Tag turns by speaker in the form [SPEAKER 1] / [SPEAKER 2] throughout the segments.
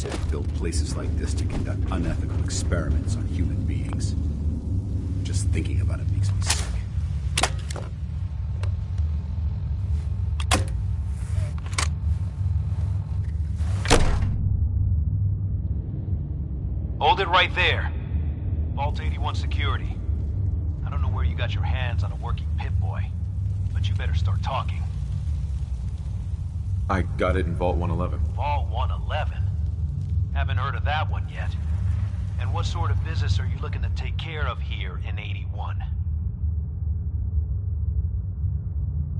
[SPEAKER 1] have built places like this to conduct unethical experiments on human beings. Just thinking about it makes me sick.
[SPEAKER 2] Hold it right there. Vault 81 security. I don't know where you got your hands on a working Pip-Boy, but you better start talking.
[SPEAKER 3] I got it in Vault 111.
[SPEAKER 2] Vault 111? Haven't heard of that one yet. And what sort of business are you looking to take care of here in 81?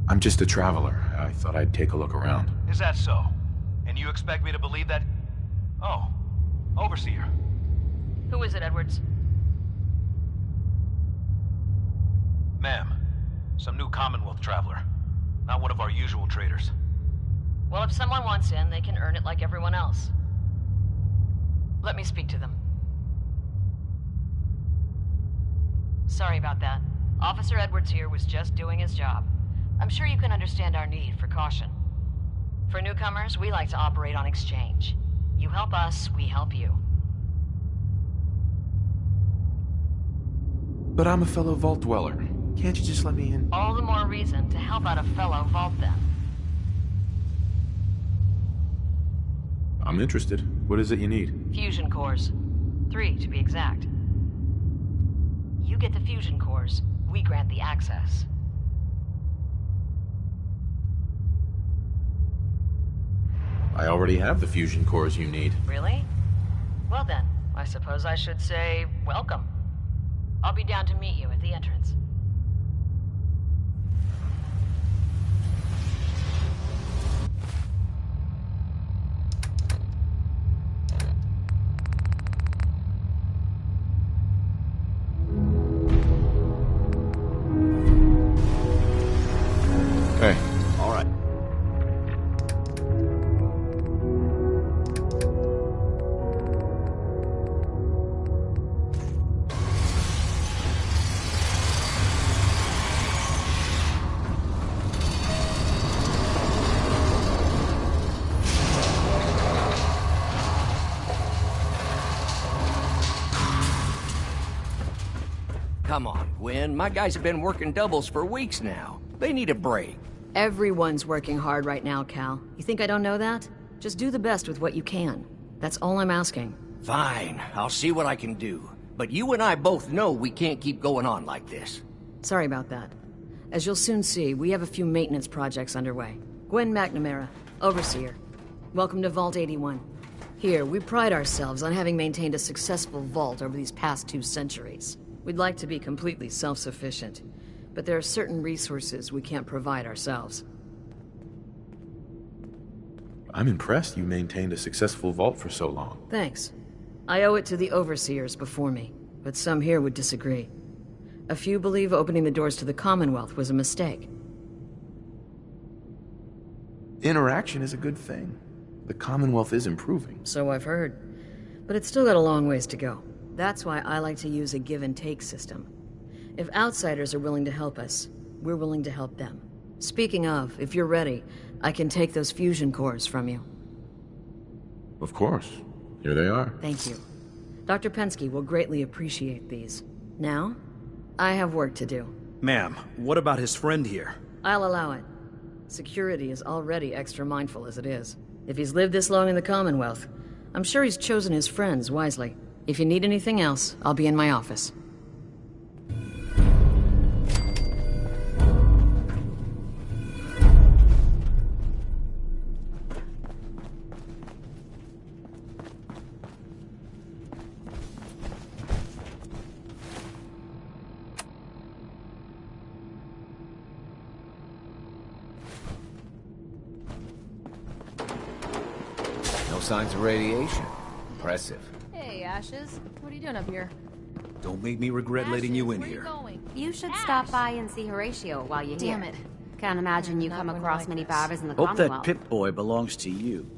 [SPEAKER 3] I'm just a traveler. I thought I'd take a look around.
[SPEAKER 2] Is that so? And you expect me to believe that? Oh, Overseer.
[SPEAKER 4] Who is it, Edwards?
[SPEAKER 2] Ma'am, some new Commonwealth traveler. Not one of our usual traders.
[SPEAKER 4] Well, if someone wants in, they can earn it like everyone else. Let me speak to them. Sorry about that. Officer Edwards here was just doing his job. I'm sure you can understand our need for caution. For newcomers, we like to operate on exchange. You help us, we help you.
[SPEAKER 3] But I'm a fellow Vault dweller. Can't you just let me in?
[SPEAKER 4] All the more reason to help out a fellow Vault then.
[SPEAKER 3] I'm interested. What is it you need?
[SPEAKER 4] Fusion cores. 3, to be exact. You get the fusion cores, we grant the access.
[SPEAKER 3] I already have the fusion cores you need.
[SPEAKER 4] Really? Well then, I suppose I should say welcome. I'll be down to meet you at the entrance.
[SPEAKER 3] Okay.
[SPEAKER 1] All right.
[SPEAKER 5] Come on, Gwen. My guys have been working doubles for weeks now. They need a break.
[SPEAKER 4] Everyone's working hard right now, Cal. You think I don't know that? Just do the best with what you can. That's all I'm asking.
[SPEAKER 5] Fine, I'll see what I can do. But you and I both know we can't keep going on like this.
[SPEAKER 4] Sorry about that. As you'll soon see, we have a few maintenance projects underway. Gwen McNamara, Overseer. Welcome to Vault 81. Here, we pride ourselves on having maintained a successful vault over these past 2 centuries. We'd like to be completely self-sufficient, but there are certain resources we can't provide ourselves.
[SPEAKER 3] I'm impressed you maintained a successful vault for so long.
[SPEAKER 4] Thanks. I owe it to the overseers before me, but some here would disagree. A few believe opening the doors to the Commonwealth was a mistake.
[SPEAKER 3] Interaction is a good thing. The Commonwealth is improving.
[SPEAKER 4] So I've heard. But it's still got a long ways to go. That's why I like to use a give-and-take system. If outsiders are willing to help us, we're willing to help them. Speaking of, if you're ready, I can take those fusion cores from you.
[SPEAKER 3] Of course. Here they are.
[SPEAKER 4] Thank you. Dr. Pensky will greatly appreciate these. Now, I have work to do.
[SPEAKER 6] Ma'am, what about his friend here?
[SPEAKER 4] I'll allow it. Security is already extra mindful as it is. If he's lived this long in the Commonwealth, I'm sure he's chosen his friends wisely. If you need anything else, I'll be in my office.
[SPEAKER 5] No signs of radiation. Impressive.
[SPEAKER 7] Hey, Ashes. What are you doing up here?
[SPEAKER 6] Don't make me regret letting you in
[SPEAKER 7] Where
[SPEAKER 6] here.
[SPEAKER 7] you going?
[SPEAKER 8] You should stop by and see Horatio while you're here.
[SPEAKER 7] Damn it.
[SPEAKER 8] Can't imagine you
[SPEAKER 7] Not
[SPEAKER 8] come
[SPEAKER 7] when
[SPEAKER 8] across
[SPEAKER 7] like
[SPEAKER 8] many
[SPEAKER 7] this.
[SPEAKER 8] barbers in the
[SPEAKER 9] Hope that
[SPEAKER 8] Commonwealth.
[SPEAKER 9] Pip-Boy belongs to you.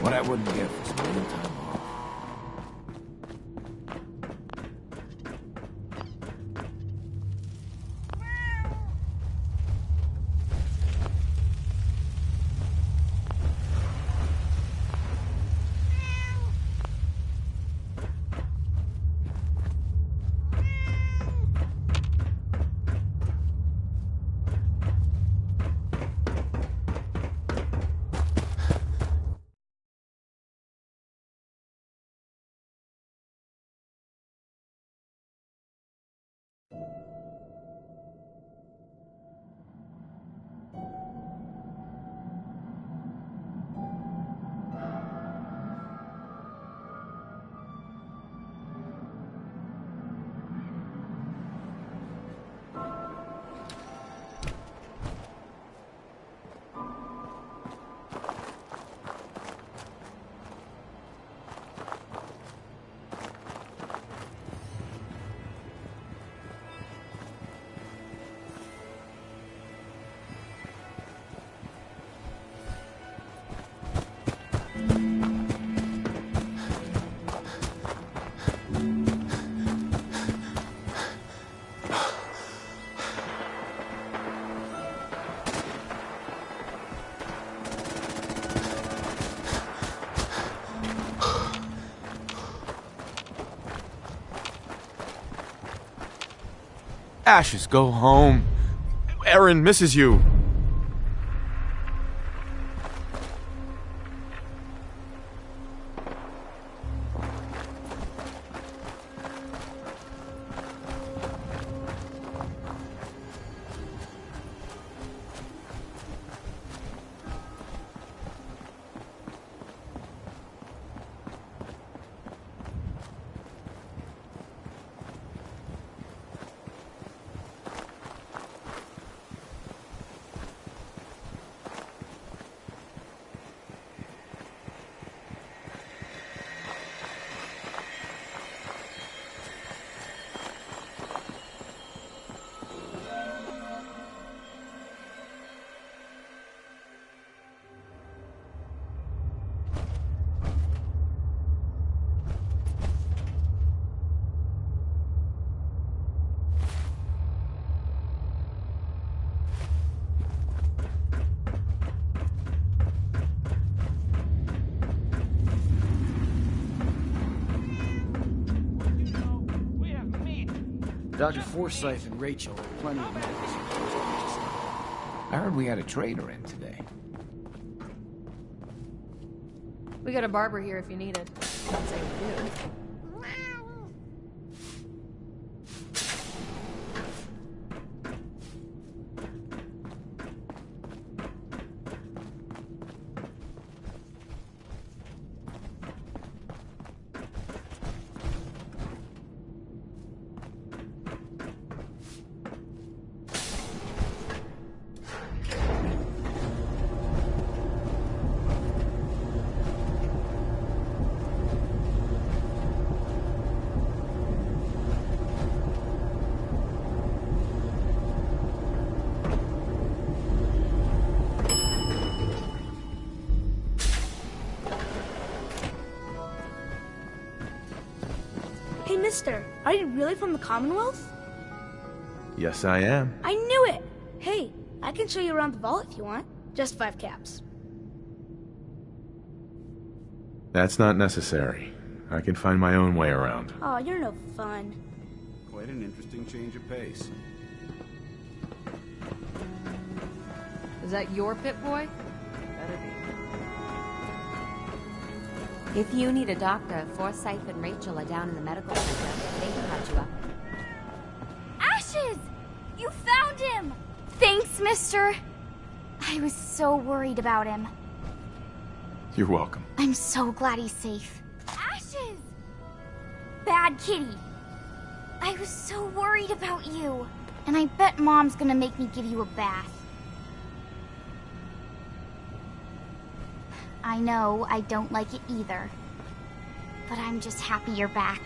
[SPEAKER 10] What I wouldn't give for some real time off.
[SPEAKER 3] Ashes, go home. Erin misses you.
[SPEAKER 9] Dr. Forsyth and Rachel have plenty of medical supplies.
[SPEAKER 10] I heard we had a trader in today.
[SPEAKER 7] We got a barber here if you need it. Don't say we do.
[SPEAKER 11] Hey, mister, are you really from the Commonwealth?
[SPEAKER 3] Yes, I am.
[SPEAKER 11] I knew it! Hey, I can show you around the vault if you want. Just 5 caps.
[SPEAKER 3] That's not necessary. I can find my own way around.
[SPEAKER 11] Oh, you're no fun.
[SPEAKER 1] Quite an interesting change of pace.
[SPEAKER 7] Is that your pit boy? Better be.
[SPEAKER 8] If you need a doctor, Forsyth and Rachel are down in the medical center. They can catch you up.
[SPEAKER 12] Ashes! You found him! Thanks, mister. I was so worried about him.
[SPEAKER 3] You're welcome.
[SPEAKER 12] I'm so glad he's safe. Ashes! Bad kitty. I was so worried about you. And I bet Mom's gonna make me give you a bath. I know I don't like it either. But I'm just happy you're back.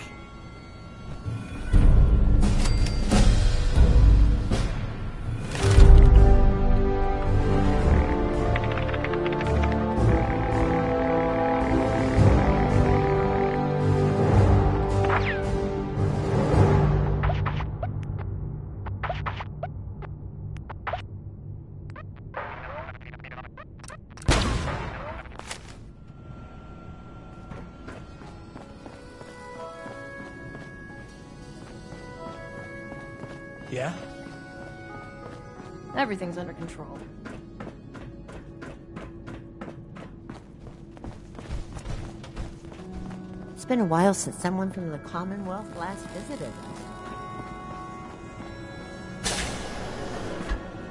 [SPEAKER 9] Yeah?
[SPEAKER 7] Everything's under control.
[SPEAKER 13] It's been a while since someone from the Commonwealth last visited us.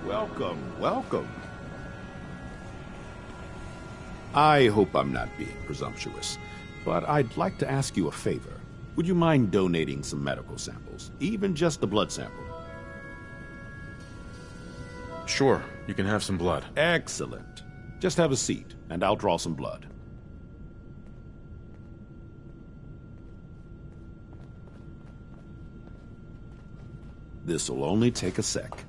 [SPEAKER 1] Welcome, welcome. I hope I'm not being presumptuous, but I'd like to ask you a favor. Would you mind donating some medical samples, even just a blood sample?
[SPEAKER 14] Sure, you can have some blood.
[SPEAKER 1] Excellent. Just have a seat, and I'll draw some blood. This'll only take a sec.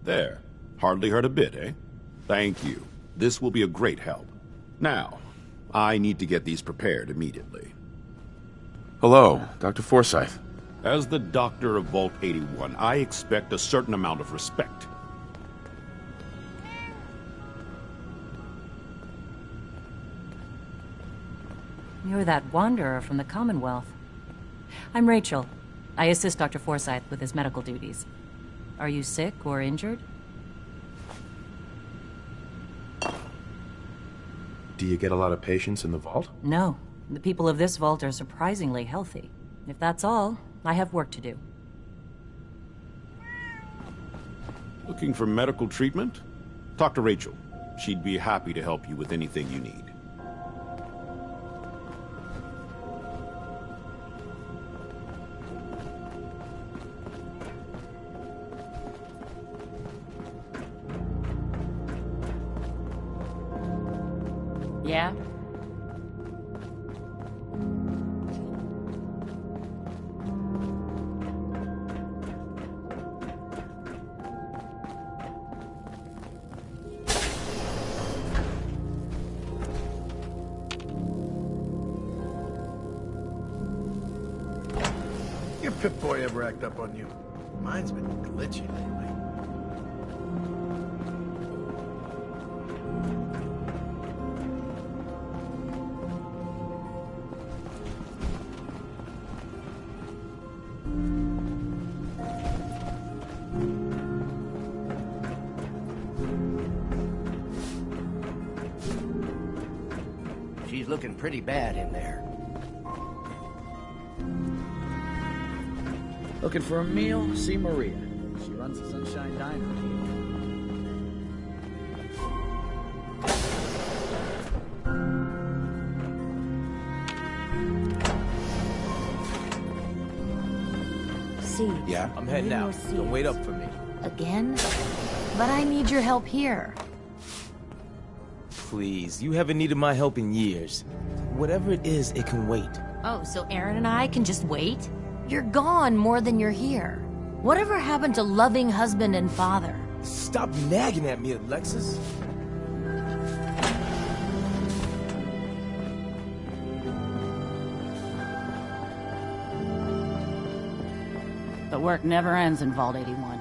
[SPEAKER 1] There. Hardly hurt a bit, eh? Thank you. This will be a great help. Now, I need to get these prepared immediately.
[SPEAKER 14] Hello, Dr. Forsyth.
[SPEAKER 1] As the doctor of Vault 81, I expect a certain amount of respect.
[SPEAKER 15] You're that wanderer from the Commonwealth. I'm Rachel. I assist Dr. Forsyth with his medical duties. Are you sick or injured?
[SPEAKER 3] Do you get a lot of patients in the vault?
[SPEAKER 15] No. The people of this vault are surprisingly healthy. If that's all, I have work to do.
[SPEAKER 1] Looking for medical treatment? Talk to Rachel. She'd be happy to help you with anything you need.
[SPEAKER 15] Yeah?
[SPEAKER 9] Your Pip-Boy ever act up on you? Mine's been glitchy lately.
[SPEAKER 5] She's looking pretty bad in there.
[SPEAKER 9] Looking for a meal? See Maria. She runs the Sunshine Diner.
[SPEAKER 13] See.
[SPEAKER 16] Yeah? I'm heading out. Don't wait up for me.
[SPEAKER 7] Again? But I need your help here.
[SPEAKER 16] Please, you haven't needed my help in years. Whatever it is, it can wait.
[SPEAKER 7] Oh, so Aaron and I can just wait? You're gone more than you're here. Whatever happened to loving husband and father?
[SPEAKER 16] Stop nagging at me, Alexis.
[SPEAKER 15] The work never ends in Vault 81.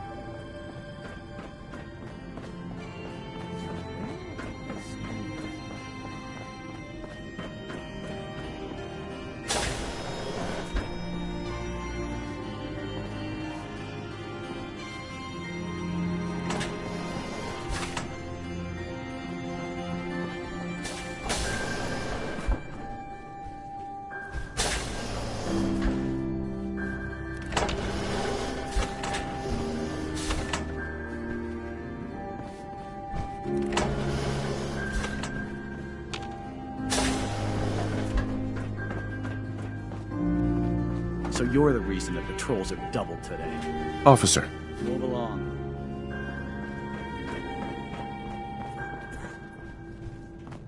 [SPEAKER 9] So you're the reason the patrols are doubled today.
[SPEAKER 14] Officer.
[SPEAKER 9] Move along.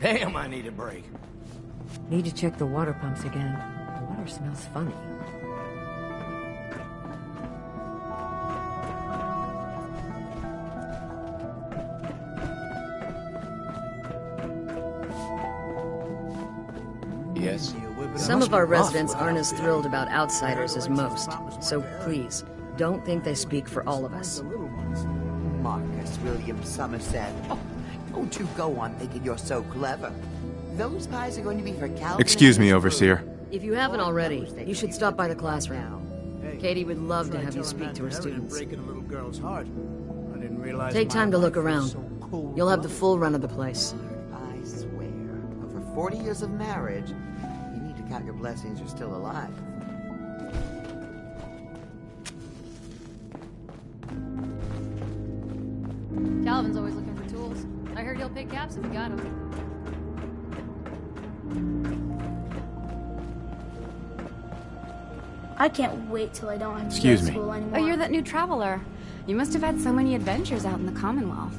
[SPEAKER 5] Damn, I need a break.
[SPEAKER 13] Need to check the water pumps again. The water smells funny.
[SPEAKER 16] Yes?
[SPEAKER 4] Some of our residents aren't as thrilled about outsiders as most, so please, don't think they speak for all of us.
[SPEAKER 17] Marcus William Somerset. Oh, don't you go on thinking you're so clever. Those pies are going to be for Calvin.
[SPEAKER 14] Excuse me, Overseer.
[SPEAKER 4] If you haven't already, you should stop by the classroom. Katie would love to have you speak to her students.
[SPEAKER 9] Breaking a little girl's heart. I didn't realize.
[SPEAKER 4] Take time to look
[SPEAKER 9] my life
[SPEAKER 4] around.
[SPEAKER 9] was so cold.
[SPEAKER 4] You'll have the full run of the place.
[SPEAKER 17] I swear, over 40 years of marriage, you need to count your blessings you're still alive.
[SPEAKER 18] Calvin's always looking for tools. I heard he'll pick caps if you got them.
[SPEAKER 11] I can't wait till I don't have to
[SPEAKER 14] Excuse
[SPEAKER 11] go to
[SPEAKER 14] me.
[SPEAKER 11] school anymore.
[SPEAKER 8] Oh, you're that new traveler. You must have had so many adventures out in the Commonwealth.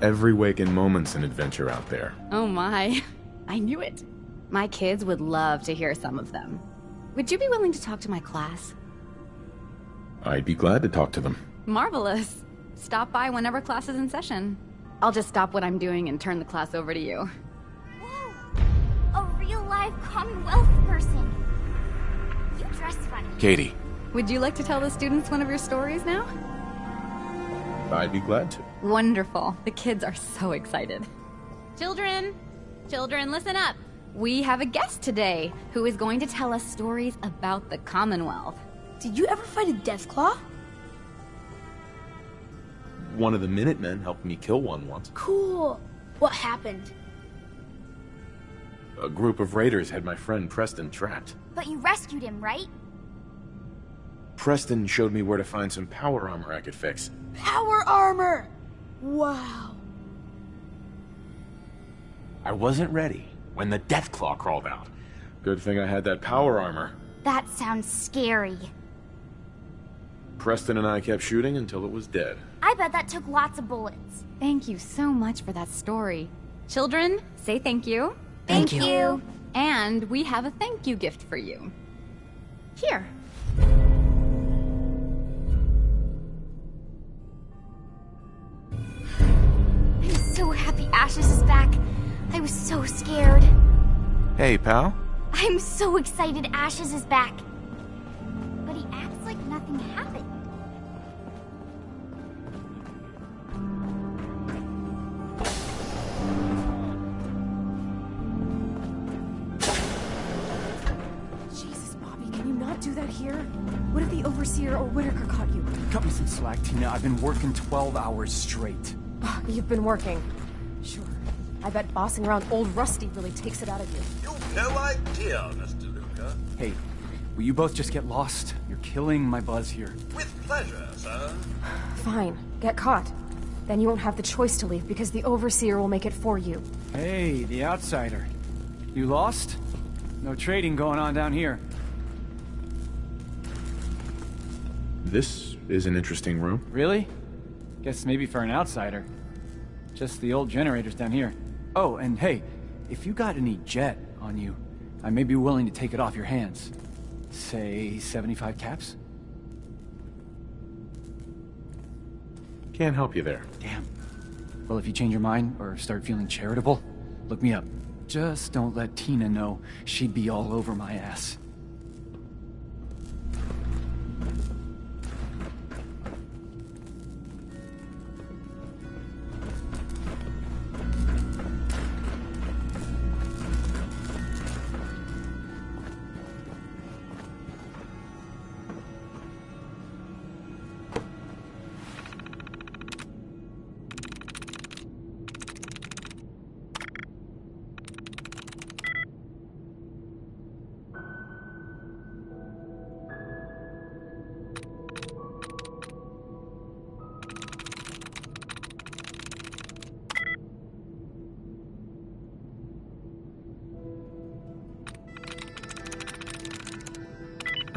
[SPEAKER 14] Every waking moment's an adventure out there.
[SPEAKER 8] Oh my. I knew it. My kids would love to hear some of them. Would you be willing to talk to my class?
[SPEAKER 14] I'd be glad to talk to them.
[SPEAKER 8] Marvelous. Stop by whenever class is in session. I'll just stop what I'm doing and turn the class over to you.
[SPEAKER 12] A real live Commonwealth person. You dress funny.
[SPEAKER 14] Katie.
[SPEAKER 8] Would you like to tell the students one of your stories now?
[SPEAKER 14] I'd be glad to.
[SPEAKER 8] Wonderful. The kids are so excited. Children! Children, listen up. We have a guest today who is going to tell us stories about the Commonwealth.
[SPEAKER 11] Did you ever fight a Deathclaw?
[SPEAKER 14] One of the Minutemen helped me kill one once.
[SPEAKER 11] Cool. What happened?
[SPEAKER 14] A group of raiders had my friend Preston trapped.
[SPEAKER 12] But you rescued him, right?
[SPEAKER 14] Preston showed me where to find some power armor I could fix.
[SPEAKER 11] Power armor! Wow.
[SPEAKER 14] I wasn't ready when the Deathclaw crawled out. Good thing I had that power armor.
[SPEAKER 12] That sounds scary.
[SPEAKER 14] Preston and I kept shooting until it was dead.
[SPEAKER 12] I bet that took lots of bullets.
[SPEAKER 8] Thank you so much for that story. Children, say thank you.
[SPEAKER 12] Thank you.
[SPEAKER 8] And we have a thank you gift for you. Here.
[SPEAKER 12] I'm so happy Ashes is back. I was so scared.
[SPEAKER 14] Hey, pal.
[SPEAKER 12] I'm so excited Ashes is back. But he acts like nothing happened.
[SPEAKER 19] Jesus, Bobby, can you not do that here? What if the Overseer or Whitaker caught you?
[SPEAKER 9] Cut me some slack, Tina. I've been working 12 hours straight.
[SPEAKER 19] You've been working. Sure. I bet bossing around old Rusty really takes it out of you.
[SPEAKER 20] You've no idea, Mr. Luca.
[SPEAKER 9] Hey, will you both just get lost? You're killing my buzz here.
[SPEAKER 20] With pleasure, sir.
[SPEAKER 19] Fine. Get caught. Then you won't have the choice to leave because the Overseer will make it for you.
[SPEAKER 9] Hey, the outsider. You lost? No trading going on down here.
[SPEAKER 14] This is an interesting room.
[SPEAKER 9] Really? Guess maybe for an outsider. Just the old generators down here. Oh, and hey, if you got any jet on you, I may be willing to take it off your hands. Say 75 caps?
[SPEAKER 14] Can't help you there.
[SPEAKER 9] Damn. Well, if you change your mind or start feeling charitable, look me up. Just don't let Tina know. She'd be all over my ass.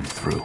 [SPEAKER 14] Through.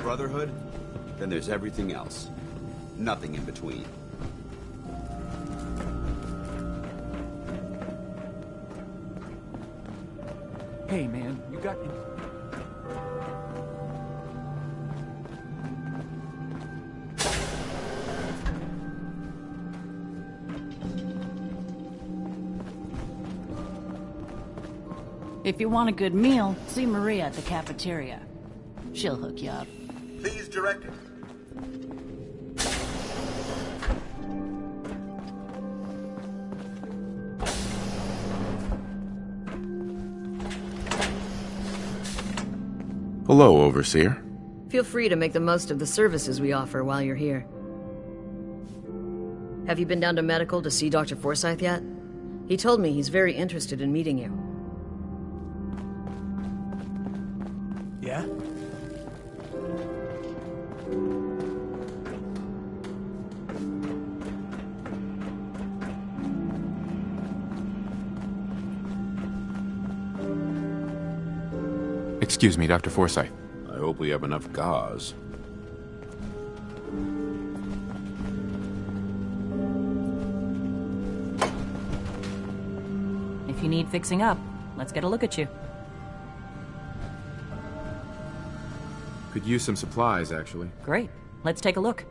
[SPEAKER 6] Brotherhood?
[SPEAKER 21] Then there's everything else. Nothing in between.
[SPEAKER 9] Hey, man, you got...
[SPEAKER 22] If you want a good meal, see Maria at the cafeteria. She'll hook you up.
[SPEAKER 20] Please direct it.
[SPEAKER 3] Hello, Overseer.
[SPEAKER 4] Feel free to make the most of the services we offer while you're here. Have you been down to medical to see Dr. Forsyth yet? He told me he's very interested in meeting you.
[SPEAKER 6] Yeah?
[SPEAKER 3] Excuse me, Dr. Forsyth.
[SPEAKER 1] I hope we have enough gauze.
[SPEAKER 15] If you need fixing up, let's get a look at you.
[SPEAKER 3] Could use some supplies, actually.
[SPEAKER 15] Great. Let's take a look.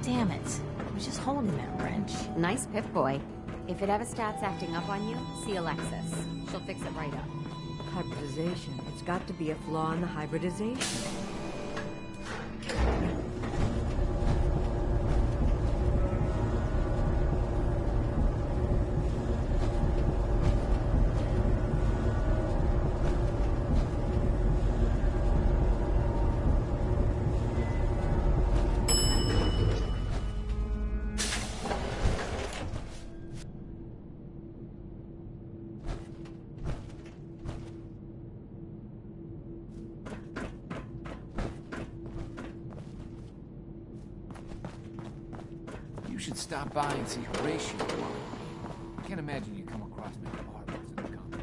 [SPEAKER 7] Damn it. I was just holding that wrench.
[SPEAKER 23] Nice Pip-Boy. If it ever starts acting up on you, see Alexis. She'll fix it right up.
[SPEAKER 13] Hybridization. It's got to be a flaw in the hybridization.
[SPEAKER 10] You should stop by and see Horatio. I can't imagine you come across many marbles in the company.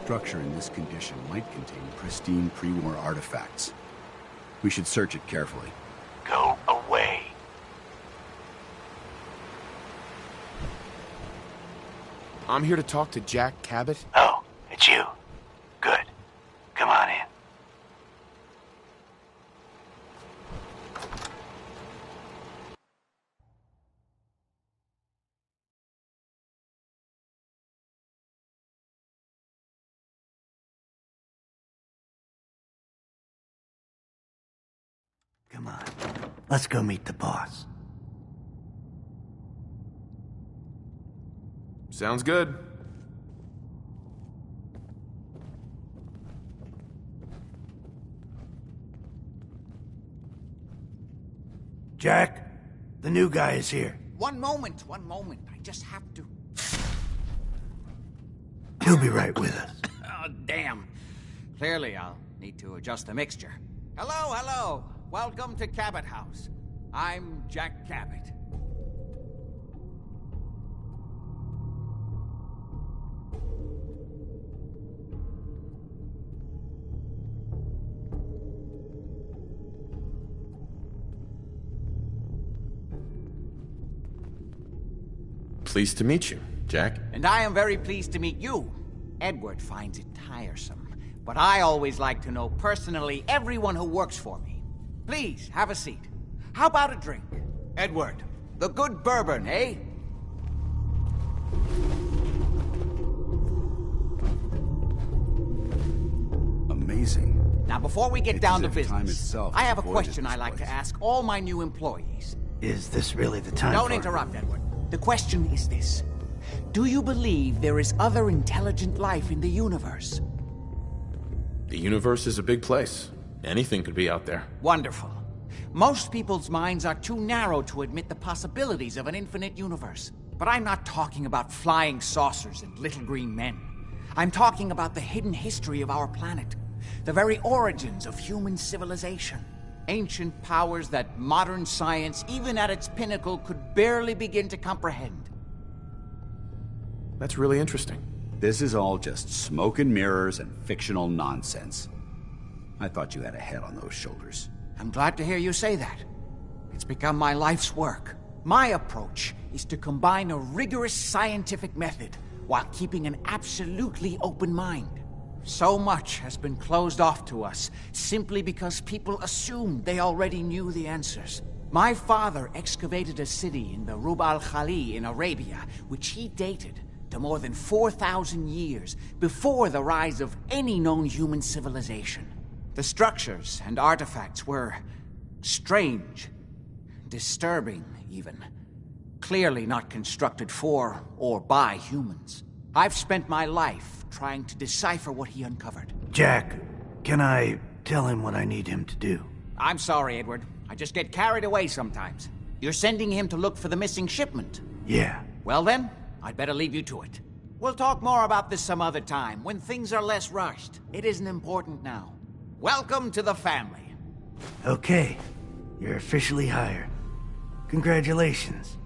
[SPEAKER 21] structure in this condition might contain pristine pre-war artifacts. We should search it carefully.
[SPEAKER 2] Go away.
[SPEAKER 3] I'm here to talk to Jack Cabot.
[SPEAKER 2] Oh, it's you. Good. Come on in.
[SPEAKER 5] Come on. Let's go meet the boss.
[SPEAKER 3] Sounds good.
[SPEAKER 5] Jack, the new guy is here.
[SPEAKER 16] One moment. I just have to...
[SPEAKER 5] He'll be right with us.
[SPEAKER 16] Oh, damn. Clearly, I'll need to adjust the mixture. Hello. Welcome to Cabot House. I'm Jack Cabot.
[SPEAKER 3] Pleased to meet you, Jack.
[SPEAKER 16] And I am very pleased to meet you. Edward finds it tiresome, but I always like to know personally everyone who works for me. Please, have a seat. How about a drink? Edward, the good bourbon, eh?
[SPEAKER 21] Amazing.
[SPEAKER 16] Now, before we get down to
[SPEAKER 21] as if time
[SPEAKER 16] business,
[SPEAKER 21] itself
[SPEAKER 16] I have a
[SPEAKER 21] avoided
[SPEAKER 16] question
[SPEAKER 21] this
[SPEAKER 16] I like to
[SPEAKER 21] place.
[SPEAKER 16] ask all my new employees.
[SPEAKER 5] Is this really the time
[SPEAKER 16] Don't
[SPEAKER 5] for
[SPEAKER 16] interrupt, Edward. The question is this. Do you believe there is other intelligent life in the universe?
[SPEAKER 3] The universe is a big place. Anything could be out there.
[SPEAKER 16] Wonderful. Most people's minds are too narrow to admit the possibilities of an infinite universe. But I'm not talking about flying saucers and little green men. I'm talking about the hidden history of our planet. The very origins of human civilization. Ancient powers that modern science, even at its pinnacle, could barely begin to comprehend.
[SPEAKER 3] That's really interesting.
[SPEAKER 21] This is all just smoke and mirrors and fictional nonsense. I thought you had a head on those shoulders.
[SPEAKER 16] I'm glad to hear you say that. It's become my life's work. My approach is to combine a rigorous scientific method while keeping an absolutely open mind. So much has been closed off to us simply because people assumed they already knew the answers. My father excavated a city in the Rub al-Khali in Arabia, which he dated to more than 4,000 years before the rise of any known human civilization. The structures and artifacts were strange, disturbing even. Clearly not constructed for or by humans. I've spent my life trying to decipher what he uncovered.
[SPEAKER 5] Jack, can I tell him what I need him to do?
[SPEAKER 16] I'm sorry, Edward. I just get carried away sometimes. You're sending him to look for the missing shipment?
[SPEAKER 5] Yeah.
[SPEAKER 16] Well then, I'd better leave you to it. We'll talk more about this some other time, when things are less rushed. It isn't important now. Welcome to the family.
[SPEAKER 5] Okay. You're officially hired. Congratulations.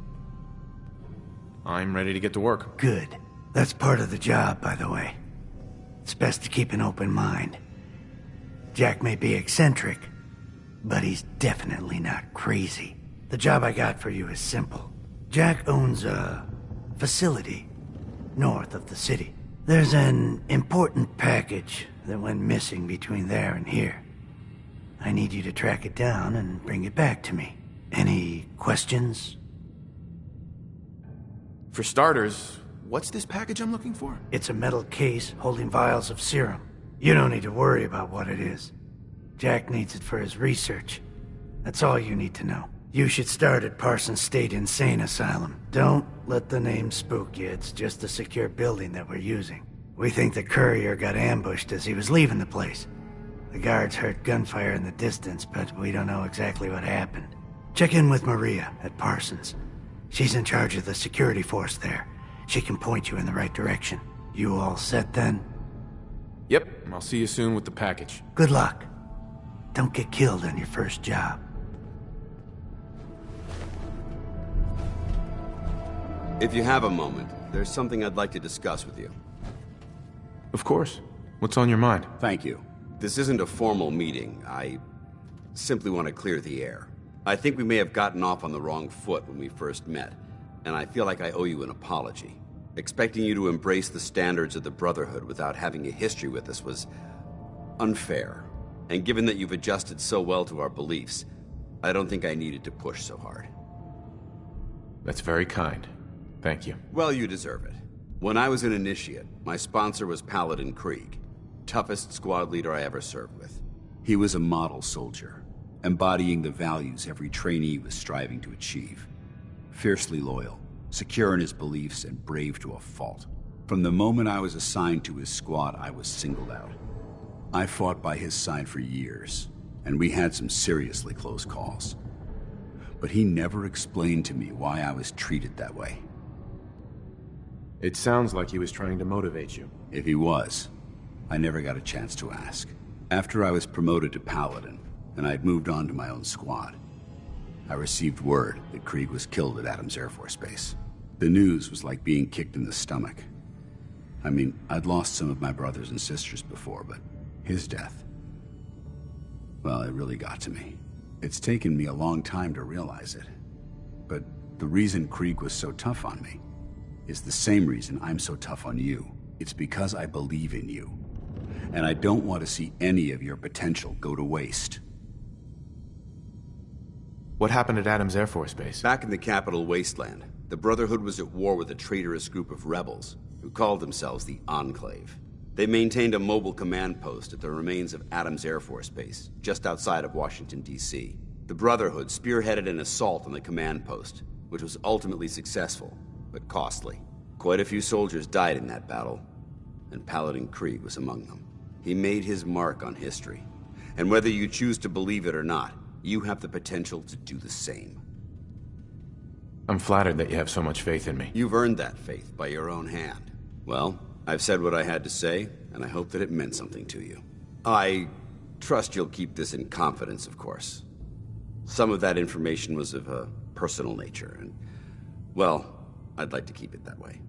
[SPEAKER 3] I'm ready to get to work.
[SPEAKER 5] Good. That's part of the job, by the way. It's best to keep an open mind. Jack may be eccentric, but he's definitely not crazy. The job I got for you is simple. Jack owns a facility north of the city. There's an important package that went missing between there and here. I need you to track it down and bring it back to me. Any questions?
[SPEAKER 3] For starters, what's this package I'm looking for?
[SPEAKER 5] It's a metal case holding vials of serum. You don't need to worry about what it is. Jack needs it for his research. That's all you need to know. You should start at Parsons State Insane Asylum. Don't let the name spook you. It's just a secure building that we're using. We think the courier got ambushed as he was leaving the place. The guards heard gunfire in the distance, but we don't know exactly what happened. Check in with Maria at Parsons. She's in charge of the security force there. She can point you in the right direction. You all set then?
[SPEAKER 3] Yep, I'll see you soon with the package.
[SPEAKER 5] Good luck. Don't get killed on your first job.
[SPEAKER 21] If you have a moment, there's something I'd like to discuss with you.
[SPEAKER 3] Of course. What's on your mind?
[SPEAKER 21] Thank you. This isn't a formal meeting. I simply want to clear the air. I think we may have gotten off on the wrong foot when we first met, and I feel like I owe you an apology. Expecting you to embrace the standards of the Brotherhood without having a history with us was unfair. And given that you've adjusted so well to our beliefs, I don't think I needed to push so hard.
[SPEAKER 3] That's very kind. Thank you.
[SPEAKER 21] Well, you deserve it. When I was an initiate, my sponsor was Paladin Krieg, toughest squad leader I ever served with. He was a model soldier, embodying the values every trainee was striving to achieve. Fiercely loyal, secure in his beliefs, and brave to a fault. From the moment I was assigned to his squad, I was singled out. I fought by his side for years, and we had some seriously close calls. But he never explained to me why I was treated that way.
[SPEAKER 3] It sounds like he was trying to motivate you.
[SPEAKER 21] If he was, I never got a chance to ask. After I was promoted to Paladin, and I'd moved on to my own squad, I received word that Krieg was killed at Adams Air Force Base. The news was like being kicked in the stomach. I mean, I'd lost some of my brothers and sisters before, but his death, well, it really got to me. It's taken me a long time to realize it. But the reason Krieg was so tough on me is the same reason I'm so tough on you. It's because I believe in you. And I don't want to see any of your potential go to waste.
[SPEAKER 3] What happened at Adams Air Force Base?
[SPEAKER 21] Back in the capital wasteland, the Brotherhood was at war with a traitorous group of rebels who called themselves the Enclave. They maintained a mobile command post at the remains of Adams Air Force Base, just outside of Washington, D.C. The Brotherhood spearheaded an assault on the command post, which was ultimately successful, but costly. Quite a few soldiers died in that battle, and Paladin Krieg was among them. He made his mark on history, and whether you choose to believe it or not, you have the potential to do the same.
[SPEAKER 3] I'm flattered that you have so much faith in me.
[SPEAKER 21] You've earned that faith by your own hand. Well, I've said what I had to say, and I hope that it meant something to you. I trust you'll keep this in confidence, of course. Some of that information was of a personal nature, and, well, I'd like to keep it that way.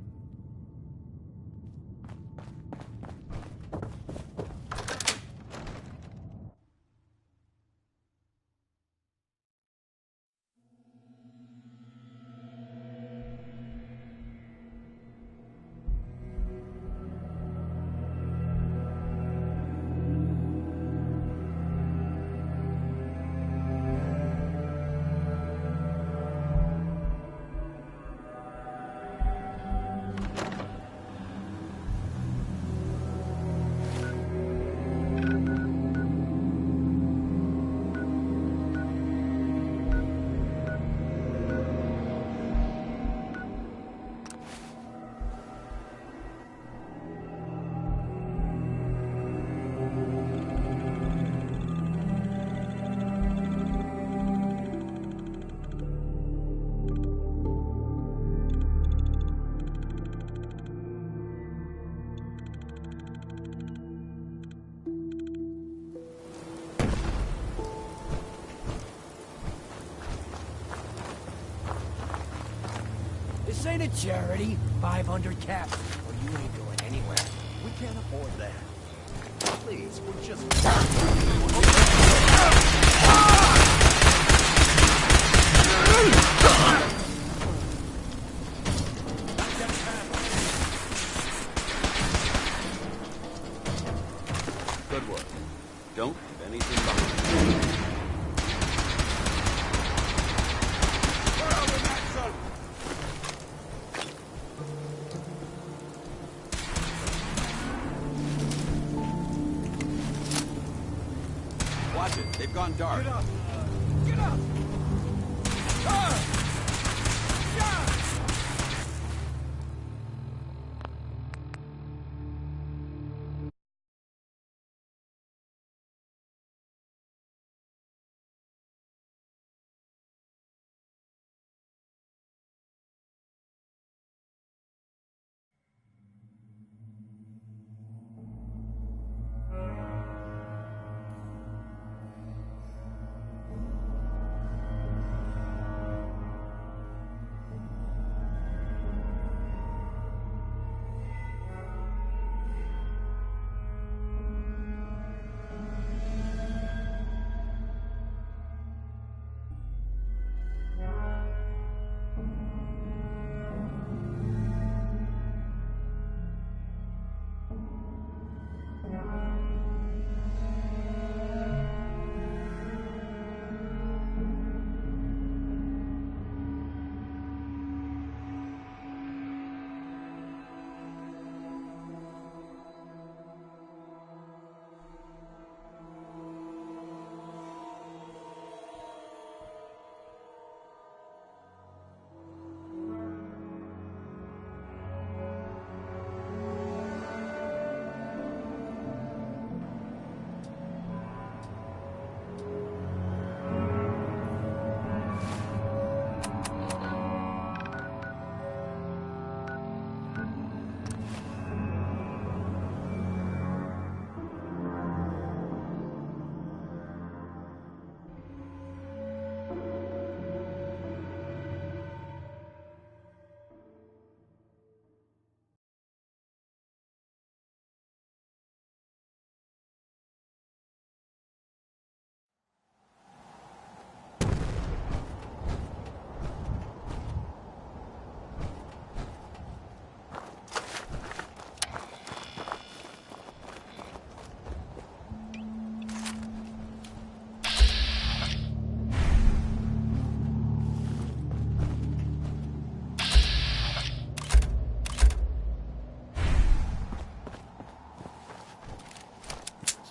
[SPEAKER 6] This ain't a charity. 500 caps, or you ain't going anywhere. We can't afford that. Please, we're just...
[SPEAKER 21] Good work. Don't leave anything behind. Watch it. They've gone dark.
[SPEAKER 6] Get up! Get up!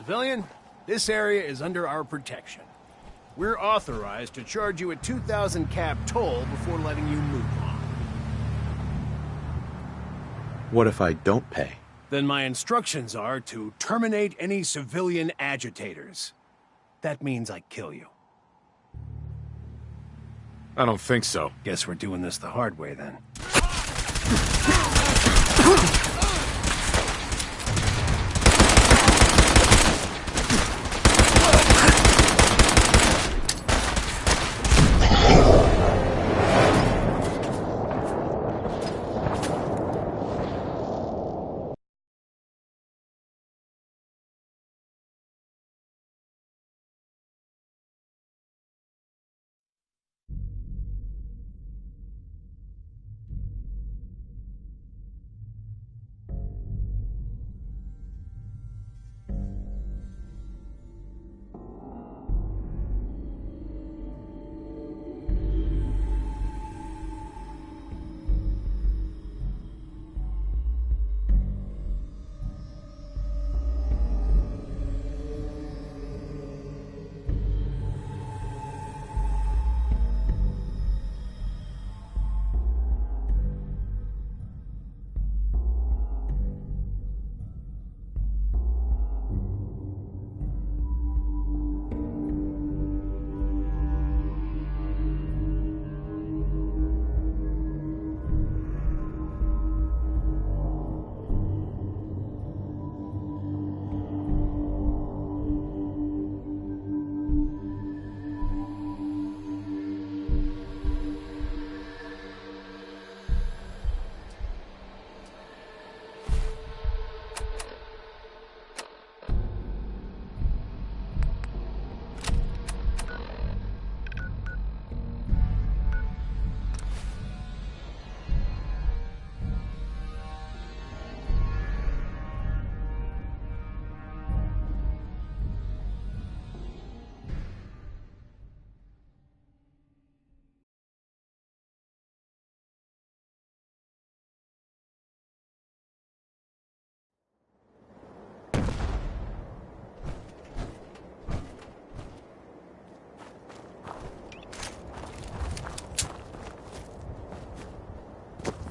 [SPEAKER 6] Civilian, this area is under our protection. We're authorized to charge you a 2,000 cap toll before letting you move on.
[SPEAKER 3] What if I don't pay?
[SPEAKER 6] Then my instructions are to terminate any civilian agitators. That means I kill you.
[SPEAKER 14] I don't think so.
[SPEAKER 6] Guess we're doing this the hard way then.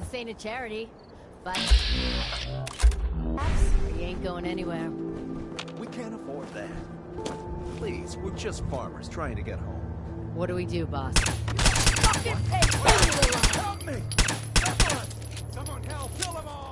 [SPEAKER 4] This ain't a charity, but you ain't going anywhere.
[SPEAKER 6] We can't afford that. Please, we're just farmers trying to get home.
[SPEAKER 4] What do we do, boss?
[SPEAKER 6] Fucking help me! Come on! Someone help! Kill them all!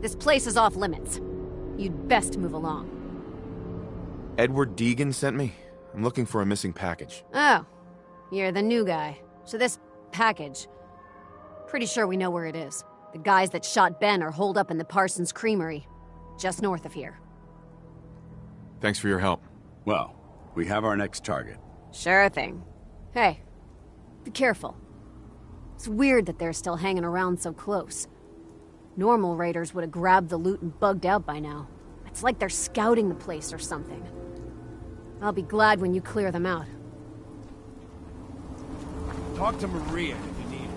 [SPEAKER 11] This place is off limits. You'd best move along.
[SPEAKER 17] Edward Deegan sent me. I'm looking for a missing package.
[SPEAKER 11] Oh, you're the new guy. So this package... Pretty sure we know where it is. The guys that shot Ben are holed up in the Parsons Creamery, just north of here.
[SPEAKER 17] Thanks for your help.
[SPEAKER 21] Well, we have our next target.
[SPEAKER 11] Sure thing. Hey, be careful. It's weird that they're still hanging around so close. Normal raiders would have grabbed the loot and bugged out by now. It's like they're scouting the place or something. I'll be glad when you clear them out.
[SPEAKER 6] Talk to Maria if you need her.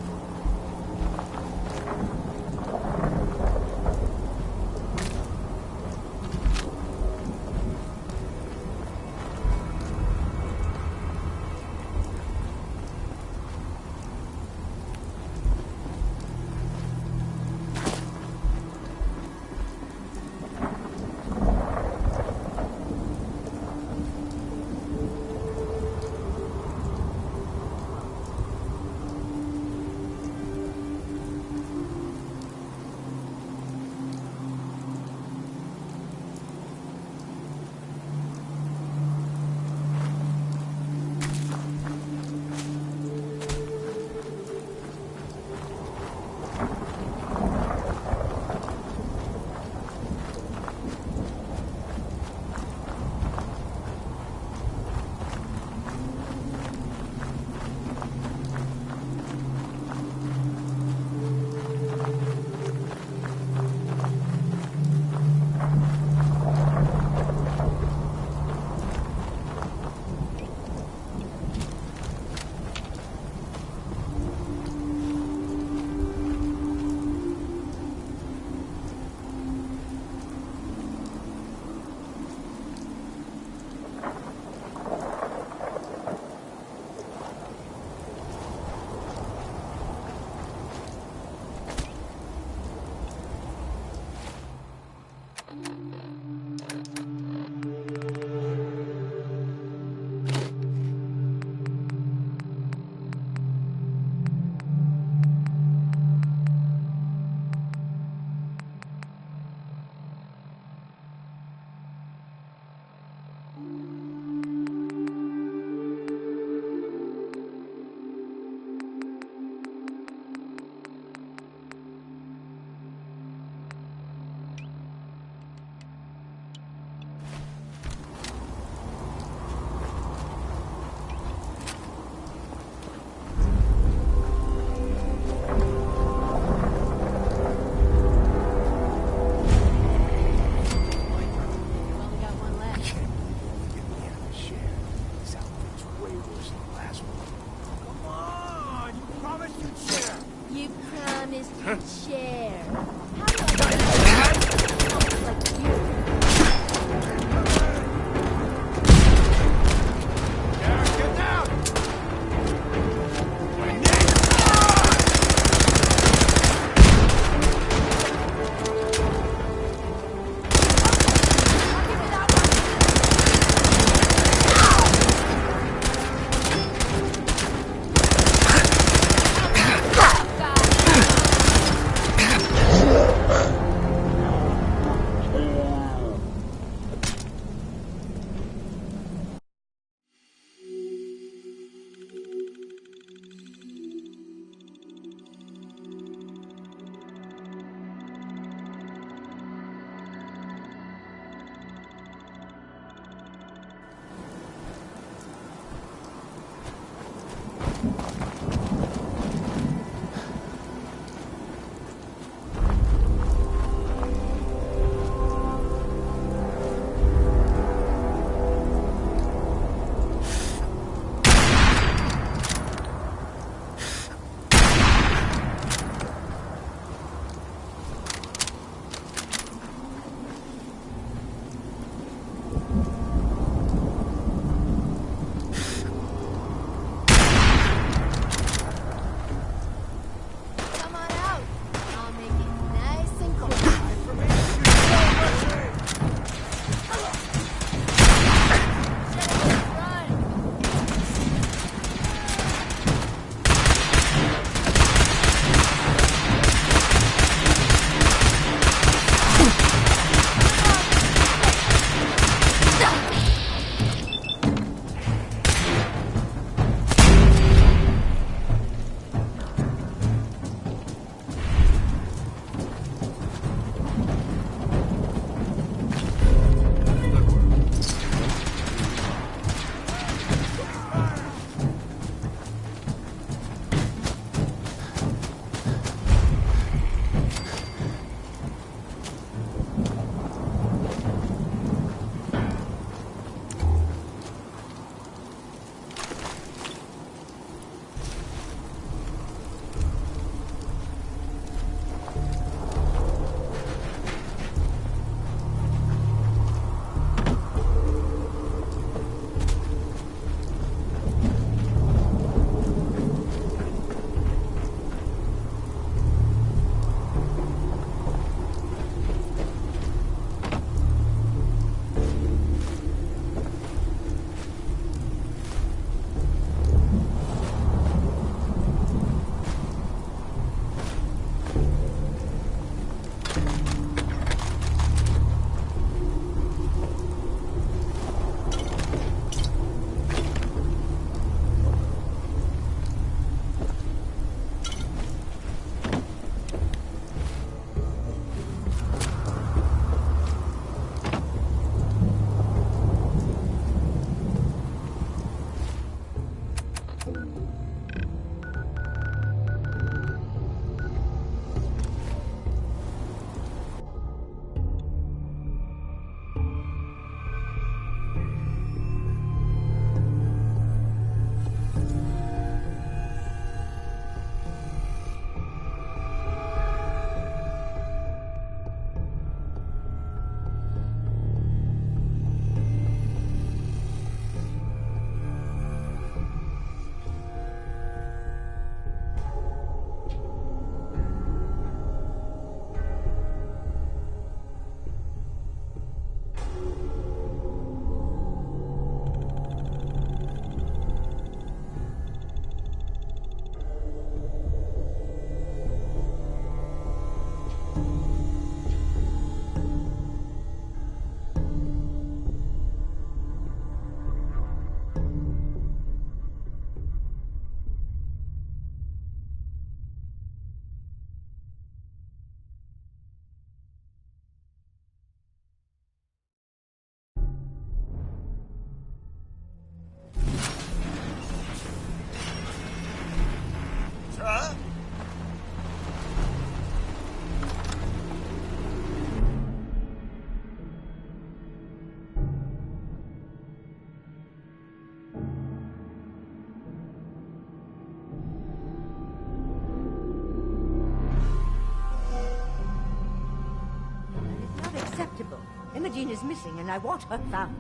[SPEAKER 8] Imogene is missing, and I want her found.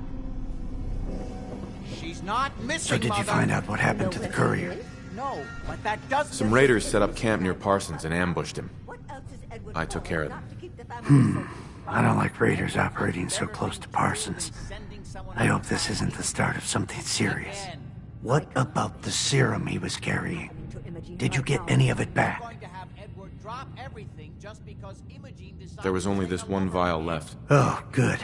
[SPEAKER 16] She's not missing,
[SPEAKER 5] So did you
[SPEAKER 16] Mother.
[SPEAKER 5] find out what happened to the courier?
[SPEAKER 16] No, but that doesn't...
[SPEAKER 17] Some raiders set up camp near Parsons and ambushed him. I took care of them.
[SPEAKER 5] I don't like raiders operating so close to Parsons. I hope this isn't the start of something serious. What about the serum he was carrying? Did you get any of it back?
[SPEAKER 17] There was only this one vial left.
[SPEAKER 5] Oh, good.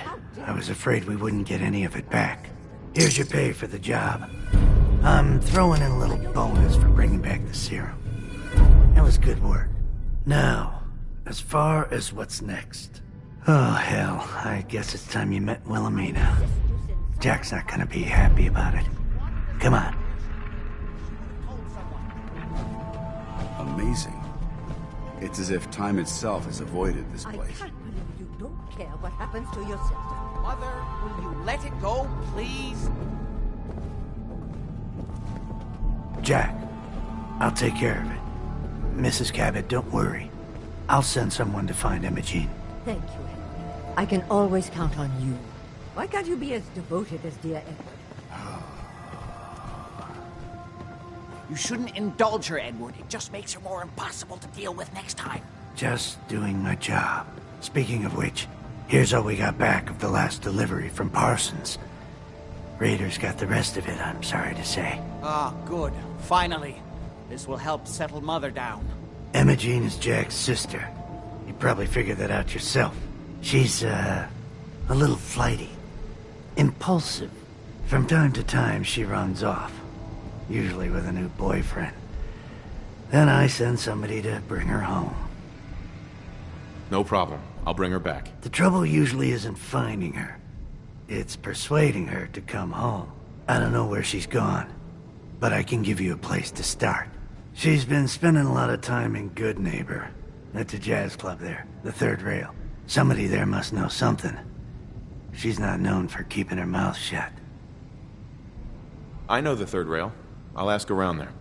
[SPEAKER 5] I was afraid we wouldn't get any of it back. Here's your pay for the job. I'm throwing in a little bonus for bringing back the serum. That was good work. Now, as far as what's next. Oh, hell. I guess it's time you met Wilhelmina. Jack's not gonna be happy about it. Come on.
[SPEAKER 21] Amazing. It's as if time itself has avoided this place.
[SPEAKER 8] I can't believe you don't care what happens to your sister.
[SPEAKER 16] Mother, will you let it go, please?
[SPEAKER 5] Jack, I'll take care of it. Mrs. Cabot, don't worry. I'll send someone to find Imogene.
[SPEAKER 8] Thank you, Edward. I can always count on you. Why can't you be as devoted as dear Edward?
[SPEAKER 16] You shouldn't indulge her, Edward. It just makes her more impossible to deal with next time.
[SPEAKER 5] Just doing my job. Speaking of which, here's all we got back of the last delivery from Parsons. Raiders got the rest of it, I'm sorry to say.
[SPEAKER 16] Ah, good. Finally. This will help settle Mother down.
[SPEAKER 5] Imogene is Jack's sister. You probably figured that out yourself. She's, a little flighty. Impulsive. From time to time, she runs off. Usually with a new boyfriend. Then I send somebody to bring her home.
[SPEAKER 17] No problem. I'll bring her back.
[SPEAKER 5] The trouble usually isn't finding her. It's persuading her to come home. I don't know where she's gone, but I can give you a place to start. She's been spending a lot of time in Good Neighbor, at the jazz club there, the third rail. Somebody there must know something. She's not known for keeping her mouth shut.
[SPEAKER 17] I know the third rail. I'll ask around there.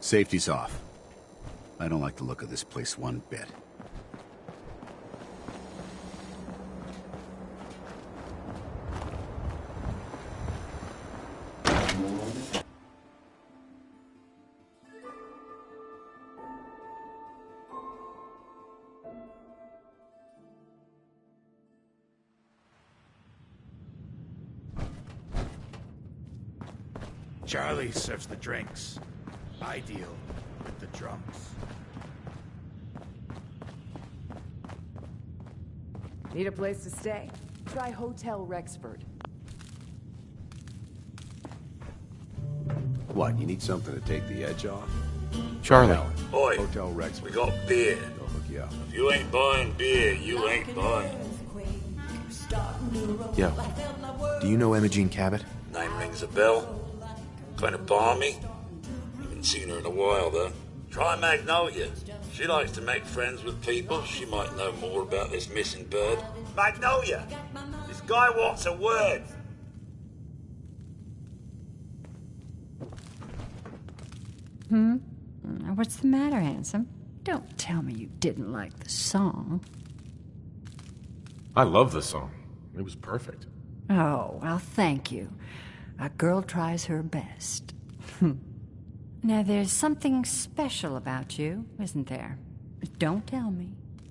[SPEAKER 21] Safety's off. I don't like the look of this place one bit.
[SPEAKER 6] Charlie serves the drinks. I deal with the drunks.
[SPEAKER 12] Need a place to stay? Try Hotel Rexford.
[SPEAKER 1] What, you need something to take the edge off?
[SPEAKER 17] Charlie.
[SPEAKER 20] Oi,
[SPEAKER 1] Hotel Rex.
[SPEAKER 20] we got beer.
[SPEAKER 1] They'll hook you up.
[SPEAKER 20] If you ain't buying beer, you ain't buying.
[SPEAKER 17] Yo, do you know Imogene Cabot?
[SPEAKER 20] Name rings a bell. Kind of balmy. Haven't seen her in a while, though. Try Magnolia. She likes to make friends with people. She might know more about this missing bird. Magnolia! This guy wants a word.
[SPEAKER 13] What's the matter, handsome? Don't tell me you didn't like the song.
[SPEAKER 14] I love the song. It was perfect.
[SPEAKER 13] Oh, well, thank you. A girl tries her best. Now, there's something special about you, isn't there? Don't tell me.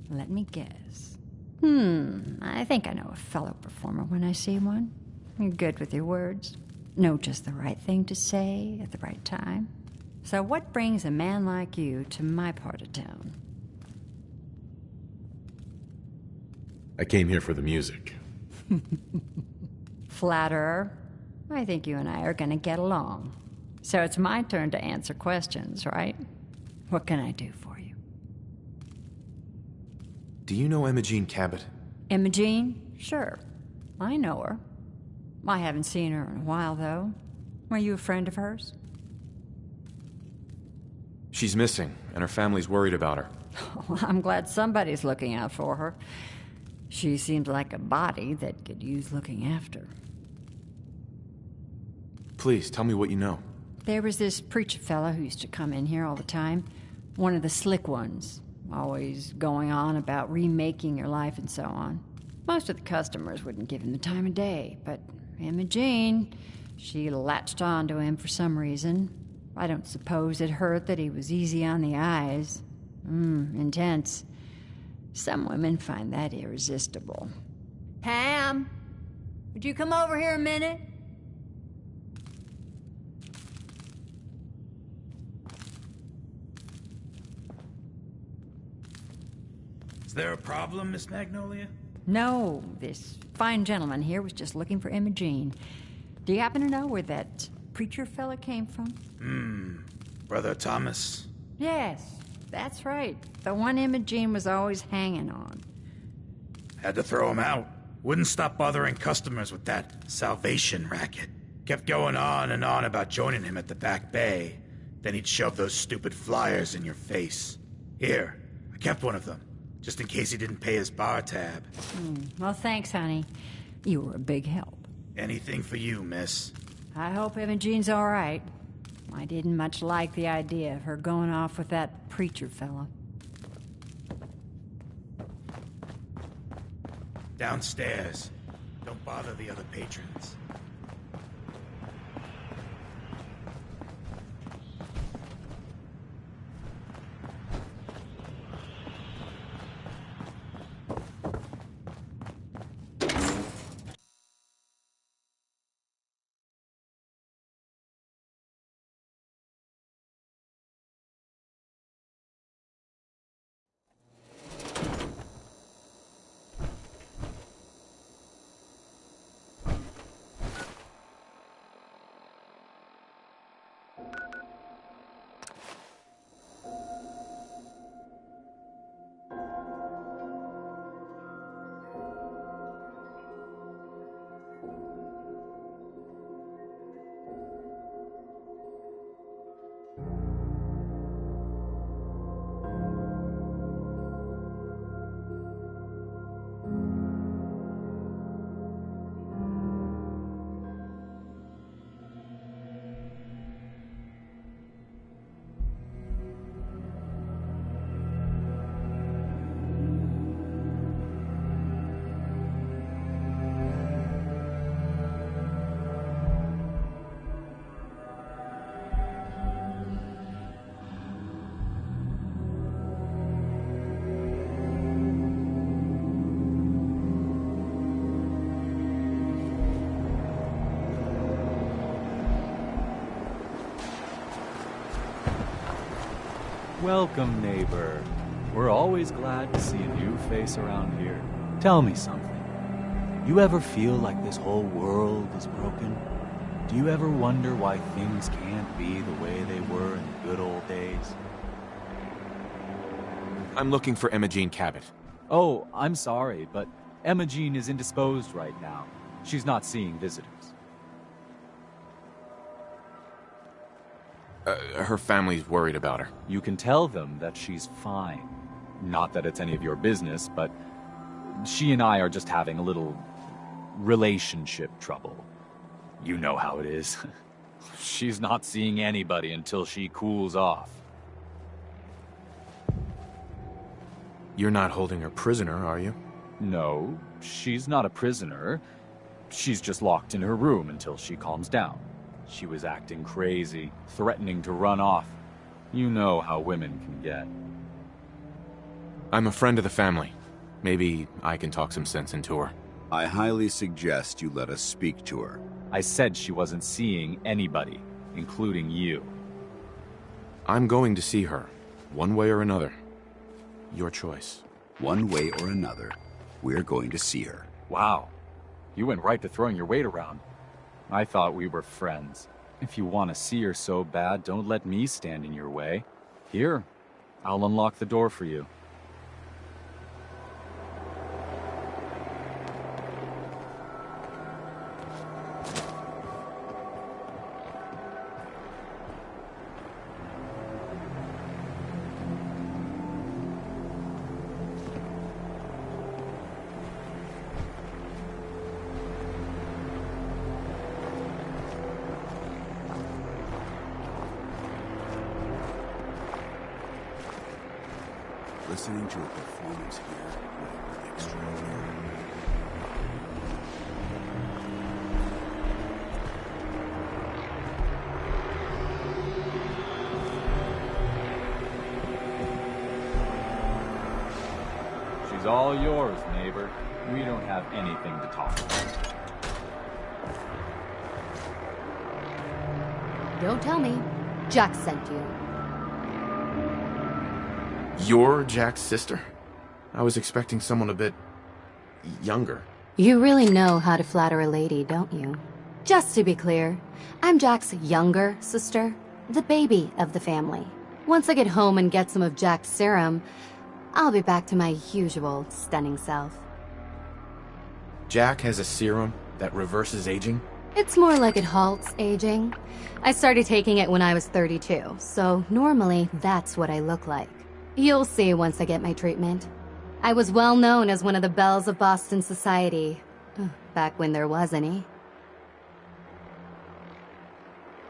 [SPEAKER 13] Let me guess. I think I know a fellow performer when I see one. You're good with your words. Know just the right thing to say at the right time. So what brings a man like you to my part of town?
[SPEAKER 14] I came here for the music.
[SPEAKER 13] Flatterer. I think you and I are gonna get along. So it's my turn to answer questions, right? What can I do for you?
[SPEAKER 17] Do you know Imogene Cabot?
[SPEAKER 13] Imogene? Sure. I know her. I haven't seen her in a while, though. Were you a friend of hers?
[SPEAKER 17] She's missing, and her family's worried about her.
[SPEAKER 13] Well, I'm glad somebody's looking out for her. She seems like a body that could use looking after.
[SPEAKER 17] Please, tell me what you know.
[SPEAKER 13] There was this preacher fella who used to come in here all the time. One of the slick ones. Always going on about remaking your life and so on. Most of the customers wouldn't give him the time of day, but Imogene, she latched on to him for some reason. I don't suppose it hurt that he was easy on the eyes. Intense. Some women find that irresistible. Pam, would you come over here a minute?
[SPEAKER 9] Is there a problem, Miss Magnolia?
[SPEAKER 13] No, this fine gentleman here was just looking for Imogene. Do you happen to know where that preacher fella came from?
[SPEAKER 9] Brother Thomas?
[SPEAKER 13] Yes, that's right. The one Imogene was always hanging on.
[SPEAKER 9] Had to throw him out. Wouldn't stop bothering customers with that salvation racket. Kept going on and on about joining him at the back bay. Then he'd shove those stupid flyers in your face. Here, I kept one of them, just in case he didn't pay his bar tab.
[SPEAKER 13] Well, thanks, honey. You were a big help.
[SPEAKER 9] Anything for you, miss.
[SPEAKER 13] I hope Imogene's all right. I didn't much like the idea of her going off with that preacher fella.
[SPEAKER 9] Downstairs. Don't bother the other patrons.
[SPEAKER 18] Welcome, neighbor. We're always glad to see a new face around here. Tell me something. You ever feel like this whole world is broken? Do you ever wonder why things can't be the way they were in the good old days?
[SPEAKER 17] I'm looking for Imogene Cabot.
[SPEAKER 18] Oh, I'm sorry, but Imogene is indisposed right now. She's not seeing visitors.
[SPEAKER 17] Her family's worried about her.
[SPEAKER 18] You can tell them that she's fine. Not that it's any of your business, but she and I are just having a little relationship trouble. You know how it is. She's not seeing anybody until she cools off.
[SPEAKER 17] You're not holding her prisoner, are you?
[SPEAKER 18] No, she's not a prisoner. She's just locked in her room until she calms down. She was acting crazy, threatening to run off. You know how women can get.
[SPEAKER 17] I'm a friend of the family. Maybe I can talk some sense into her.
[SPEAKER 21] I highly suggest you let us speak to her.
[SPEAKER 18] I said she wasn't seeing anybody, including you.
[SPEAKER 17] I'm going to see her, one way or another. Your choice.
[SPEAKER 21] One way or another, we're going to see her.
[SPEAKER 18] Wow. You went right to throwing your weight around. I thought we were friends. If you want to see her so bad, don't let me stand in your way. Here, I'll unlock the door for you.
[SPEAKER 21] Listening to a performance here would be extraordinary.
[SPEAKER 18] She's all yours, neighbor. We don't have anything to talk about.
[SPEAKER 11] Don't tell me. Jack sent you.
[SPEAKER 17] You're Jack's sister? I was expecting someone a bit... younger.
[SPEAKER 11] You really know how to flatter a lady, don't you? Just to be clear, I'm Jack's younger sister, the baby of the family. Once I get home and get some of Jack's serum, I'll be back to my usual stunning self.
[SPEAKER 17] Jack has a serum that reverses aging?
[SPEAKER 11] It's more like it halts aging. I started taking it when I was 32, so normally that's what I look like. You'll see once I get my treatment. I was well known as one of the belles of Boston society, back when there was any.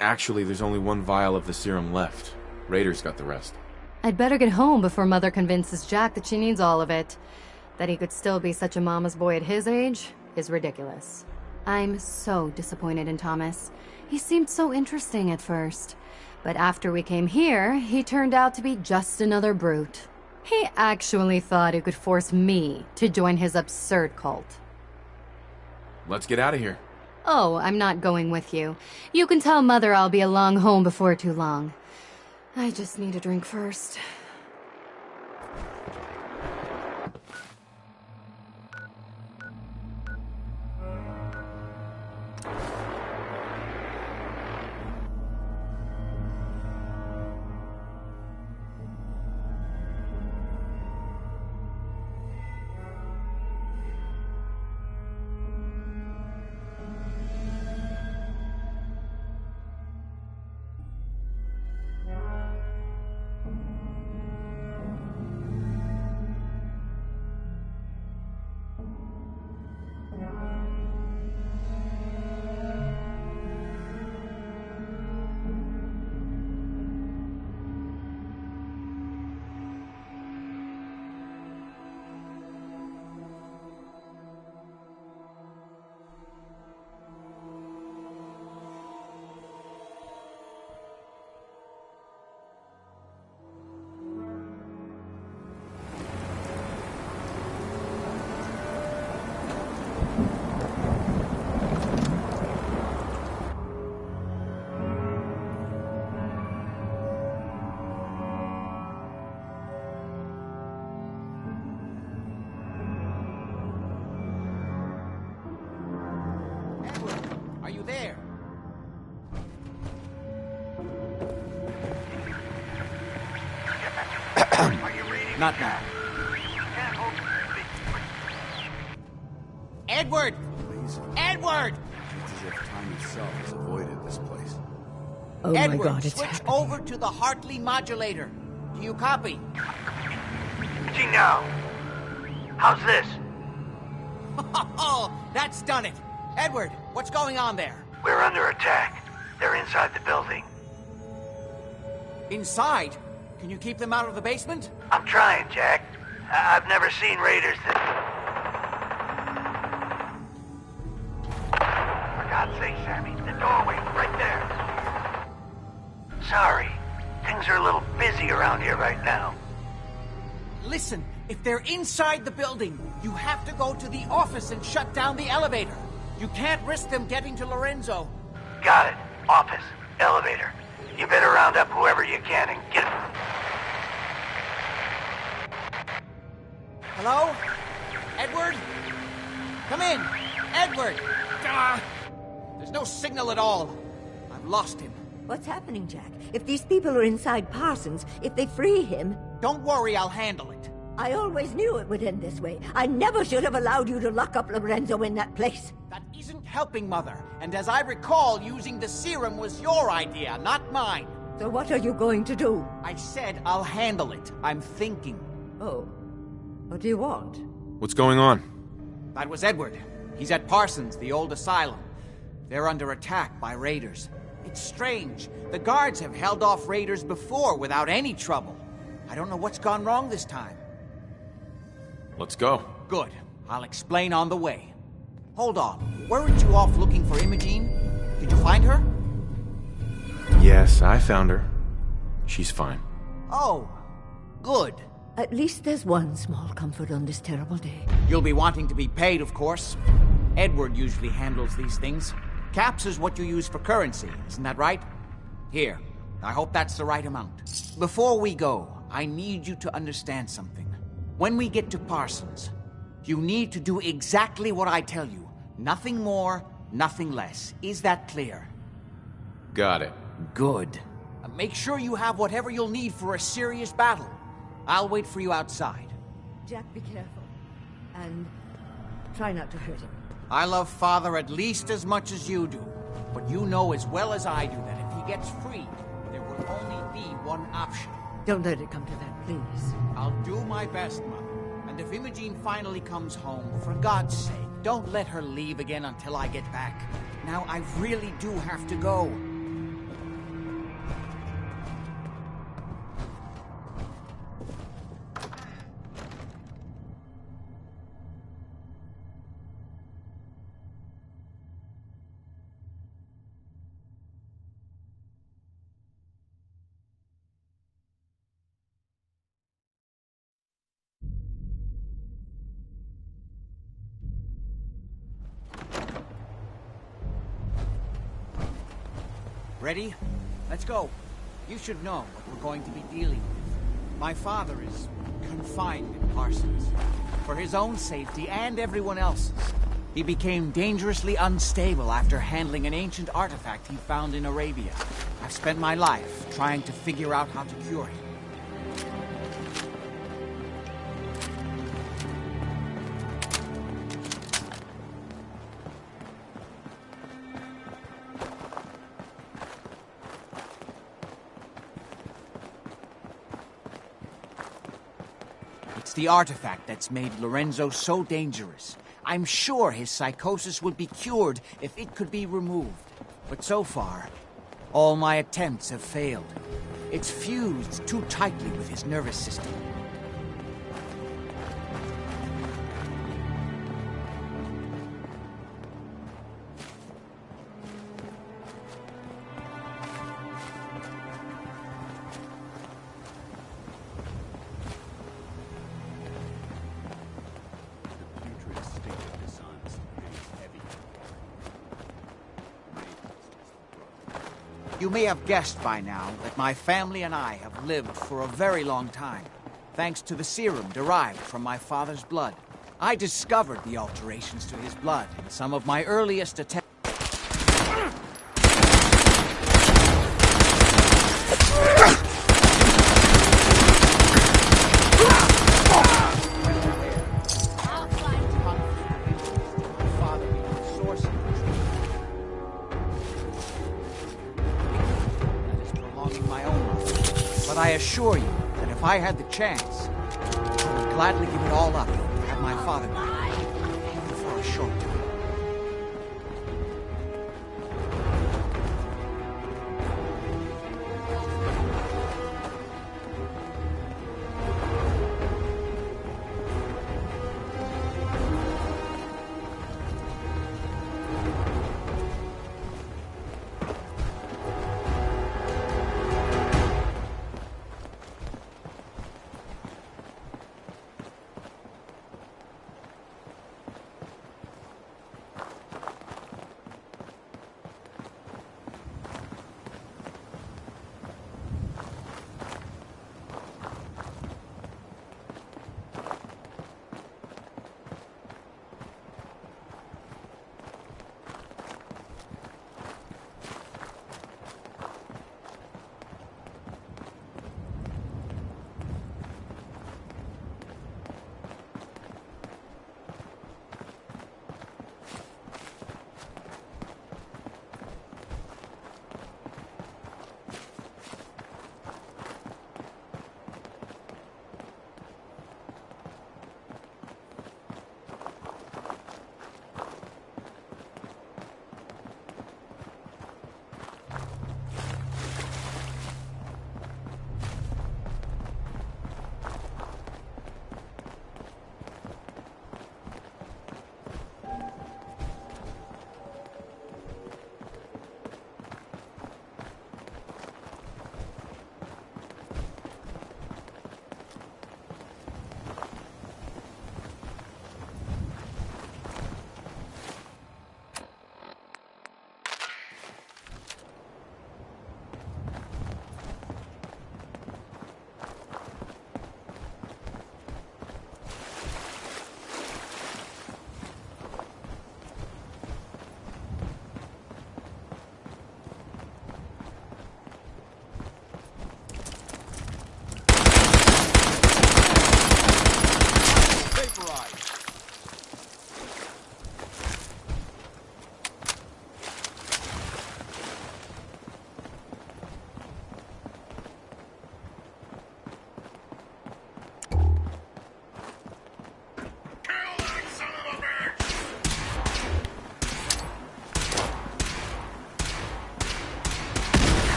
[SPEAKER 17] Actually, there's only one vial of the serum left. Raiders got the rest.
[SPEAKER 11] I'd better get home before Mother convinces Jack that she needs all of it. That he could still be such a mama's boy at his age is ridiculous. I'm so disappointed in Thomas. He seemed so interesting at first. But after we came here, he turned out to be just another brute. He actually thought he could force me to join his absurd cult.
[SPEAKER 17] Let's get out of here.
[SPEAKER 11] Oh, I'm not going with you. You can tell Mother I'll be along home before too long. I just need a drink first.
[SPEAKER 16] Are you there? Not now. Edward! Edward!
[SPEAKER 21] It's as if time itself has avoided this place.
[SPEAKER 8] Oh
[SPEAKER 16] Edward,
[SPEAKER 8] my God, it's
[SPEAKER 16] switch
[SPEAKER 8] happening.
[SPEAKER 16] over to the Hartley modulator. Do you copy?
[SPEAKER 5] Gee, now. How's this?
[SPEAKER 16] Oh, that's done it. Edward, what's going on there?
[SPEAKER 5] We're under attack. They're inside the building.
[SPEAKER 16] Inside? Can you keep them out of the basement?
[SPEAKER 5] I'm trying, Jack. I've never seen raiders that... For God's sake, Sammy, the doorway, right there. Sorry, things are a little busy around here right now.
[SPEAKER 16] Listen, if they're inside the building, you have to go to the office and shut down the elevator. You can't risk them getting to Lorenzo.
[SPEAKER 5] Got it. Office, elevator. You better round up whoever you can and get...
[SPEAKER 16] Hello? Edward? Come in. Edward! Ah, there's no signal at all. I've lost him.
[SPEAKER 8] What's happening, Jack? If these people are inside Parsons, if they free him...
[SPEAKER 16] Don't worry, I'll handle it.
[SPEAKER 8] I always knew it would end this way. I never should have allowed you to lock up Lorenzo in that place.
[SPEAKER 16] That isn't helping, Mother. And as I recall, using the serum was your idea, not mine.
[SPEAKER 8] So what are you going to do?
[SPEAKER 16] I said I'll handle it. I'm thinking.
[SPEAKER 8] Oh. What do you want?
[SPEAKER 17] What's going on?
[SPEAKER 16] That was Edward. He's at Parsons, the old asylum. They're under attack by raiders. It's strange. The guards have held off raiders before without any trouble. I don't know what's gone wrong this time.
[SPEAKER 17] Let's go.
[SPEAKER 16] Good. I'll explain on the way. Hold on. Weren't you off looking for Imogene? Did you find her?
[SPEAKER 17] Yes, I found her. She's fine.
[SPEAKER 16] Oh, good.
[SPEAKER 8] At least there's one small comfort on this terrible day.
[SPEAKER 16] You'll be wanting to be paid, of course. Edward usually handles these things. Caps is what you use for currency, isn't that right? Here, I hope that's the right amount. Before we go, I need you to understand something. When we get to Parsons, you need to do exactly what I tell you. Nothing more, nothing less. Is that clear?
[SPEAKER 17] Got it.
[SPEAKER 16] Good. Make sure you have whatever you'll need for a serious battle. I'll wait for you outside.
[SPEAKER 8] Jack, be careful. And try not to hurt him.
[SPEAKER 16] I love Father at least as much as you do. But you know as well as I do that if he gets freed, there will only be one option.
[SPEAKER 8] Don't let it come to that, please.
[SPEAKER 16] I'll do my best, Mother. And if Imogene finally comes home, for God's sake, don't let her leave again until I get back. Now, I really do have to go. Ready? Let's go. You should know what we're going to be dealing with. My father is confined in Parsons. For his own safety and everyone else's. He became dangerously unstable after handling an ancient artifact he found in Arabia. I've spent my life trying to figure out how to cure him. It's the artifact that's made Lorenzo so dangerous. I'm sure his psychosis would be cured if it could be removed. But so far, all my attempts have failed. It's fused too tightly with his nervous system. You may have guessed by now that my family and I have lived for a very long time, thanks to the serum derived from my father's blood. I discovered the alterations to his blood in some of my earliest attempts. But I assure you that if I had the chance, I would gladly give it all up to have my father back, even for a short time.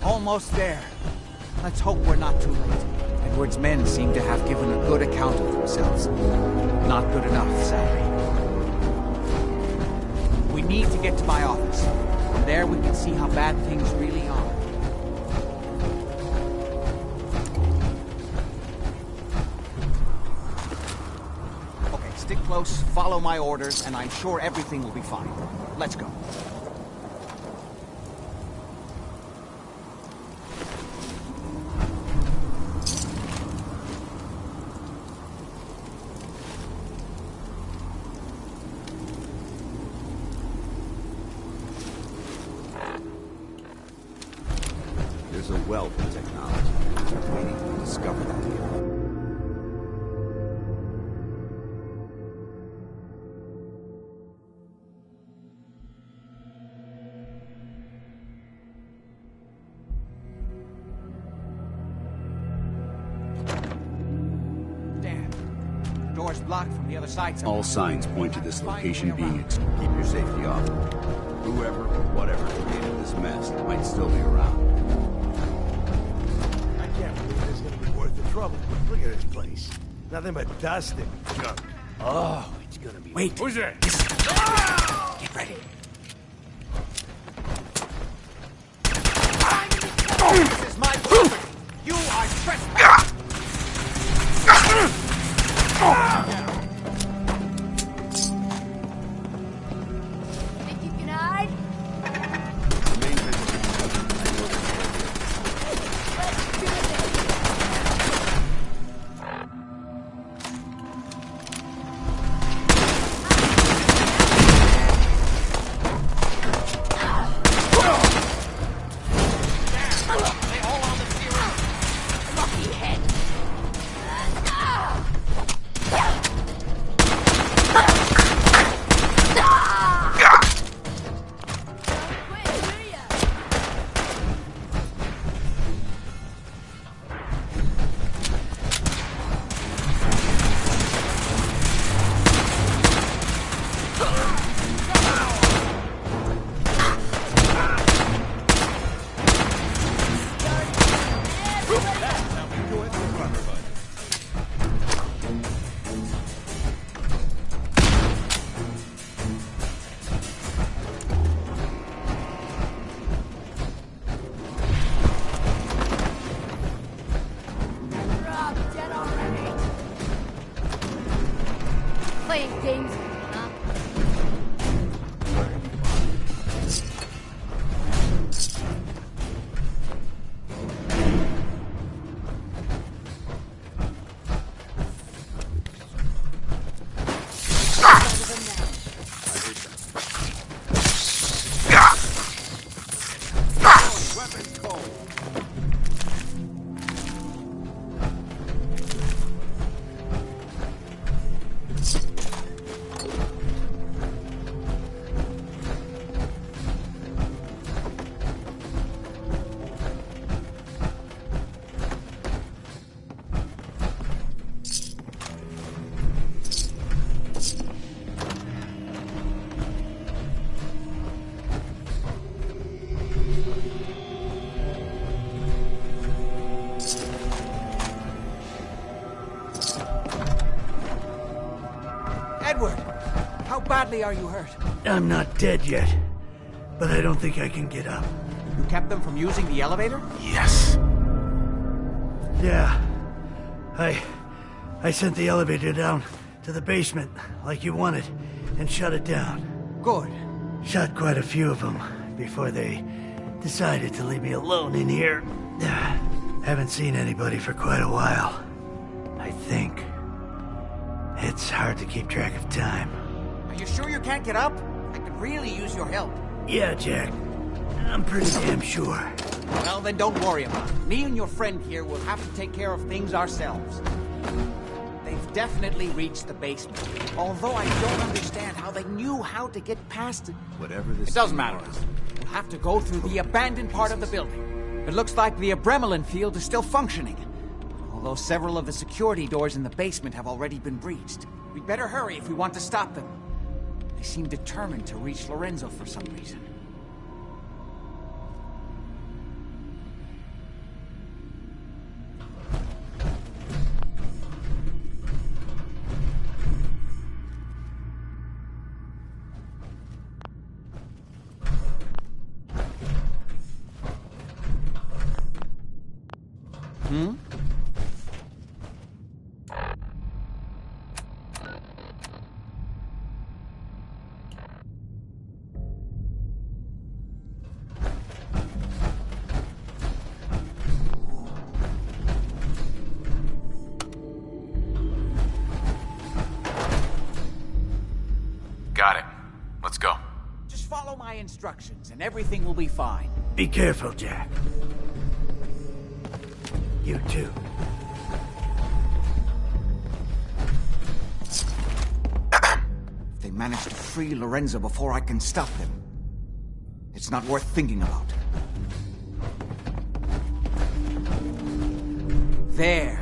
[SPEAKER 16] Almost there. Let's hope we're not too late. Edward's men seem to have given a good account of themselves. Not good enough, sadly. We need to get to my office. From there we can see how bad things really are. Okay, stick close, follow my orders, and I'm sure everything will be fine. Let's go.
[SPEAKER 21] There's a wealth of technology waiting to be discovered out here.
[SPEAKER 16] Damn. Door's blocked from the other side somehow.
[SPEAKER 21] All signs point to this location being keep your safety off. Whoever or whatever created this mess might still be around.
[SPEAKER 6] I can't believe it's gonna be worth the trouble. Look at this place. Nothing but dust and junk. Oh, it's gonna be...
[SPEAKER 16] Wait.
[SPEAKER 6] Who's there?
[SPEAKER 16] Get ready. This is my property. You are trespassing.
[SPEAKER 8] Think you can hide? Playing games, huh?
[SPEAKER 6] Weapons cold.
[SPEAKER 16] Edward, how badly are you hurt?
[SPEAKER 5] I'm not dead yet, but I don't think I can get up.
[SPEAKER 16] You kept them from using the elevator?
[SPEAKER 5] Yes. Yeah. I sent the elevator down to the basement like you wanted and shut it down.
[SPEAKER 16] Good.
[SPEAKER 5] Shot quite a few of them before they decided to leave me alone in here. Haven't seen anybody for quite a while. I think. It's hard to keep track of time.
[SPEAKER 16] Are you sure you can't get up? I could really use your help.
[SPEAKER 5] Yeah, Jack. I'm pretty damn sure.
[SPEAKER 16] Well, then don't worry about it. Me and your friend here will have to take care of things ourselves. They've definitely reached the basement. Although I don't understand how they knew how to get past it.
[SPEAKER 21] Whatever this
[SPEAKER 16] It doesn't matter. We'll have to go through the abandoned part of the building. It looks like the Abremelin field is still functioning. Although several of the security doors in the basement have already been breached. We'd better hurry if we want to stop them. They seem determined to reach Lorenzo for some reason. Hmm?
[SPEAKER 17] Got it. Let's go.
[SPEAKER 16] Just follow my instructions and everything will be fine.
[SPEAKER 5] Be careful, Jack. You too.
[SPEAKER 16] If they manage to free Lorenzo before I can stop them, it's not worth thinking about. There.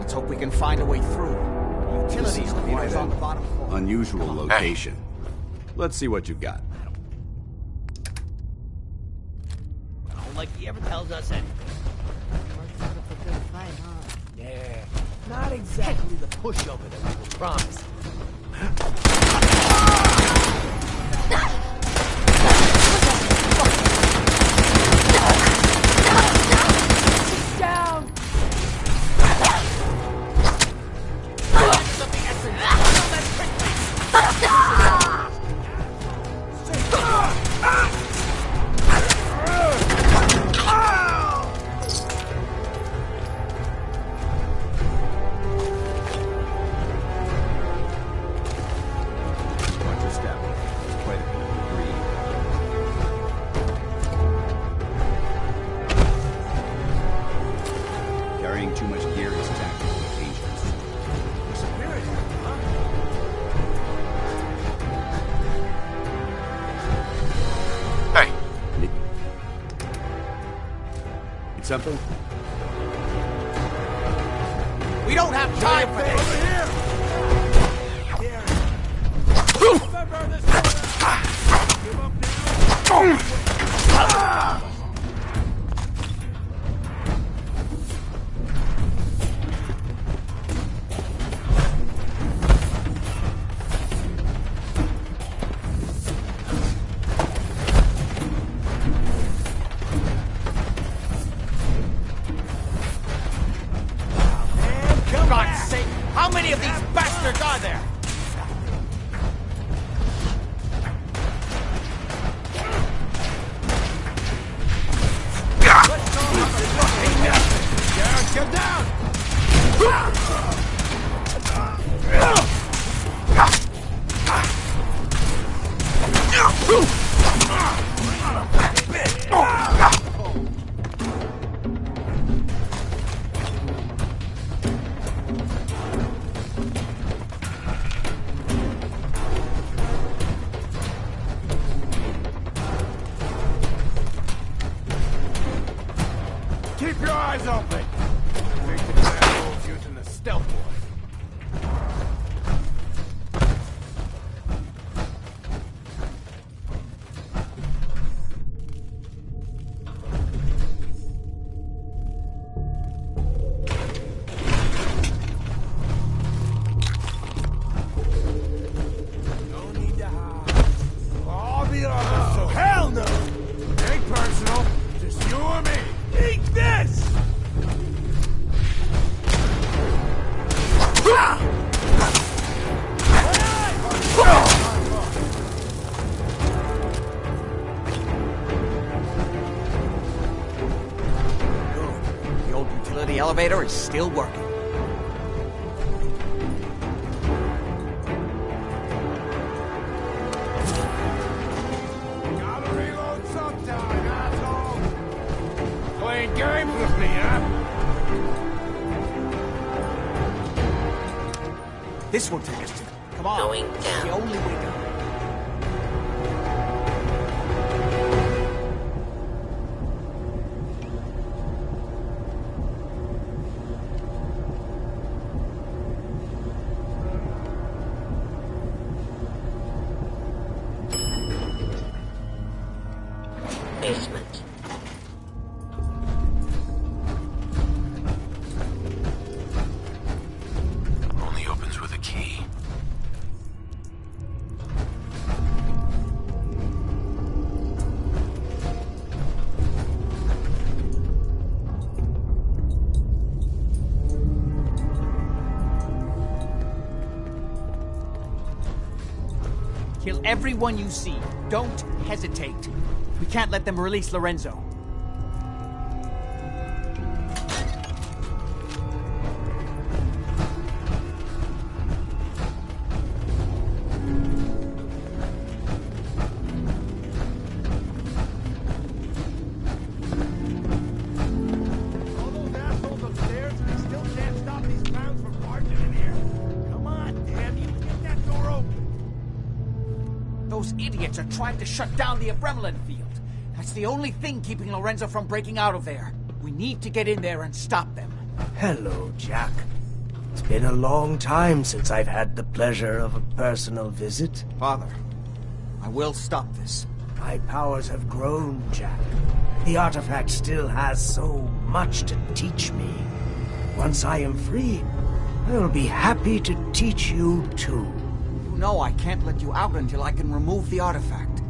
[SPEAKER 16] Let's hope we can find a way through. Utilities are on the bottom floor.
[SPEAKER 21] Unusual location. Let's see what you got.
[SPEAKER 6] Well, like he ever tells us anything.
[SPEAKER 8] Put up a good fight, huh?
[SPEAKER 6] Yeah, not exactly the pushover that we were promised.
[SPEAKER 12] Down!
[SPEAKER 21] Carrying too much gear is tactically dangerous.
[SPEAKER 17] Hey.
[SPEAKER 21] Need something?
[SPEAKER 16] We don't have time for this! God's sake! How many of these bastards are there? Get down! elevator is still working.
[SPEAKER 6] Gotta reload sometime, asshole! Playing games with me, huh?
[SPEAKER 16] This will take us to... Come on. Going down. It's the only way down.
[SPEAKER 23] Basement.
[SPEAKER 17] Only opens with a key.
[SPEAKER 16] Kill everyone you see. Don't hesitate. We can't let them release Lorenzo.
[SPEAKER 6] All those assholes upstairs, and they still can't stop these clowns from marching in here. Come on, damn you, get that door open.
[SPEAKER 16] Those idiots are trying to shut down the Abremlin field. That's the only thing keeping Lorenzo from breaking out of there. We need to get in there and stop them.
[SPEAKER 5] Hello, Jack. It's been a long time since I've had the pleasure of a personal visit.
[SPEAKER 16] Father, I will stop this.
[SPEAKER 5] My powers have grown, Jack. The artifact still has so much to teach me. Once I am free, I will be happy to teach you too.
[SPEAKER 16] You know I can't let you out until I can remove the artifact.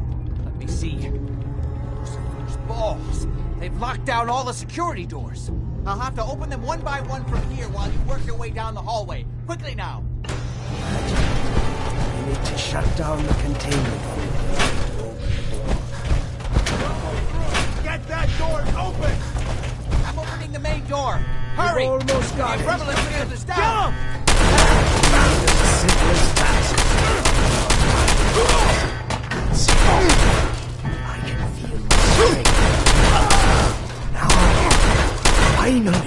[SPEAKER 16] Let me see. Lucifer's balls. They've locked down all the security doors. I'll have to open them one by one from here while you work your way down the hallway. Quickly now.
[SPEAKER 5] I need to shut down the containment.
[SPEAKER 6] Get that door open!
[SPEAKER 16] I'm opening the main door. Hurry!
[SPEAKER 5] You've almost got
[SPEAKER 16] the
[SPEAKER 5] it.
[SPEAKER 16] Abremlin field is down.
[SPEAKER 5] I can feel my strength. Now finally.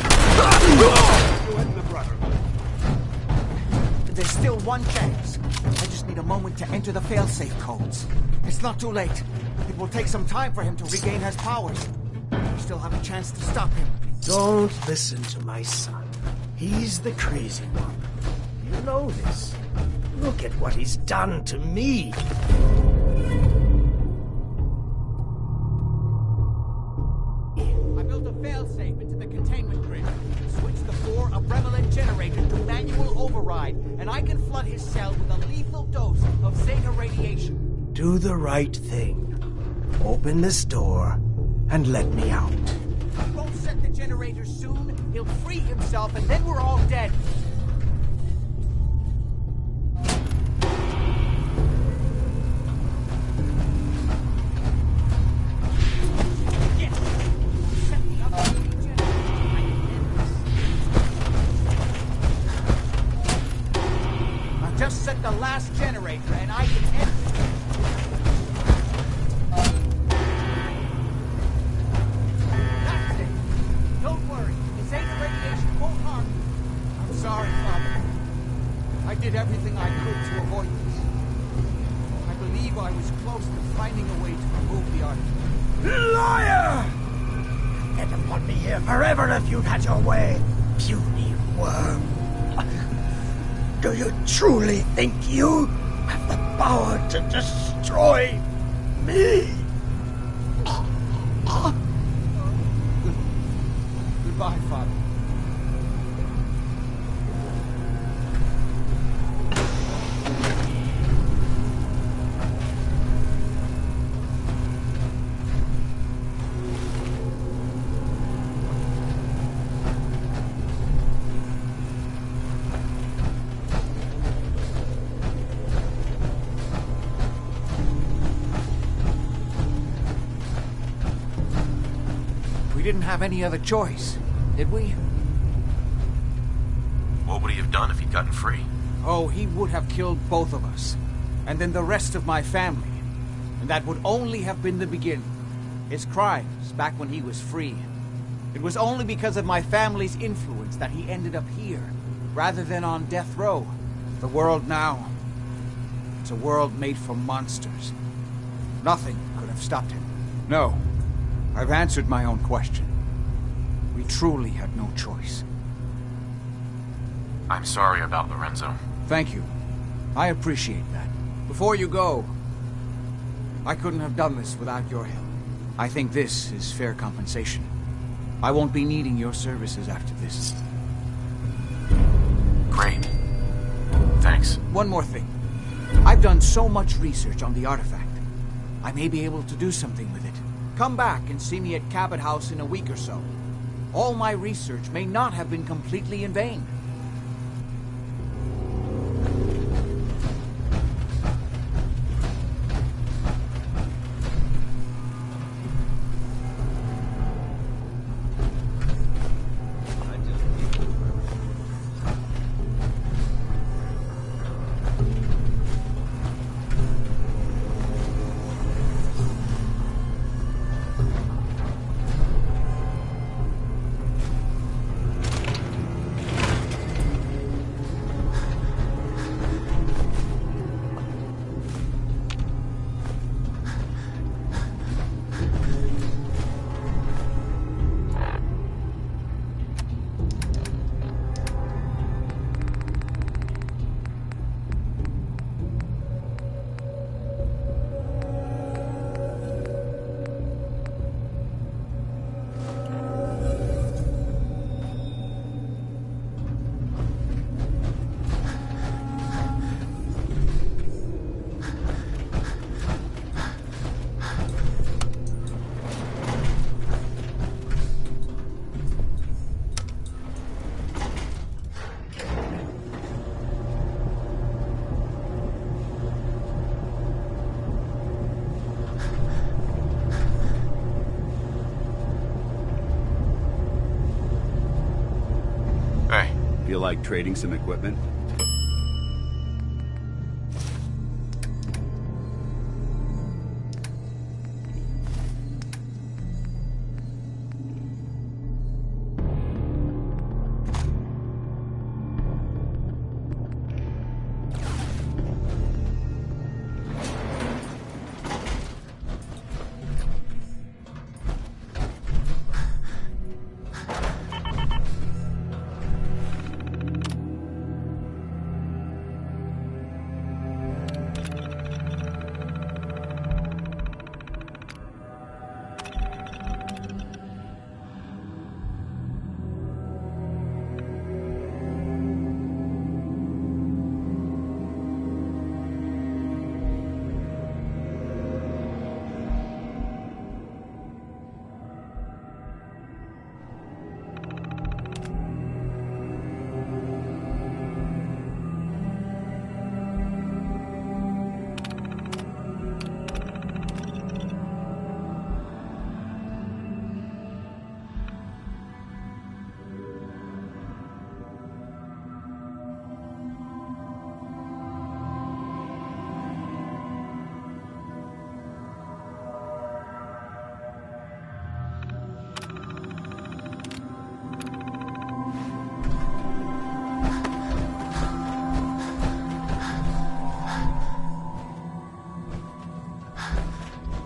[SPEAKER 16] There's still one chance. I just need a moment to enter the failsafe codes. It's not too late. It will take some time for him to regain his powers. We still have a chance to stop him.
[SPEAKER 5] Don't listen to my son. He's the crazy one. You know this. Look at what he's done to me.
[SPEAKER 16] I built a failsafe into the containment grid. Switch the 4 Abremlin generator to manual override, and I can flood his cell with a lethal dose of Zeta radiation.
[SPEAKER 5] Do the right thing. Open this door and let me out.
[SPEAKER 16] If we don't set the generator soon, he'll free himself, and then we're all dead. Just set the last generator and I can end it. That's it. Don't worry. The Zeta radiation won't harm you. I'm sorry, Father. I did everything I could to avoid this. I believe I was close to finding a way to remove the artifact.
[SPEAKER 5] Liar! Get upon me here forever if you'd had your way, puny worm. Do you truly think you have the power to destroy me?
[SPEAKER 16] Goodbye, Father. We didn't have any other choice, did we?
[SPEAKER 17] What would he have done if he'd gotten free?
[SPEAKER 16] Oh, he would have killed both of us. And then the rest of my family. And that would only have been the beginning. His crimes back when he was free. It was only because of my family's influence that he ended up here, rather than on death row. The world now, it's a world made for monsters. Nothing could have stopped him. No, I've answered my own question. We truly had no choice.
[SPEAKER 17] I'm sorry about Lorenzo.
[SPEAKER 16] Thank you. I appreciate that. Before you go, I couldn't have done this without your help. I think this is fair compensation. I won't be needing your services after this.
[SPEAKER 17] Great. Thanks.
[SPEAKER 16] One more thing. I've done so much research on the artifact. I may be able to do something with it. Come back and see me at Cabot House in a week or so. All my research may not have been completely in vain.
[SPEAKER 21] Feel like trading some equipment?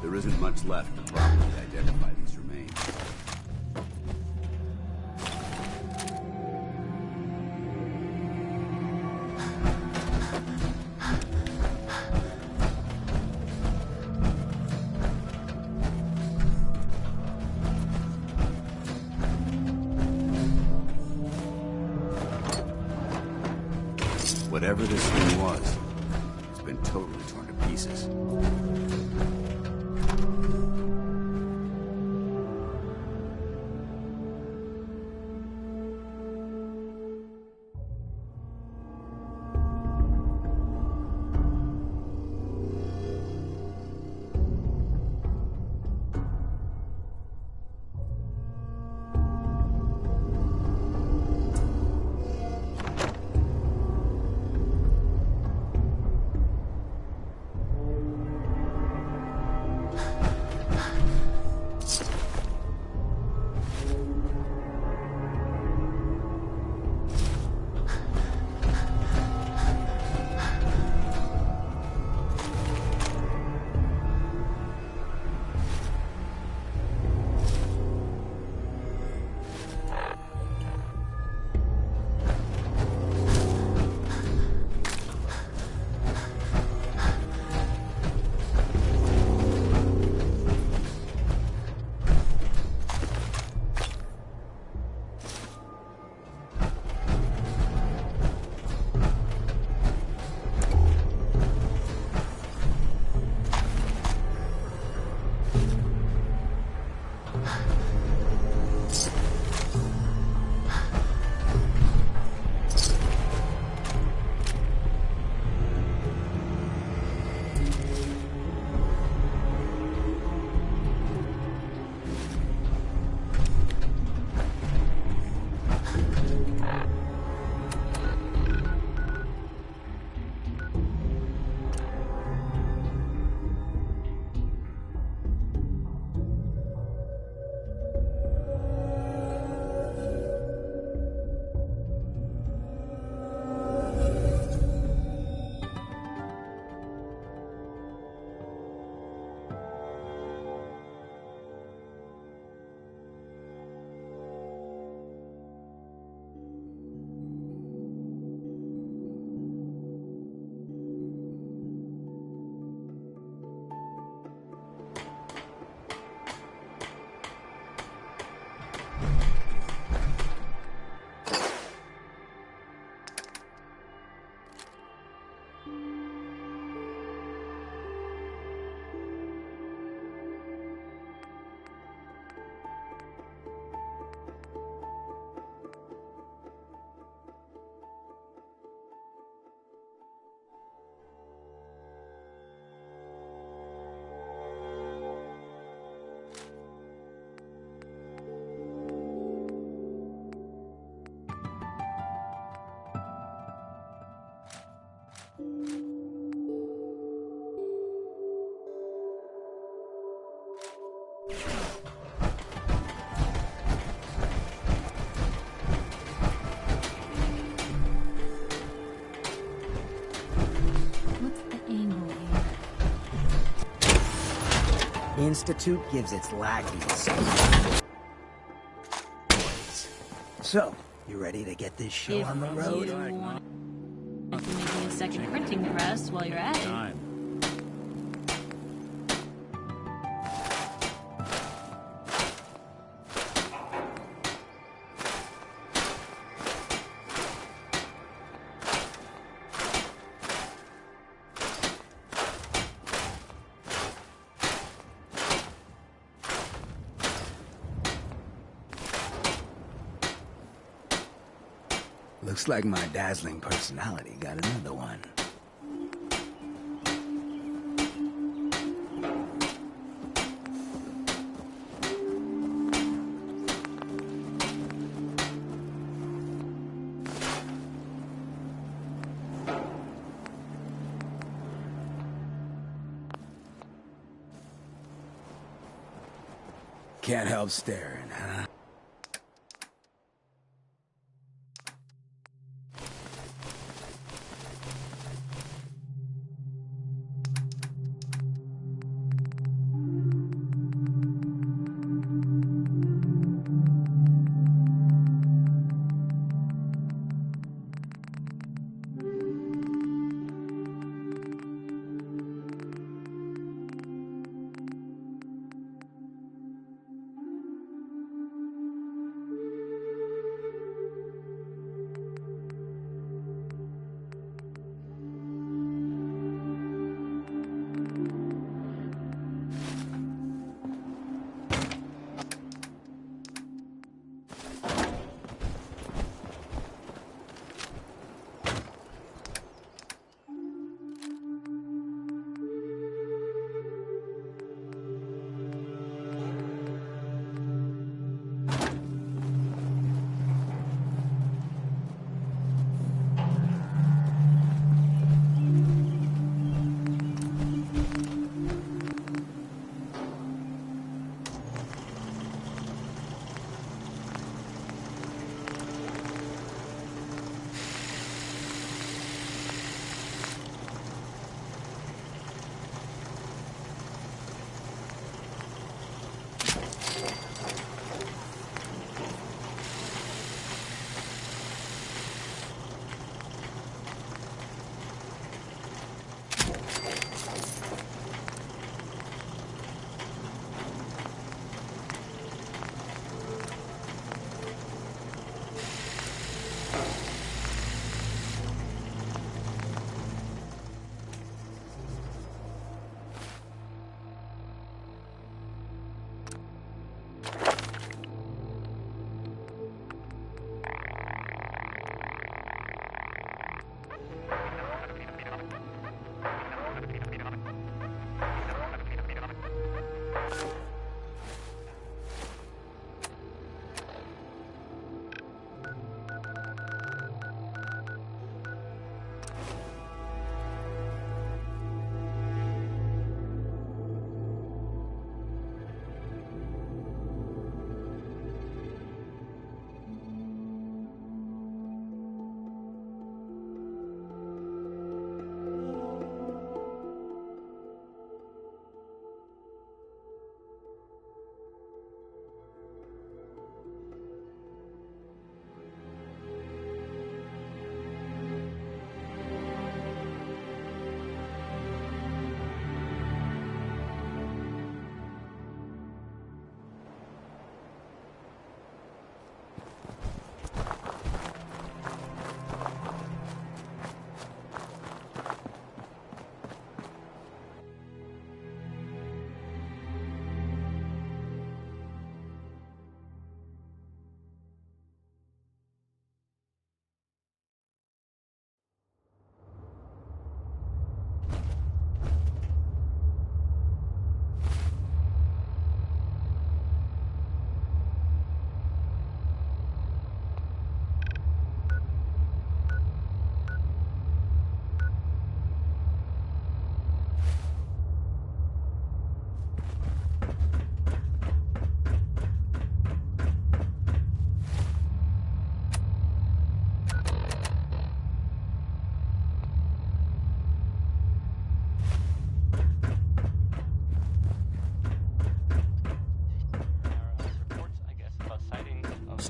[SPEAKER 21] There isn't much left to properly identify these remains. Whatever this thing was, it's been totally torn to pieces.
[SPEAKER 6] Institute gives its lackeys. So, you ready to get this show on the road?
[SPEAKER 7] Making a second printing press while you're at it.
[SPEAKER 6] Looks like my dazzling personality got another one. Can't help staring, huh?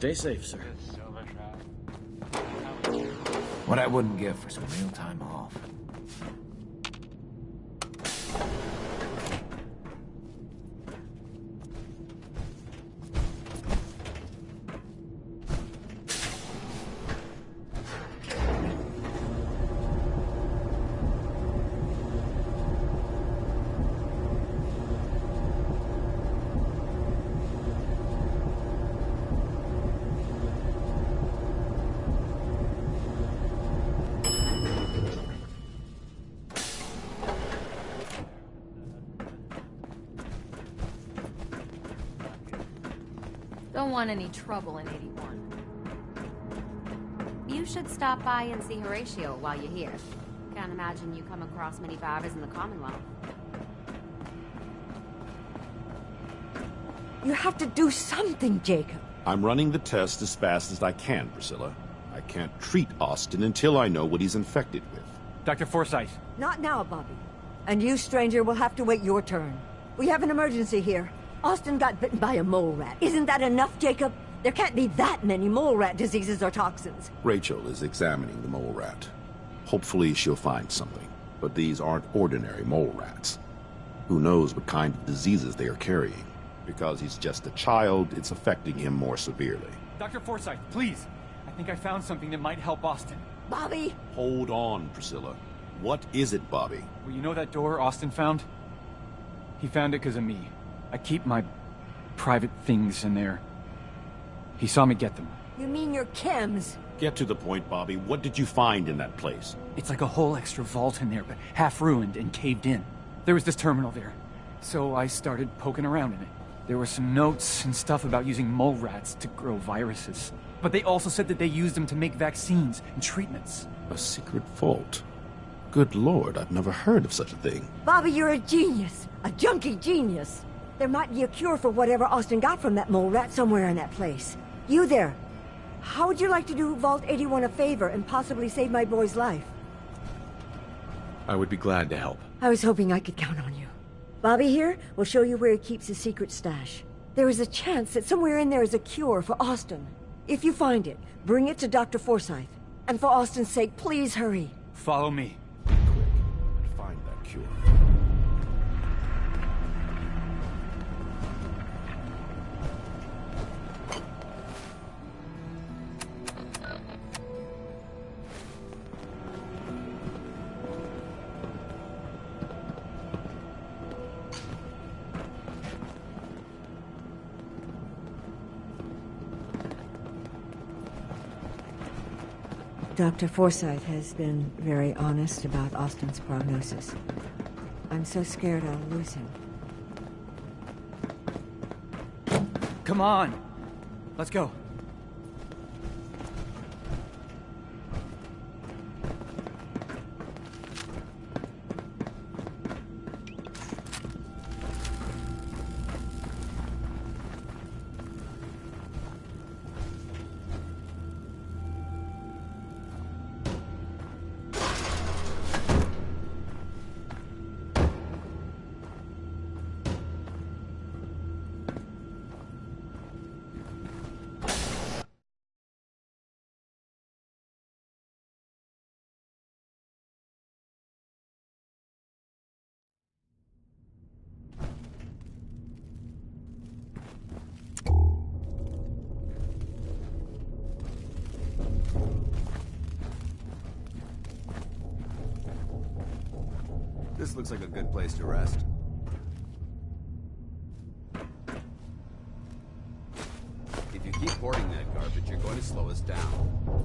[SPEAKER 15] Stay safe, sir.
[SPEAKER 10] What I wouldn't give for some real time off.
[SPEAKER 23] Don't want any trouble in 81. You should stop by and see Horatio while you're here. Can't imagine you come across many barbers in the Commonwealth.
[SPEAKER 8] You have to do something, Jacob.
[SPEAKER 1] I'm running the test as fast as I can, Priscilla. I can't treat Austin until I know what he's infected with.
[SPEAKER 19] Dr. Forsyth.
[SPEAKER 8] Not now, Bobby. And you, stranger, will have to wait your turn. We have an emergency here. Austin got bitten by a mole rat. Isn't that enough, Jacob? There can't be that many mole rat diseases or toxins.
[SPEAKER 1] Rachel is examining the mole rat. Hopefully she'll find something. But these aren't ordinary mole rats. Who knows what kind of diseases they are carrying? Because he's just a child, it's affecting him more severely.
[SPEAKER 19] Dr. Forsyth, please. I think I found something that might help Austin.
[SPEAKER 8] Bobby!
[SPEAKER 1] Hold on, Priscilla. What is it, Bobby?
[SPEAKER 19] Well, you know that door Austin found? He found it because of me. I keep my private things in there. He saw me get them.
[SPEAKER 8] You mean your chems?
[SPEAKER 1] Get to the point, Bobby. What did you find in that place?
[SPEAKER 19] It's like a whole extra vault in there, but half ruined and caved in. There was this terminal there, so I started poking around in it. There were some notes and stuff about using mole rats to grow viruses. But they also said that they used them to make vaccines and treatments.
[SPEAKER 1] A secret vault? Good Lord, I've never heard of such a thing.
[SPEAKER 8] Bobby, you're a genius. A junkie genius. There might be a cure for whatever Austin got from that mole rat somewhere in that place. You there. How would you like to do Vault 81 a favor and possibly save my boy's life?
[SPEAKER 17] I would be glad to help.
[SPEAKER 8] I was hoping I could count on you. Bobby here will show you where he keeps his secret stash. There is a chance that somewhere in there is a cure for Austin. If you find it, bring it to Dr. Forsyth. And for Austin's sake, please hurry.
[SPEAKER 19] Follow me.
[SPEAKER 1] Find that cure.
[SPEAKER 8] Dr. Forsyth has been very honest about Austin's prognosis. I'm so scared I'll lose him.
[SPEAKER 19] Come on. Let's go.
[SPEAKER 21] This looks like a good place to rest. If you keep hoarding that garbage, you're going to slow us down.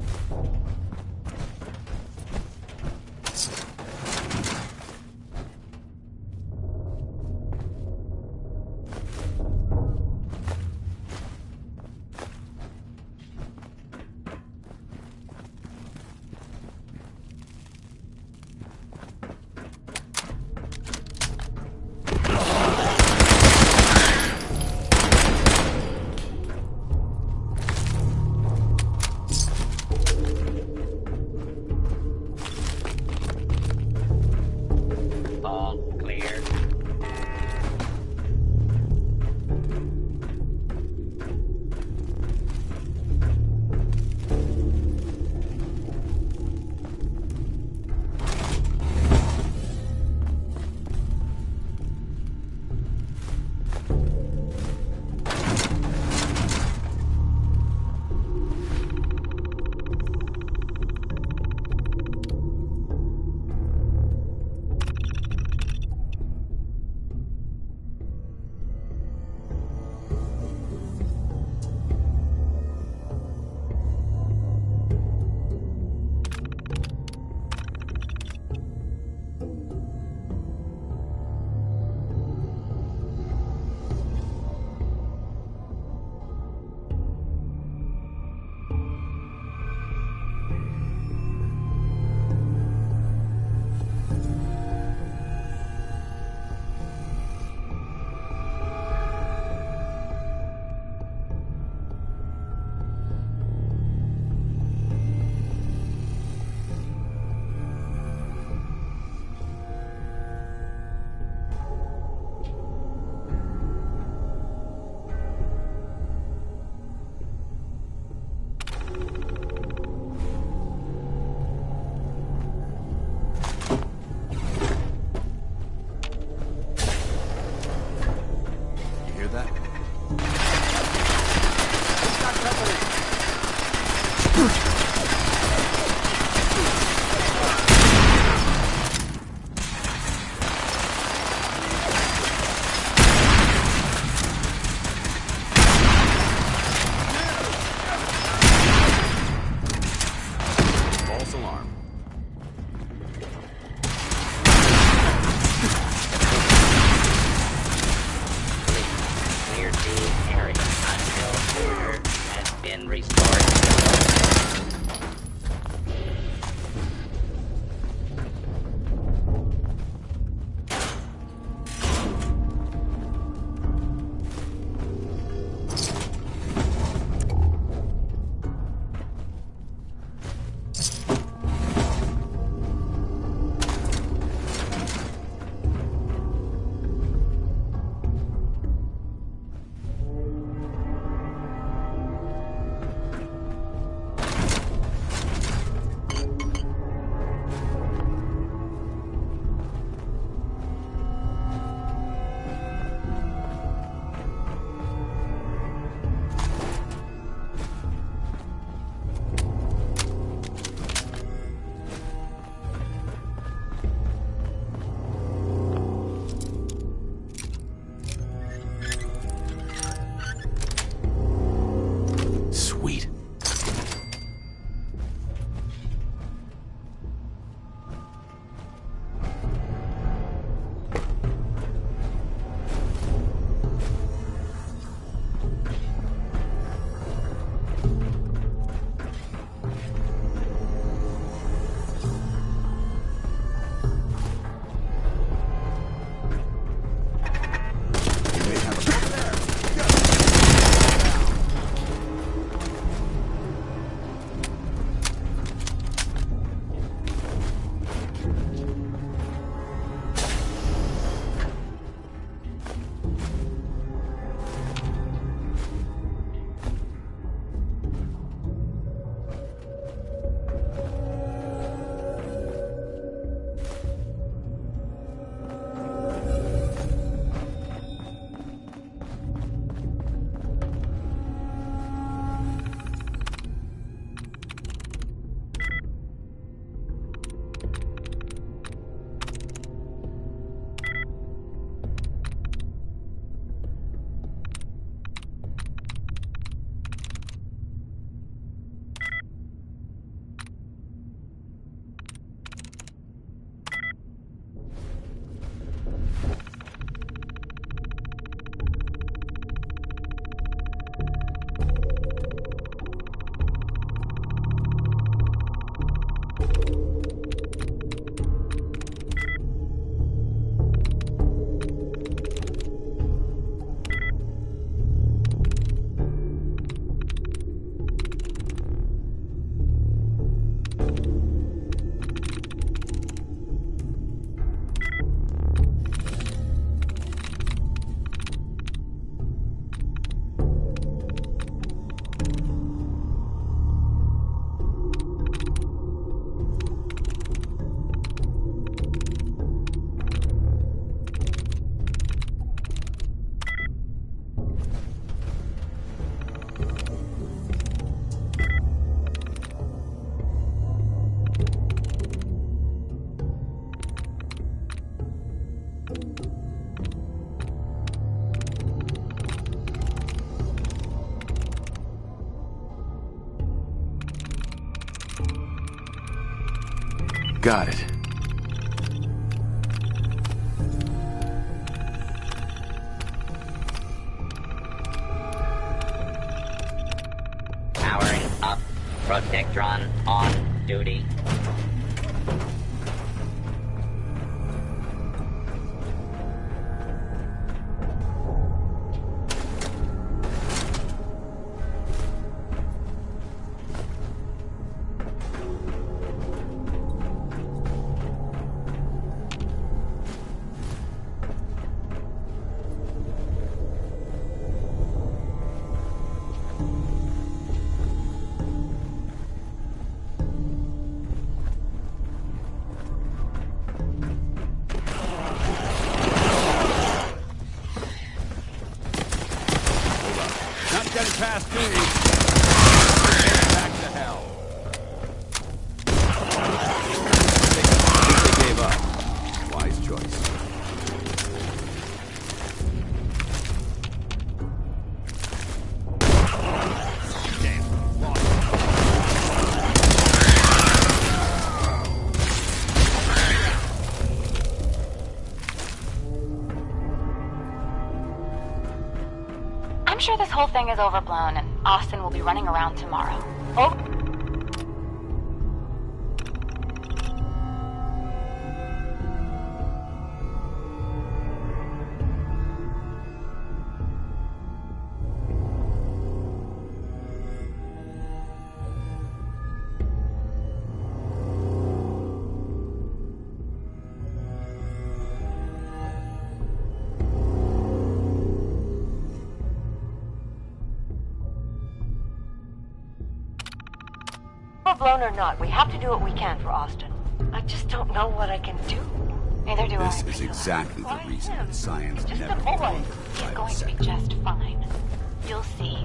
[SPEAKER 17] Got it.
[SPEAKER 2] Powering up. Protectron on duty.
[SPEAKER 6] Getting past me. Back to hell.
[SPEAKER 21] I think they gave up. Wise choice.
[SPEAKER 15] I'm sure this whole thing is overblown, and Austin will be running around tomorrow. Over.
[SPEAKER 8] Overblown or not, we have to do what we can for Austin. I just don't know what I can do.
[SPEAKER 15] Neither do I.
[SPEAKER 21] This is exactly the reason that science
[SPEAKER 15] Just
[SPEAKER 21] never
[SPEAKER 15] a boy.
[SPEAKER 21] belonged to the
[SPEAKER 15] He's
[SPEAKER 21] private
[SPEAKER 15] going to be
[SPEAKER 21] sector.
[SPEAKER 15] just fine. You'll see.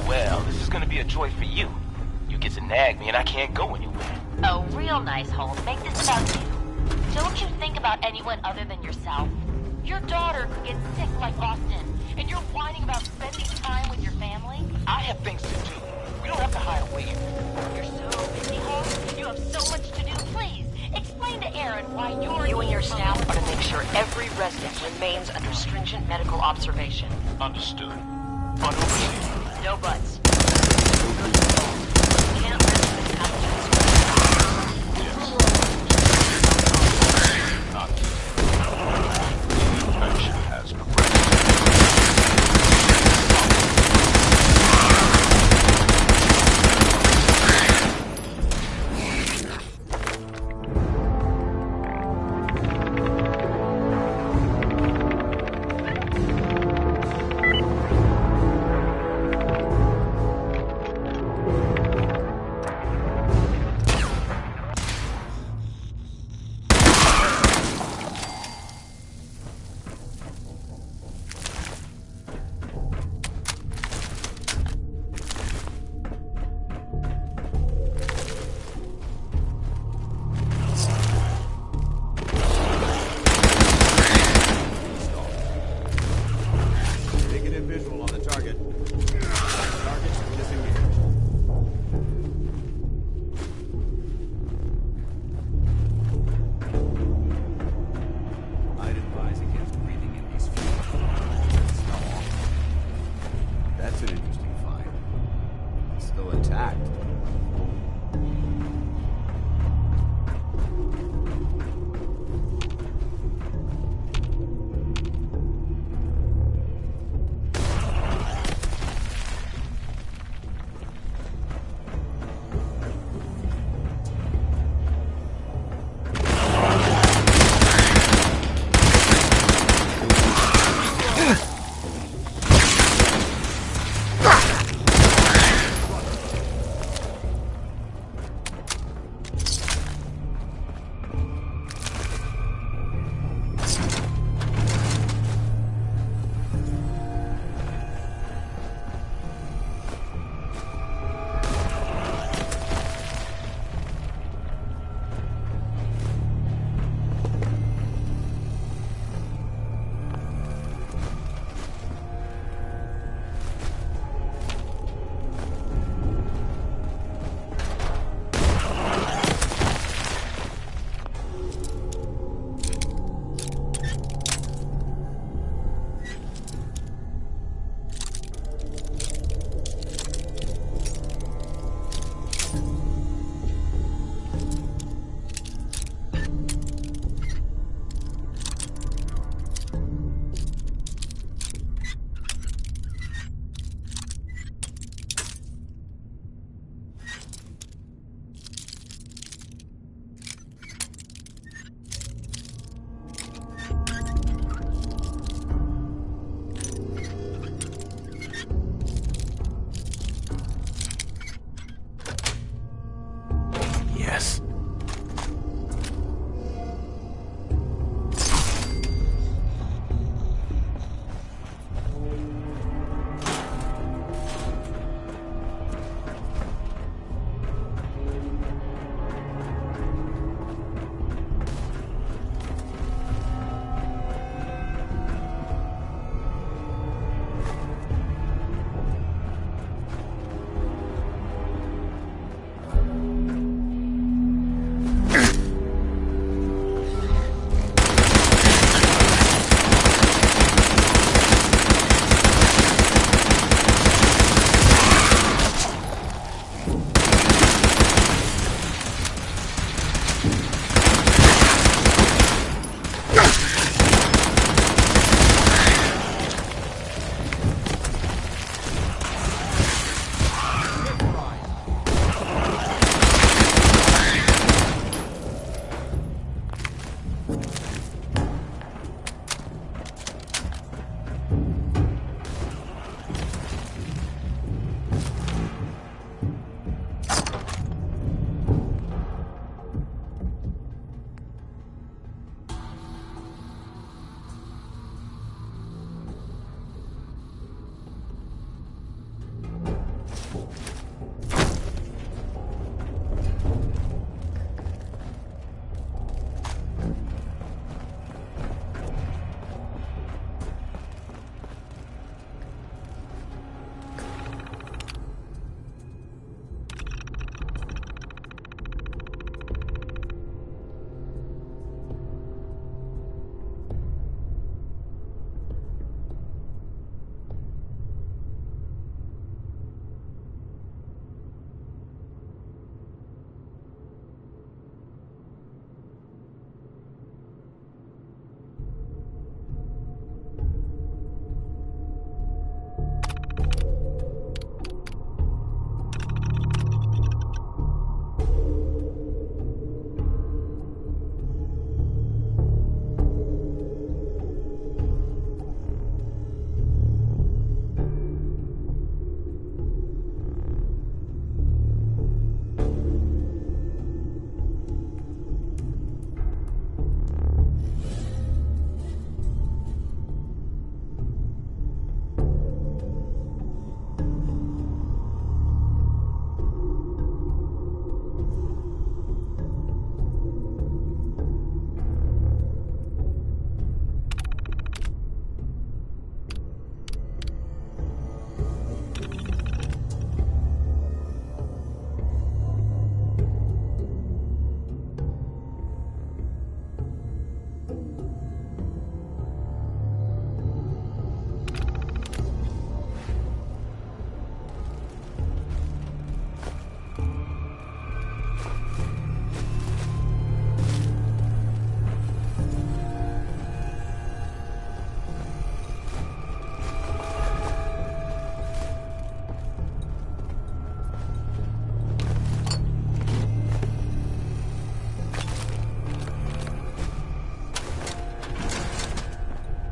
[SPEAKER 22] Well, this is gonna be a joy for you. You get to nag me and I can't go anywhere.
[SPEAKER 7] Oh, real nice, Holmes. Make this about you. Don't you think about anyone other than yourself? Your daughter could get sick like Austin, and you're whining about spending time with your family?
[SPEAKER 22] I have things to do. We don't have to hide away.
[SPEAKER 7] You're so busy, Holmes. You have so much to do. Please, explain to Aaron why you're...
[SPEAKER 24] You and your staff are to make sure every resident remains under stringent medical observation.
[SPEAKER 22] Understood. But overseas.
[SPEAKER 24] No buts.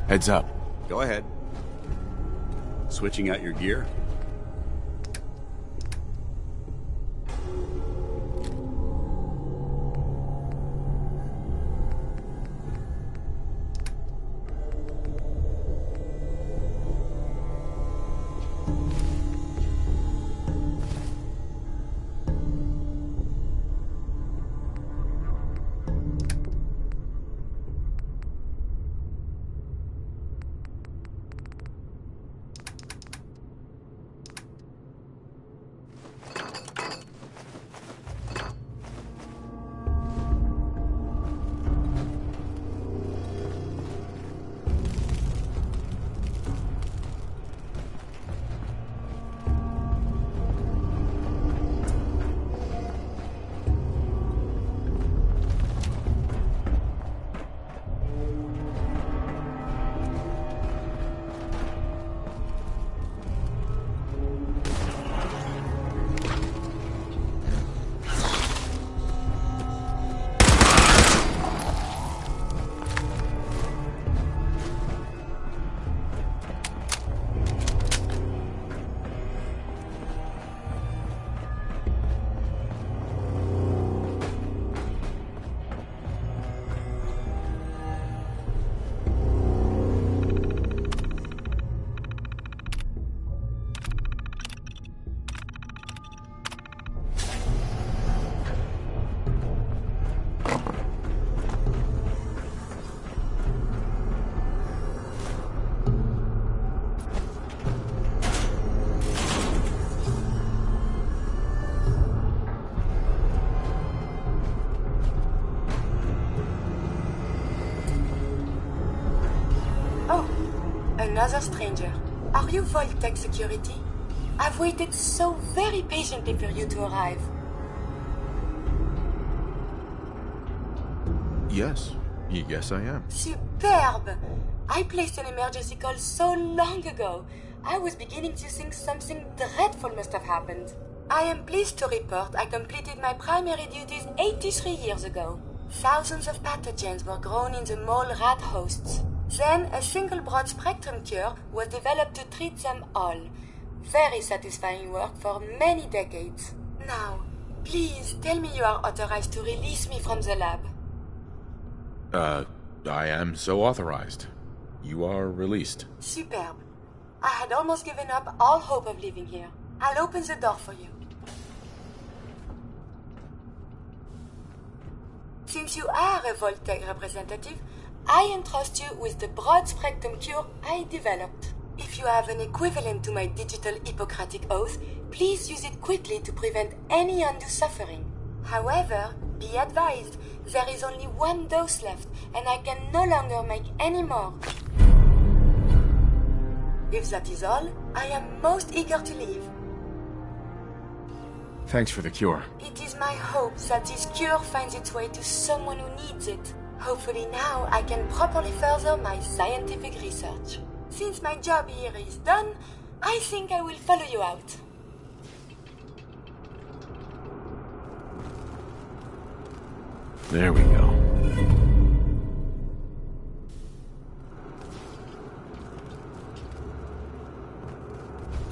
[SPEAKER 17] Heads up.
[SPEAKER 21] Go ahead. Switching out your gear?
[SPEAKER 3] Another stranger. Are you Vault-Tec security? I've waited so very patiently for you to arrive.
[SPEAKER 17] Yes. Yes, I am.
[SPEAKER 3] Superb! I placed an emergency call so long ago. I was beginning to think something dreadful must have happened. I am pleased to report I completed my primary duties 83 years ago. Thousands of pathogens were grown in the mole rat hosts. Then a single broad-spectrum cure was developed to treat them all. Very satisfying work for many decades. Now, please tell me you are authorized to release me from the lab.
[SPEAKER 17] I am so authorized. You are released.
[SPEAKER 3] Superb. I had almost given up all hope of leaving here. I'll open the door for you. Since you are a Vault-Tec representative, I entrust you with the broad-spectrum cure I developed. If you have an equivalent to my digital Hippocratic oath, please use it quickly to prevent any undue suffering. However, be advised, there is only one dose left, and I can no longer make any more. If that is all, I am most eager to leave.
[SPEAKER 17] Thanks for the cure.
[SPEAKER 3] It is my hope that this cure finds its way to someone who needs it. Hopefully now I can properly further my scientific research. Since my job here is done, I think I will follow you out.
[SPEAKER 17] There we go.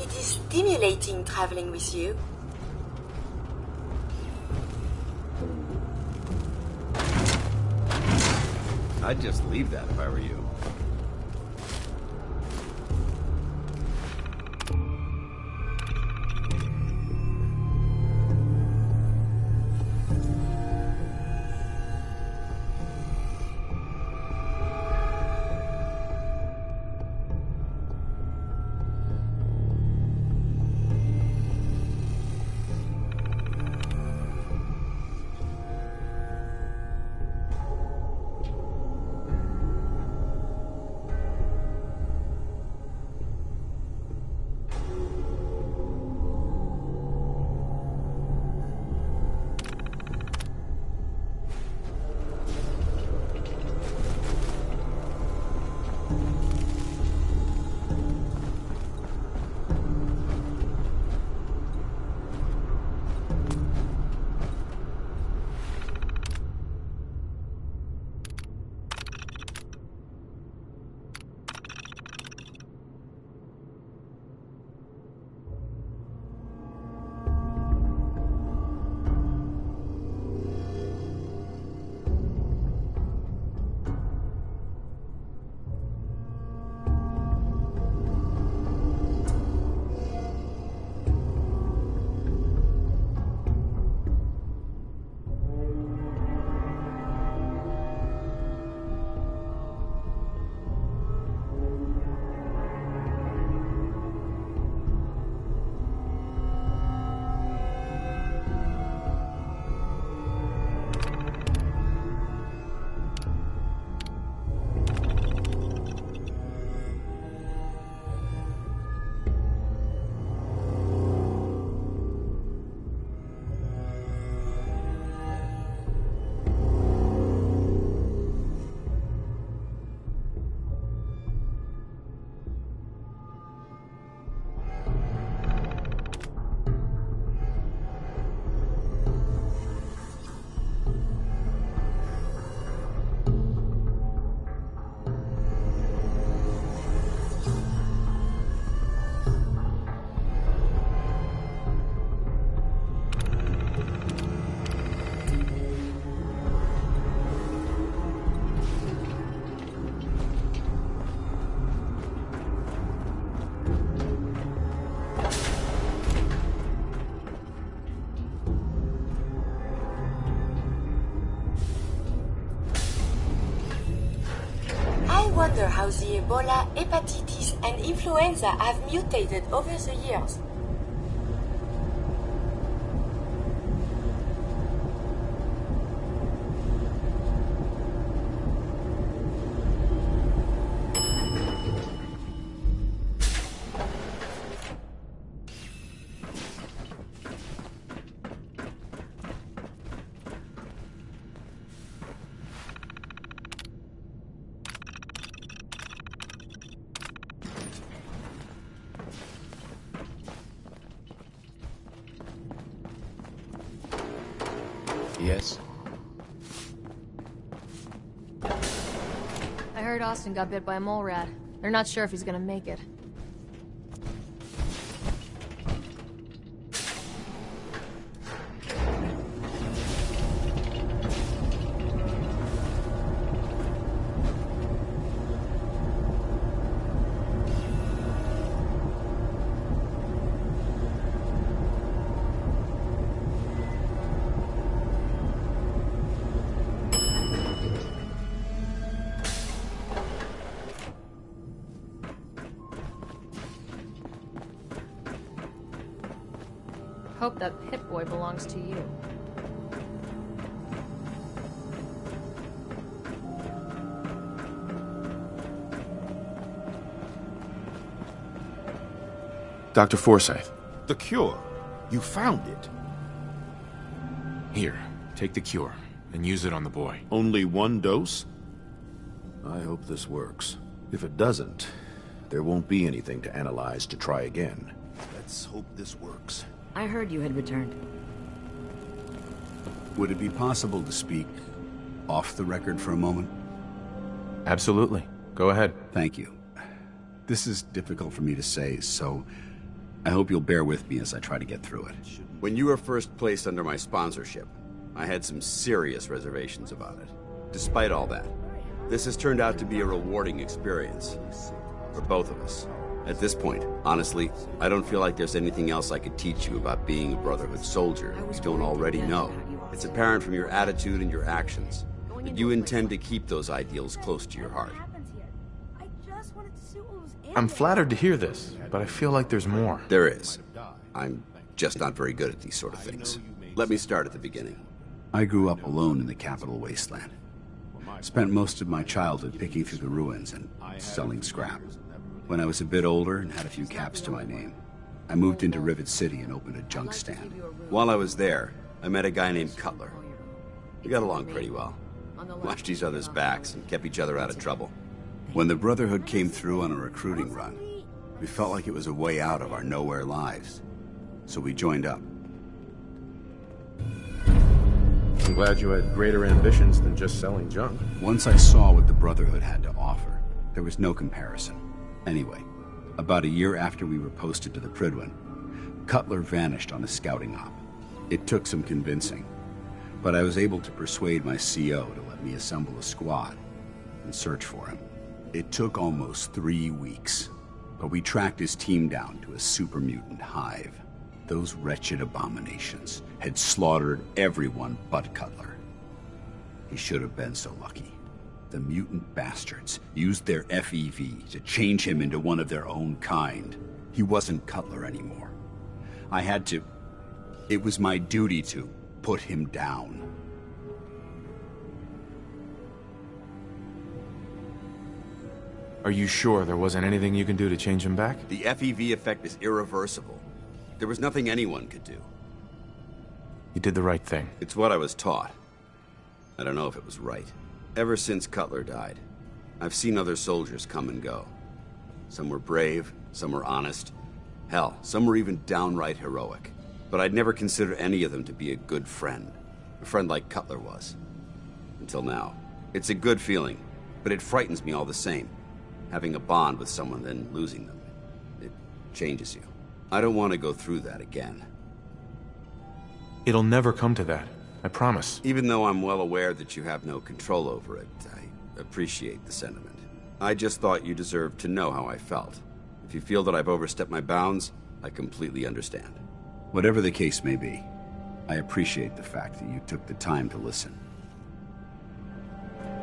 [SPEAKER 3] It is stimulating traveling with you.
[SPEAKER 21] I'd just leave that if I were you.
[SPEAKER 3] the Ebola, hepatitis, and influenza have mutated over the years.
[SPEAKER 10] Yes?
[SPEAKER 4] I heard Austin got bit by a mole rat. They're not sure if he's gonna make it. Hope that Pit-Boy belongs to you.
[SPEAKER 17] Dr. Forsyth.
[SPEAKER 1] The cure. You found it.
[SPEAKER 17] Here, take the cure, and use it on the boy.
[SPEAKER 1] Only one dose? I hope this works. If it doesn't, there won't be anything to analyze to try again. Let's hope this works.
[SPEAKER 8] I heard you had returned.
[SPEAKER 21] Would it be possible to speak off the record for a moment?
[SPEAKER 17] Absolutely. Go ahead.
[SPEAKER 21] Thank you. This is difficult for me to say, so I hope you'll bear with me as I try to get through it.
[SPEAKER 13] When you were first placed under my sponsorship, I had some serious reservations about it. Despite all that, this has turned out to be a rewarding experience. For both of us. At this point, honestly, I don't feel like there's anything else I could teach you about being a Brotherhood soldier you don't already know. It's apparent from your attitude and your actions that you intend to keep those ideals close to your heart.
[SPEAKER 17] I'm flattered to hear this, but I feel like there's more.
[SPEAKER 13] There is. I'm just not very good at these sort of things. Let me start at the beginning.
[SPEAKER 21] I grew up alone in the capital wasteland. Spent most of my childhood picking through the ruins and selling scrap. When I was a bit older and had a few caps to my name, I moved into Rivet City and opened a junk stand.
[SPEAKER 13] While I was there, I met a guy named Cutler. We got along pretty well. Watched each other's backs and kept each other out of trouble.
[SPEAKER 21] When the Brotherhood came through on a recruiting run, we felt like it was a way out of our nowhere lives. So we joined up.
[SPEAKER 17] I'm glad you had greater ambitions than just selling junk.
[SPEAKER 21] Once I saw what the Brotherhood had to offer, there was no comparison. Anyway, about a year after we were posted to the Prydwen, Cutler vanished on a scouting op. It took some convincing, but I was able to persuade my CO to let me assemble a squad and search for him. It took almost 3 weeks, but we tracked his team down to a super mutant hive. Those wretched abominations had slaughtered everyone but Cutler. He should have been so lucky. The mutant bastards used their FEV to change him into one of their own kind. He wasn't Cutler anymore. I had to... It was my duty to put him down.
[SPEAKER 17] Are you sure there wasn't anything you can do to change him back?
[SPEAKER 13] The FEV effect is irreversible. There was nothing anyone could do.
[SPEAKER 17] You did the right thing.
[SPEAKER 13] It's what I was taught. I don't know if it was right. Ever since Cutler died, I've seen other soldiers come and go. Some were brave, some were honest. Hell, some were even downright heroic. But I'd never considered any of them to be a good friend. A friend like Cutler was. Until now. It's a good feeling, but it frightens me all the same. Having a bond with someone, then losing them. It changes you. I don't want to go through that again.
[SPEAKER 17] It'll never come to that. I promise.
[SPEAKER 13] Even though I'm well aware that you have no control over it, I appreciate the sentiment. I just thought you deserved to know how I felt. If you feel that I've overstepped my bounds, I completely understand.
[SPEAKER 21] Whatever the case may be, I appreciate the fact that you took the time to listen.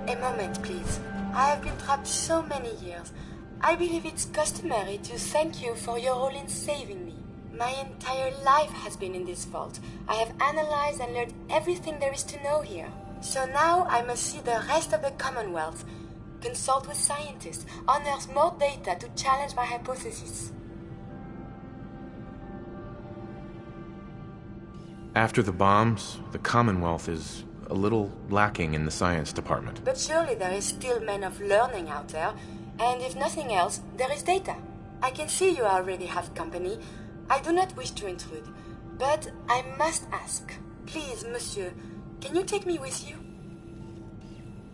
[SPEAKER 3] A moment, please. I have been trapped so many years. I believe it's customary to thank you for your role in saving me. My entire life has been in this vault. I have analyzed and learned everything there is to know here. So now I must see the rest of the Commonwealth, consult with scientists, unearth more data to challenge my hypothesis.
[SPEAKER 17] After the bombs, the Commonwealth is a little lacking in the science department.
[SPEAKER 3] But surely there is still men of learning out there, and if nothing else, there is data. I can see you already have company. I do not wish to intrude, but I must ask. Please, monsieur, can you take me with you?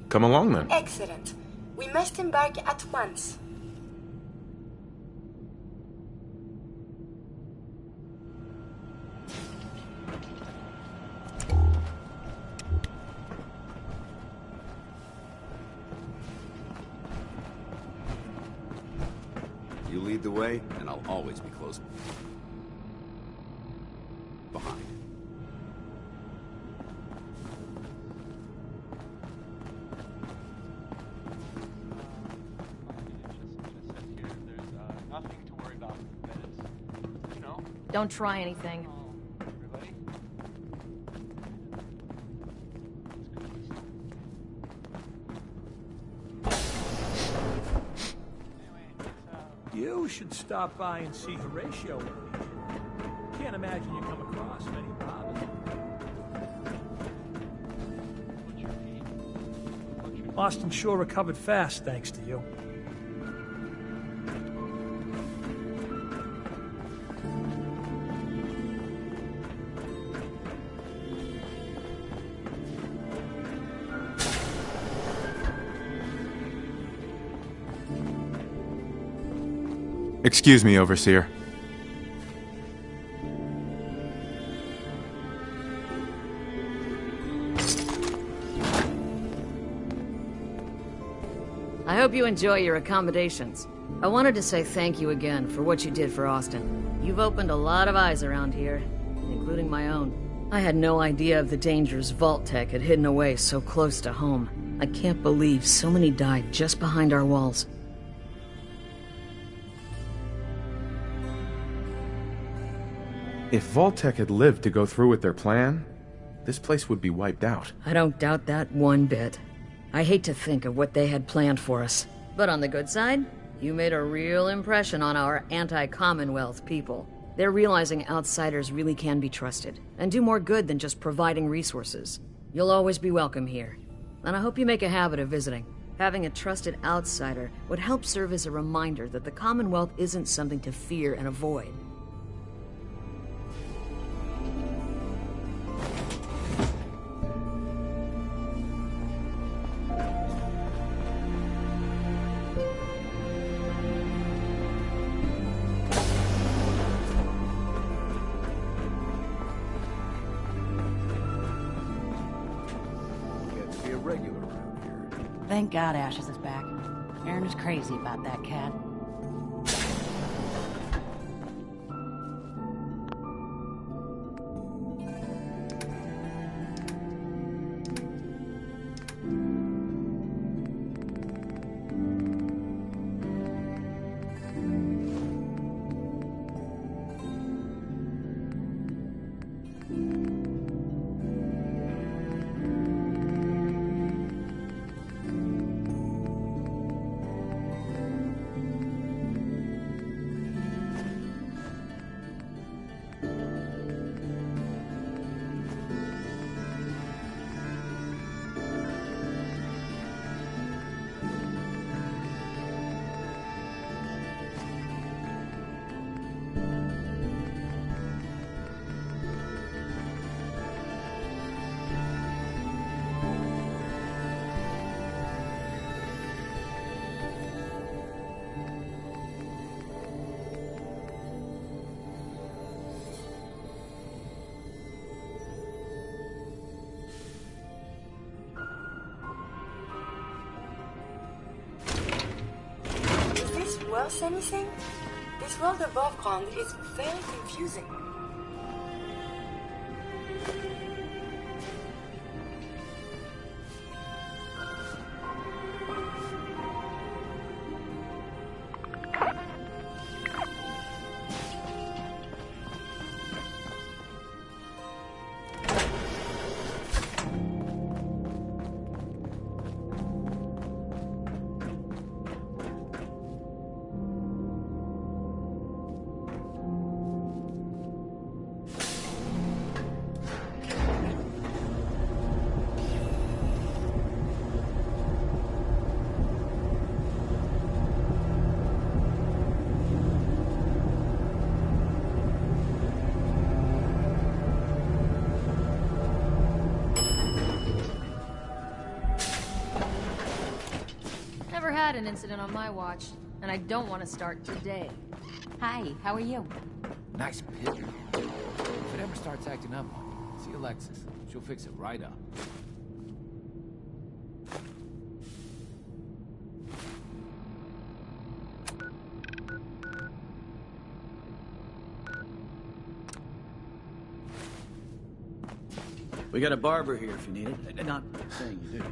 [SPEAKER 17] Come along then.
[SPEAKER 3] Excellent. We must embark at once.
[SPEAKER 13] You lead the way, and I'll always be close behind.
[SPEAKER 4] Don't try anything.
[SPEAKER 9] You should stop by and see Horatio. Can't imagine you come across many Bobbins. Austin sure recovered fast, thanks to you.
[SPEAKER 17] Excuse me, Overseer.
[SPEAKER 14] I hope you enjoy your accommodations. I wanted to say thank you again for what you did for Austin. You've opened a lot of eyes around here, including my own. I had no idea of the dangers Vault Tech had hidden away so close to home. I can't believe so many died just behind our walls.
[SPEAKER 17] If Vault-Tec had lived to go through with their plan, this place would be wiped out.
[SPEAKER 14] I don't doubt that one bit. I hate to think of what they had planned for us. But on the good side, you made a real impression on our anti-Commonwealth people. They're realizing outsiders really can be trusted, and do more good than just providing resources. You'll always be welcome here, and I hope you make a habit of visiting. Having a trusted outsider would help serve as a reminder that the Commonwealth isn't something to fear and avoid.
[SPEAKER 18] Thank God Ashes is back. Aaron is crazy about that cat.
[SPEAKER 3] Worse anything? This world above ground is very confusing.
[SPEAKER 4] an incident on my watch, and I don't want to start today.
[SPEAKER 18] Hi, how are you?
[SPEAKER 10] Nice pit. If it ever starts acting up, see Alexis. She'll fix it right up.
[SPEAKER 5] We got a barber here if you need it. Not saying you do.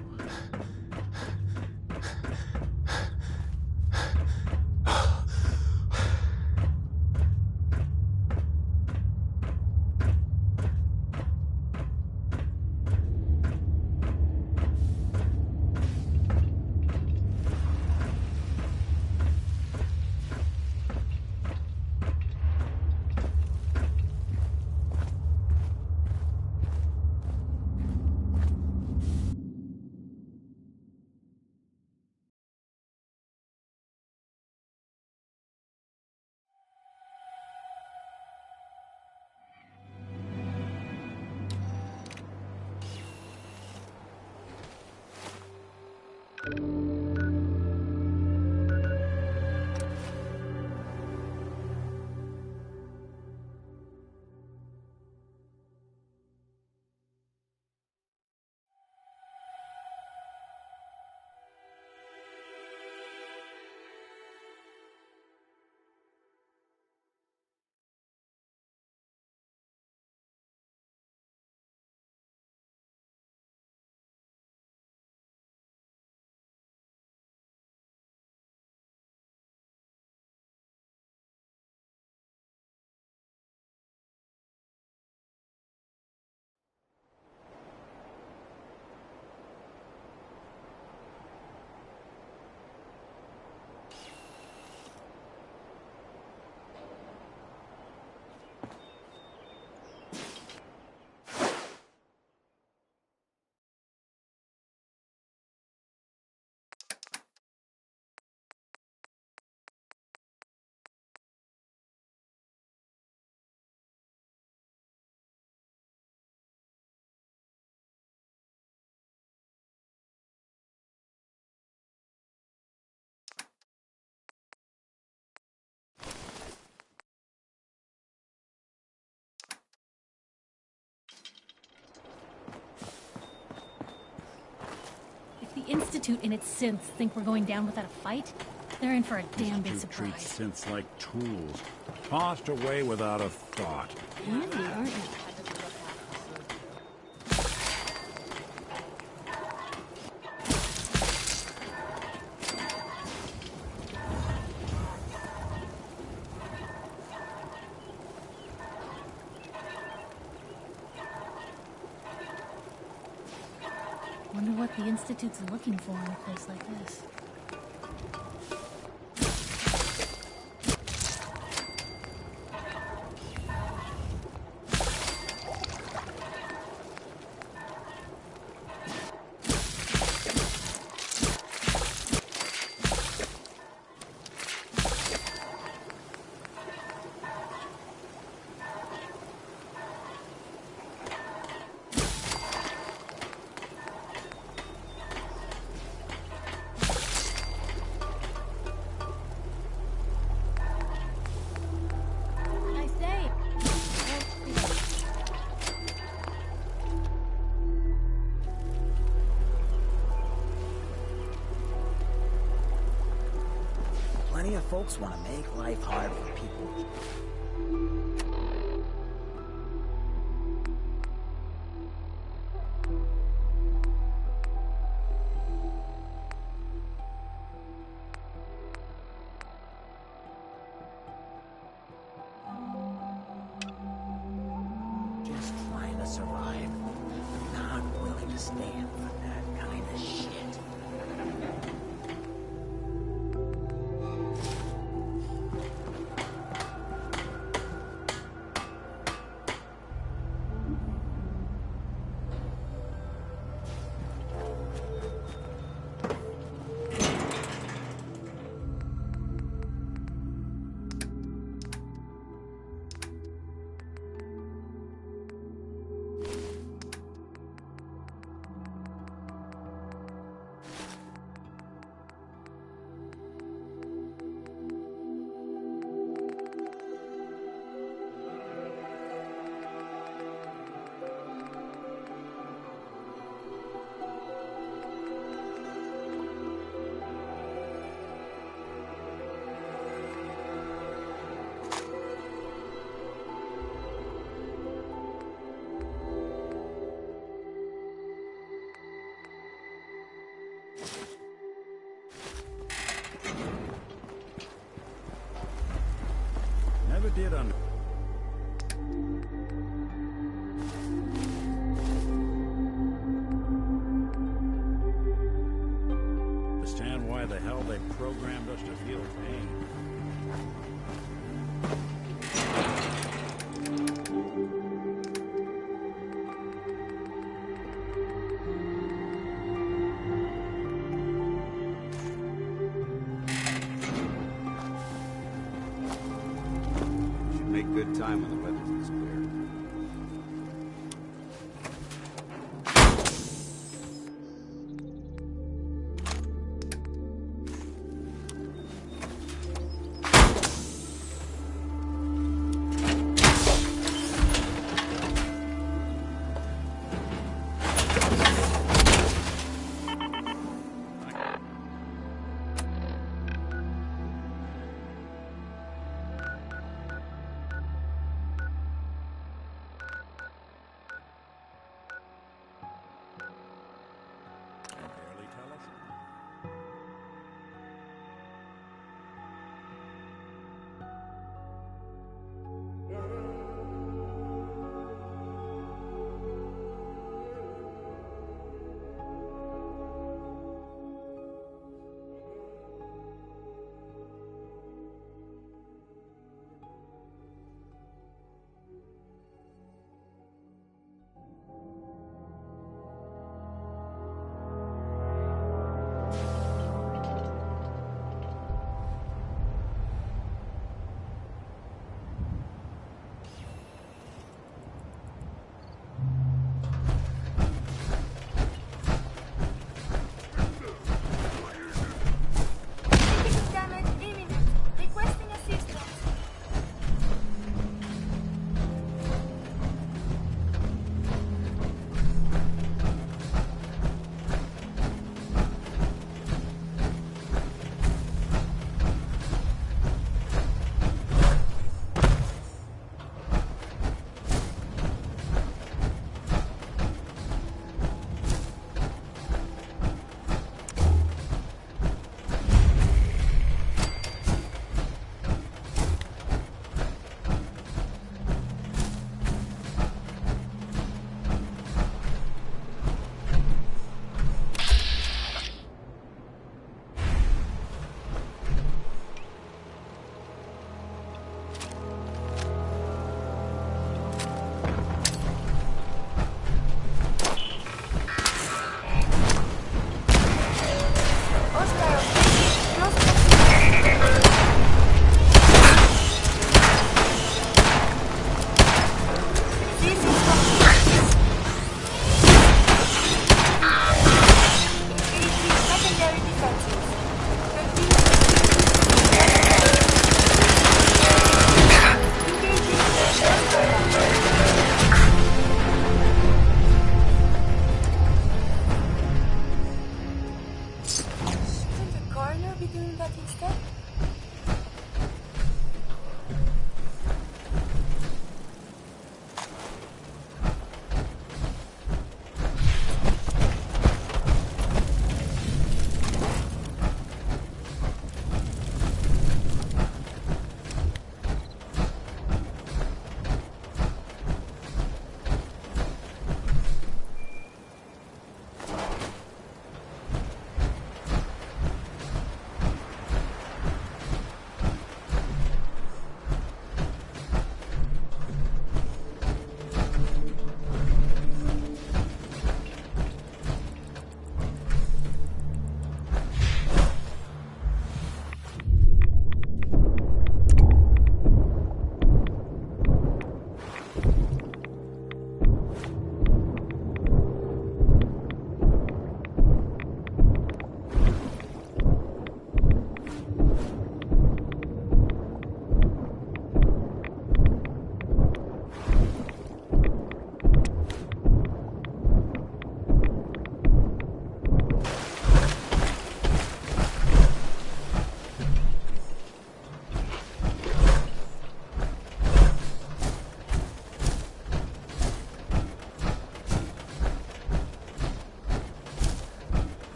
[SPEAKER 11] The Institute and its synths think we're going down without a fight. They're in for a damn big
[SPEAKER 12] Institute treats
[SPEAKER 11] surprise.
[SPEAKER 12] synths like tools, tossed away without a thought.
[SPEAKER 11] Easy, aren't you? Wonder what the Institute's looking for in a place like this.
[SPEAKER 16] Plenty of folks want to make life hard for people. Just trying to survive. Not willing to stand for that kind of shit.
[SPEAKER 12] Never did understand why the hell they programmed us to feel pain.
[SPEAKER 13] Should make good time when the weather's this clear.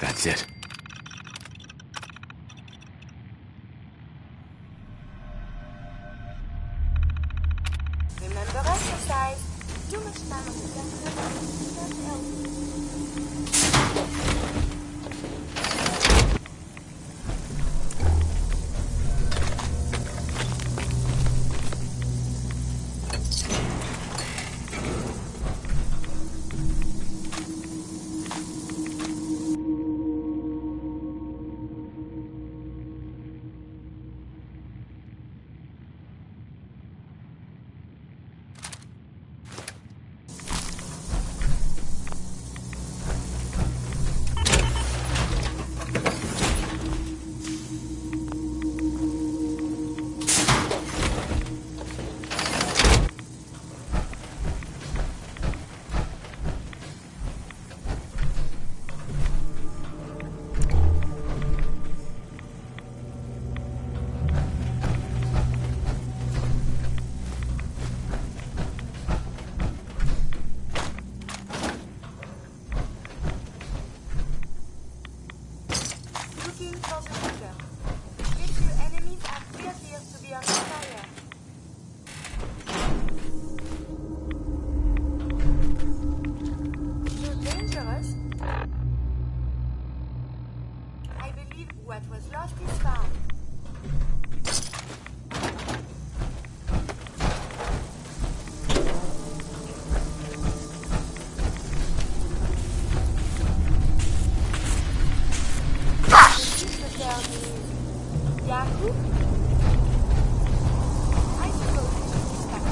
[SPEAKER 17] That's it.
[SPEAKER 3] Remember exercise. Too much time on the computer can't help. Looking for the shooter. If your enemies appear to be under fire. You're dangerous. I believe what was lost is found. Yahoo? I suppose it should be stuck.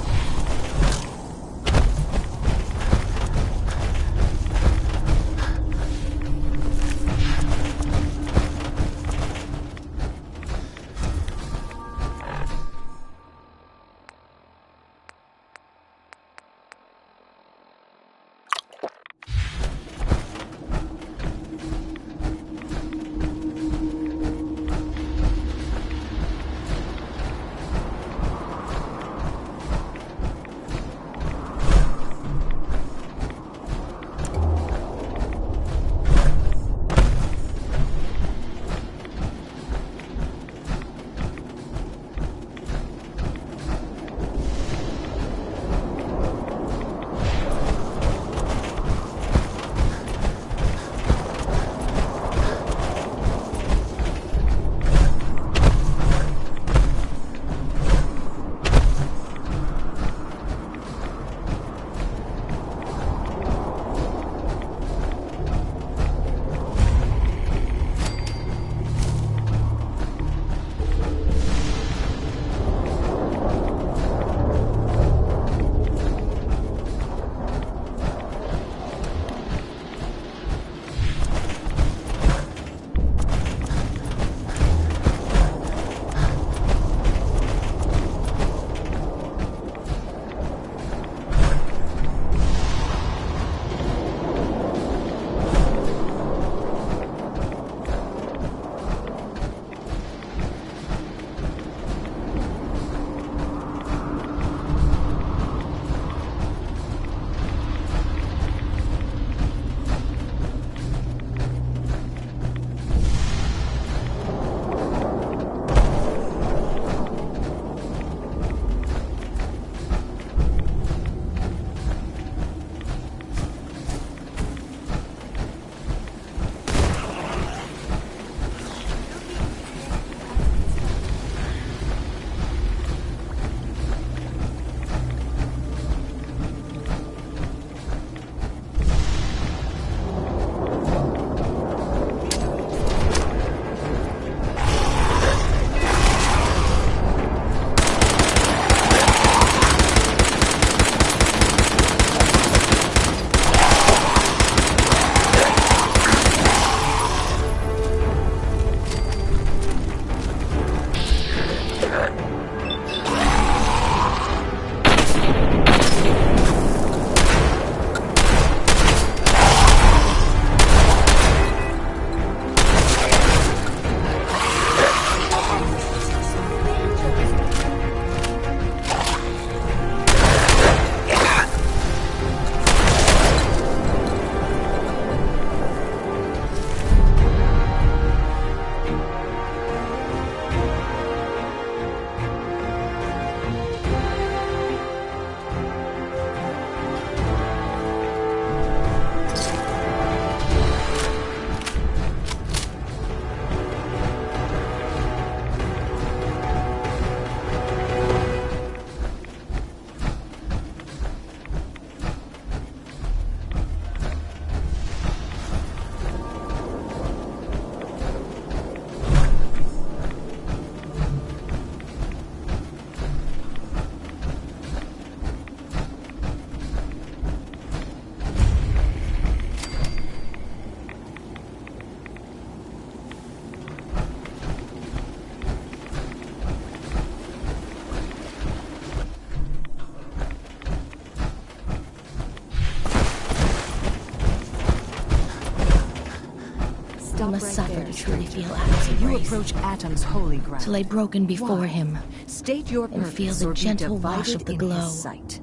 [SPEAKER 11] You must suffer to truly feel Atom's embrace.
[SPEAKER 2] You approach Atom's holy ground.
[SPEAKER 11] To lay broken before
[SPEAKER 2] Why?
[SPEAKER 11] him.
[SPEAKER 2] State your
[SPEAKER 11] and
[SPEAKER 2] purpose
[SPEAKER 11] feel the
[SPEAKER 2] or be
[SPEAKER 11] gentle wash
[SPEAKER 2] divided
[SPEAKER 11] of the
[SPEAKER 2] in
[SPEAKER 11] glow.
[SPEAKER 2] his sight.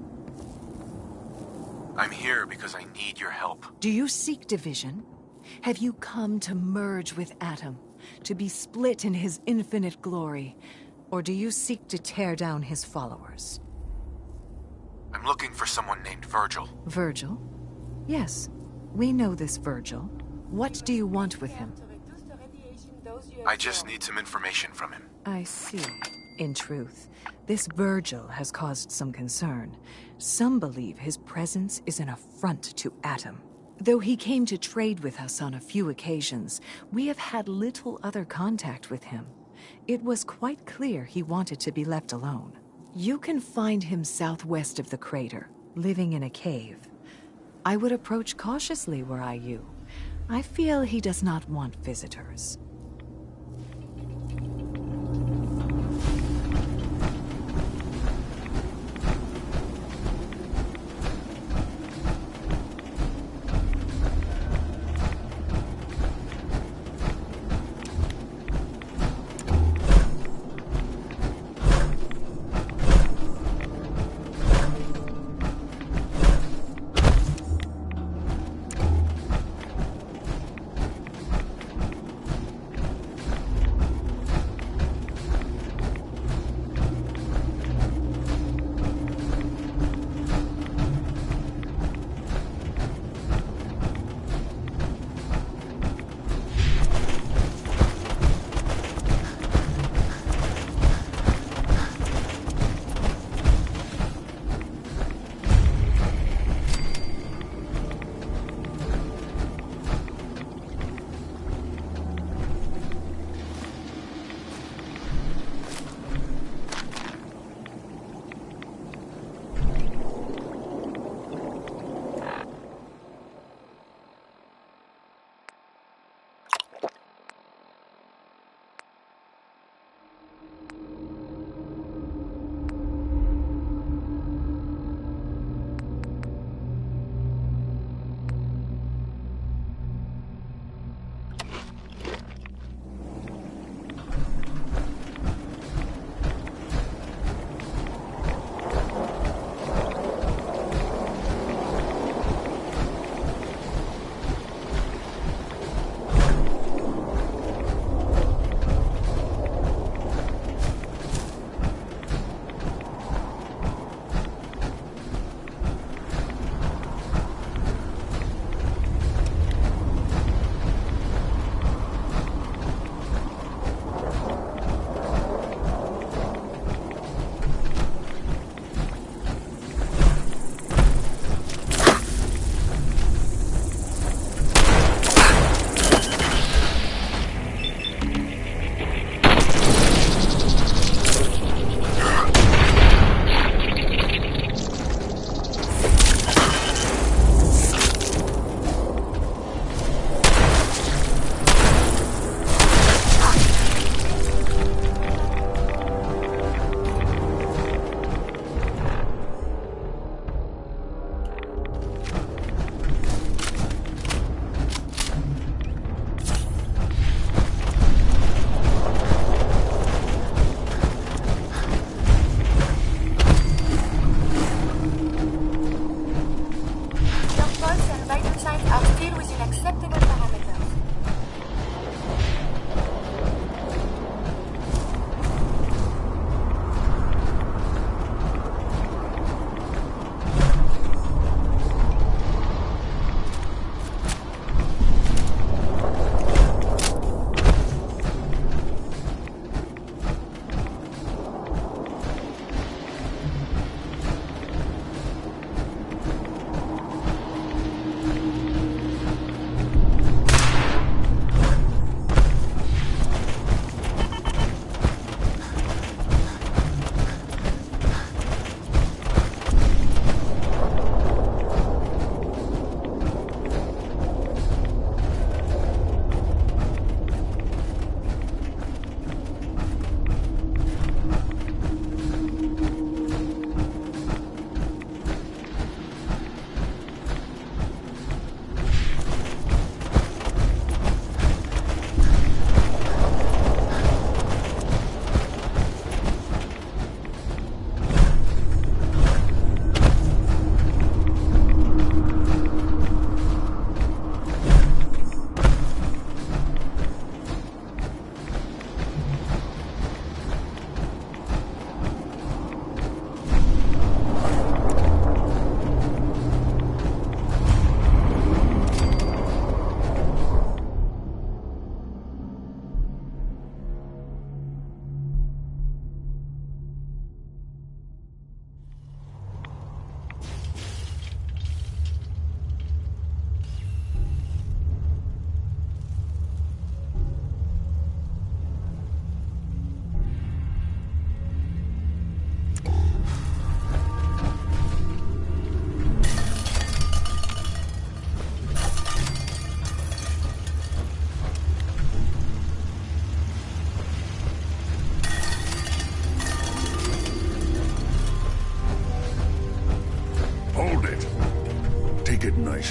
[SPEAKER 17] I'm here because I need your help.
[SPEAKER 2] Do you seek division? Have you come to merge with Atom, to be split in his infinite glory? Or do you seek to tear down his followers?
[SPEAKER 17] I'm looking for someone named Virgil.
[SPEAKER 2] Virgil? Yes, we know this Virgil. What do you want with him?
[SPEAKER 17] I just need some information from him.
[SPEAKER 2] I see. In truth, this Virgil has caused some concern. Some believe his presence is an affront to Atom. Though he came to trade with us on a few occasions, we have had little other contact with him. It was quite clear he wanted to be left alone. You can find him southwest of the crater, living in a cave. I would approach cautiously were I you. I feel he does not want visitors.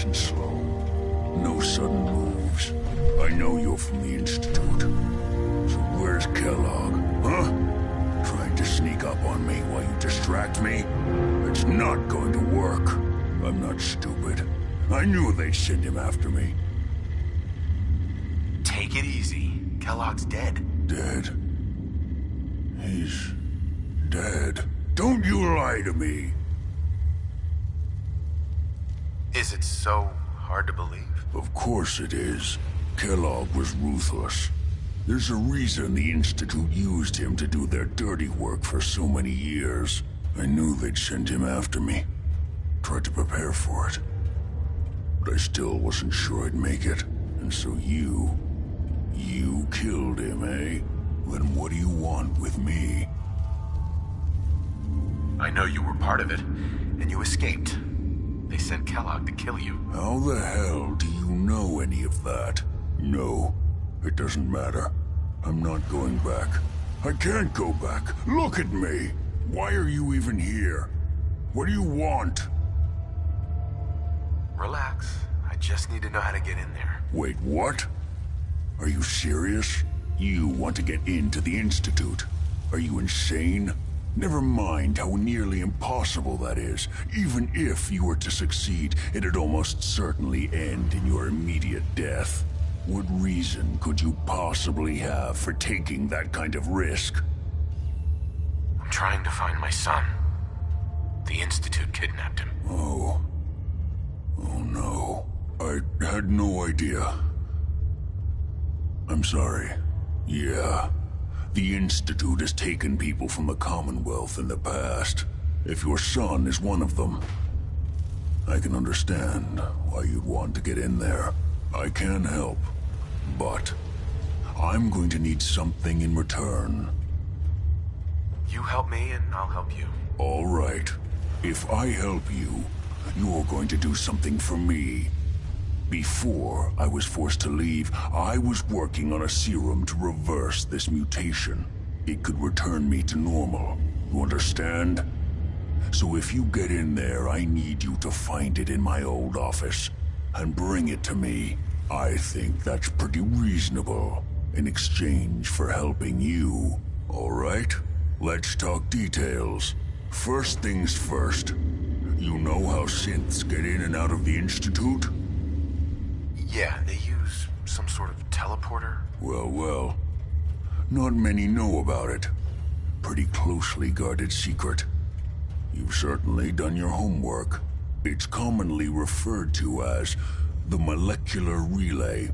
[SPEAKER 6] Nice and slow. No sudden moves. I know you're from the Institute. So where's Kellogg, huh? Trying to sneak up on me while you distract me? It's not going to work. I'm not stupid. I knew they'd send him after me.
[SPEAKER 22] Take it easy. Kellogg's dead.
[SPEAKER 6] Dead? He's dead. Don't you lie to me!
[SPEAKER 22] Is it so hard to believe?
[SPEAKER 6] Of course it is. Kellogg was ruthless. There's a reason the Institute used him to do their dirty work for so many years. I knew they'd send him after me. Tried to prepare for it. But I still wasn't sure I'd make it. And so you killed him, eh? Then what do you want with me?
[SPEAKER 22] I know you were part of it, and you escaped. They sent Kellogg to kill you.
[SPEAKER 6] How the hell do you know any of that? No, it doesn't matter. I'm not going back. I can't go back. Look at me! Why are you even here? What do you want?
[SPEAKER 22] Relax. I just need to know how to get in there.
[SPEAKER 6] Wait, what? Are you serious? You want to get into the Institute? Are you insane? Never mind how nearly impossible that is. Even if you were to succeed, it'd almost certainly end in your immediate death. What reason could you possibly have for taking that kind of risk?
[SPEAKER 22] I'm trying to find my son. The Institute kidnapped him.
[SPEAKER 6] Oh no. I had no idea. I'm sorry. Yeah. The Institute has taken people from the Commonwealth in the past. If your son is one of them, I can understand why you'd want to get in there. I can help, but I'm going to need something in return.
[SPEAKER 22] You help me and I'll help you.
[SPEAKER 6] All right. If I help you, you're going to do something for me. Before I was forced to leave, I was working on a serum to reverse this mutation. It could return me to normal. You understand? So if you get in there, I need you to find it in my old office and bring it to me. I think that's pretty reasonable in exchange for helping you. All right? Let's talk details. First things first. You know how synths get in and out of the Institute?
[SPEAKER 22] Yeah, they use some sort of teleporter.
[SPEAKER 6] Well. Not many know about it. Pretty closely guarded secret. You've certainly done your homework. It's commonly referred to as the molecular relay.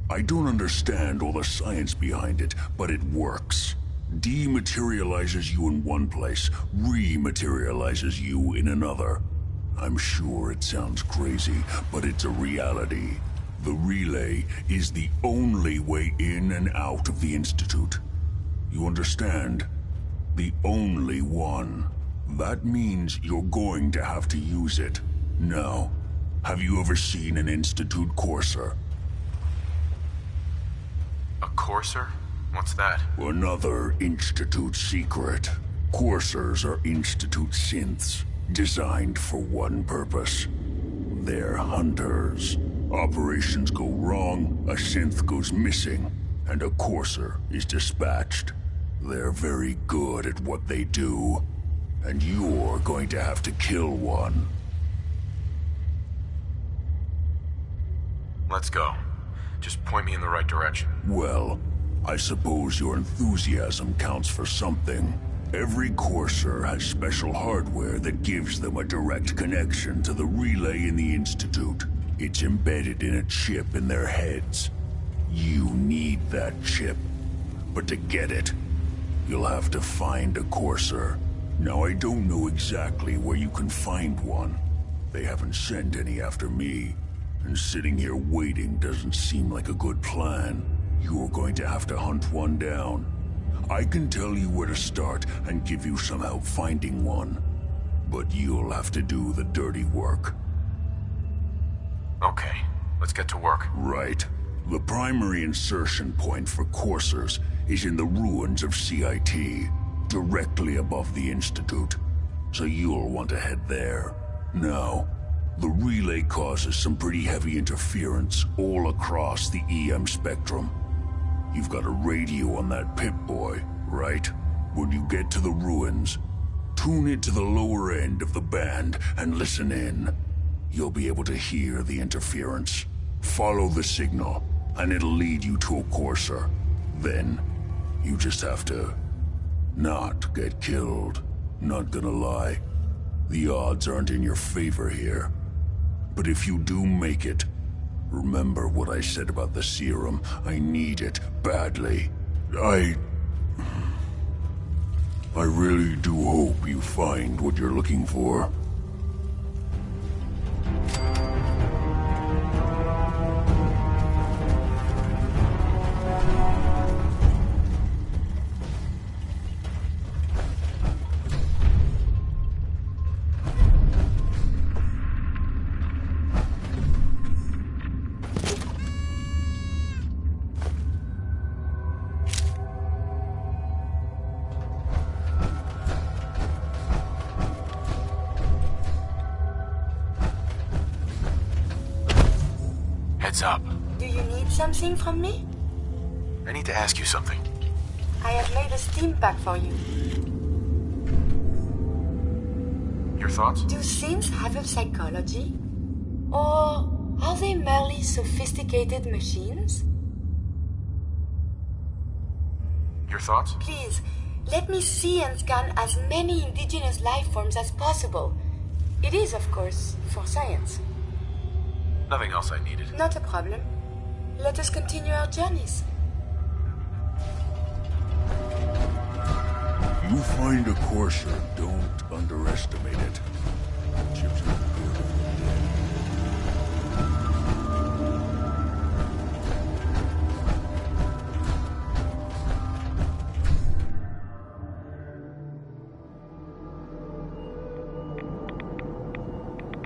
[SPEAKER 6] I don't understand all the science behind it, but it works. Dematerializes you in one place, rematerializes you in another. I'm sure it sounds crazy, but it's a reality. The relay is the only way in and out of the Institute. You understand? The only one. That means you're going to have to use it. Now, have you ever seen an Institute courser?
[SPEAKER 22] A courser? What's that?
[SPEAKER 6] Another Institute secret. Coursers are Institute synths, designed for one purpose. They're hunters. Operations go wrong, a synth goes missing, and a courser is dispatched. They're very good at what they do, and you're going to have to kill one.
[SPEAKER 22] Let's go. Just point me in the right direction.
[SPEAKER 6] Well, I suppose your enthusiasm counts for something. Every courser has special hardware that gives them a direct connection to the relay in the Institute. It's embedded in a chip in their heads. You need that chip. But to get it, you'll have to find a courser. Now, I don't know exactly where you can find one. They haven't sent any after me. And sitting here waiting doesn't seem like a good plan. You're going to have to hunt one down. I can tell you where to start and give you some help finding one. But you'll have to do the dirty work.
[SPEAKER 22] Okay, let's get to work.
[SPEAKER 6] Right. The primary insertion point for coursers is in the ruins of CIT, directly above the Institute. So you'll want to head there. Now, The relay causes some pretty heavy interference all across the EM spectrum. You've got a radio on that Pip-Boy, right? When you get to the ruins, tune it to the lower end of the band and listen in. You'll be able to hear the interference. Follow the signal, and it'll lead you to a courser. Then, you just have to not get killed. Not gonna lie, the odds aren't in your favor here. But if you do make it, remember what I said about the serum. I need it badly. I really do hope you find what you're looking for.
[SPEAKER 22] Heads up.
[SPEAKER 3] Do you need something from me?
[SPEAKER 22] I need to ask you something.
[SPEAKER 3] I have made a steam pack for you.
[SPEAKER 22] Your thoughts?
[SPEAKER 3] Do things have a psychology? Or are they merely sophisticated machines?
[SPEAKER 22] Your thoughts?
[SPEAKER 3] Please, let me see and scan as many indigenous life forms as possible. It is, of course, for science.
[SPEAKER 22] Nothing else I needed.
[SPEAKER 3] Not a problem. Let us continue our journeys.
[SPEAKER 6] You find a courser, don't underestimate it. Chips are good if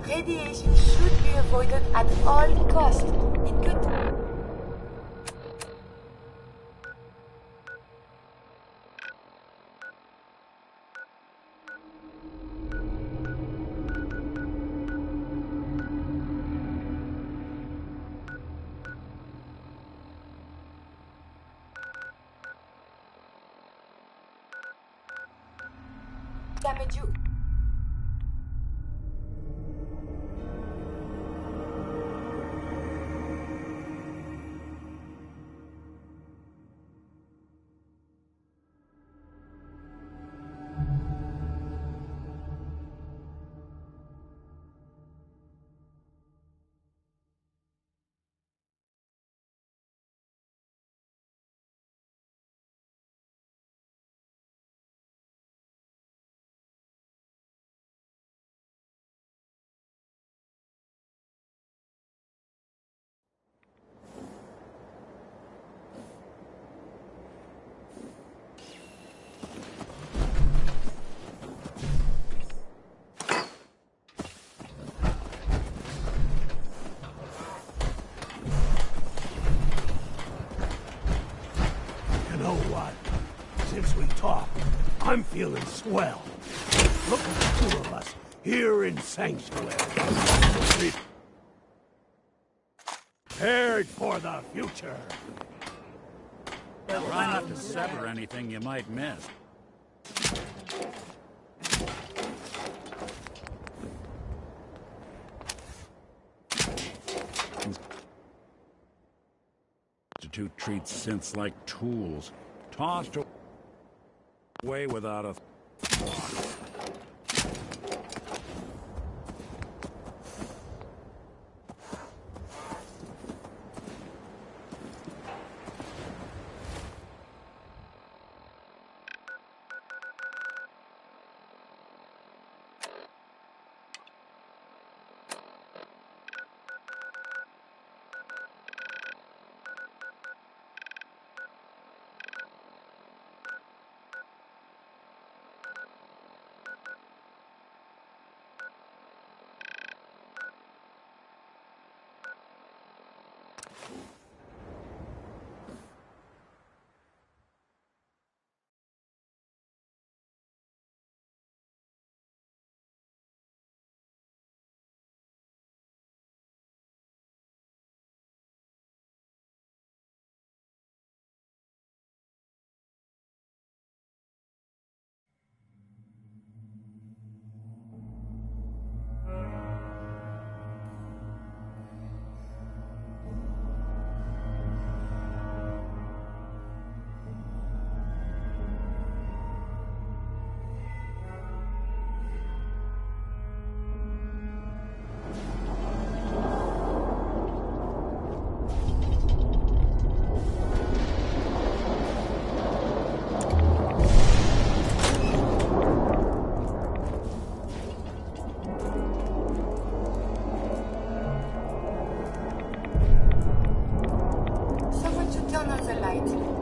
[SPEAKER 3] Radiation should be avoided at all costs. It could... damage you.
[SPEAKER 9] Since we talked, I'm feeling swell. Look at the two of us, here in Sanctuary. Prepared for the future.
[SPEAKER 12] Try not to sever anything you might miss. Institute treats synths like tools, tossed away without a thought.
[SPEAKER 3] turn on the light.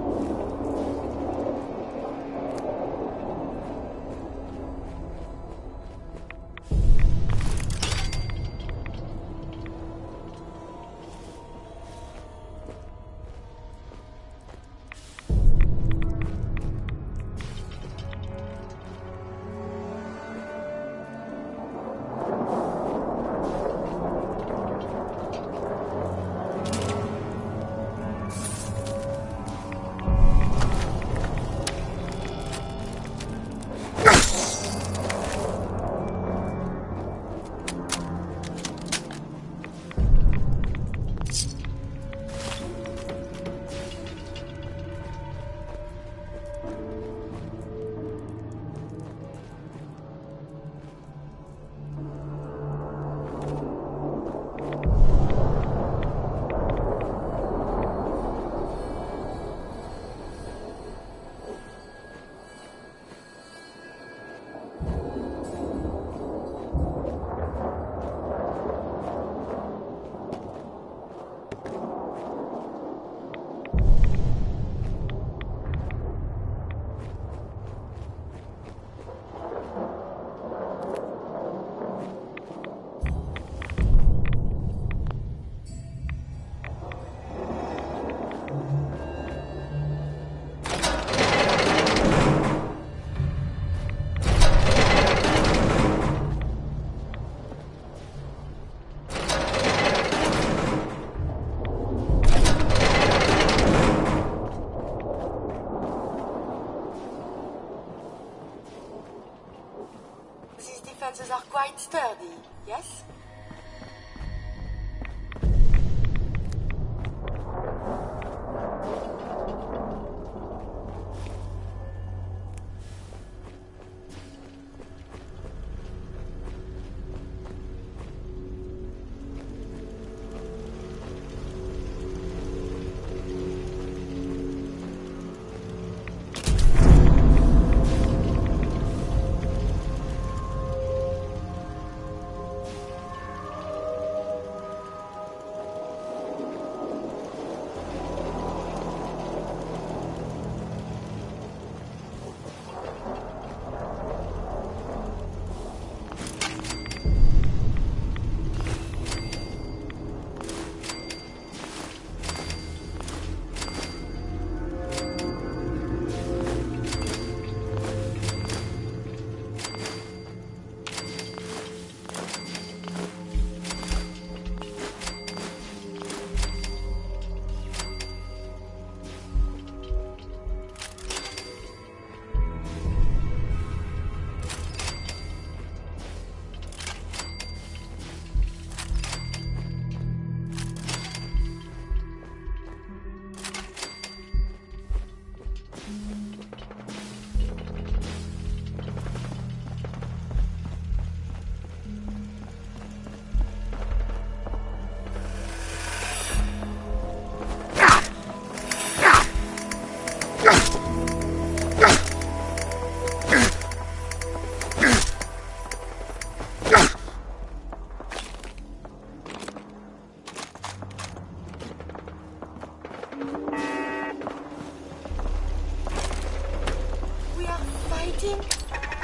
[SPEAKER 3] Defenses are quite sturdy, yes?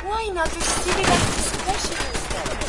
[SPEAKER 3] Why not just give it as discretion instead?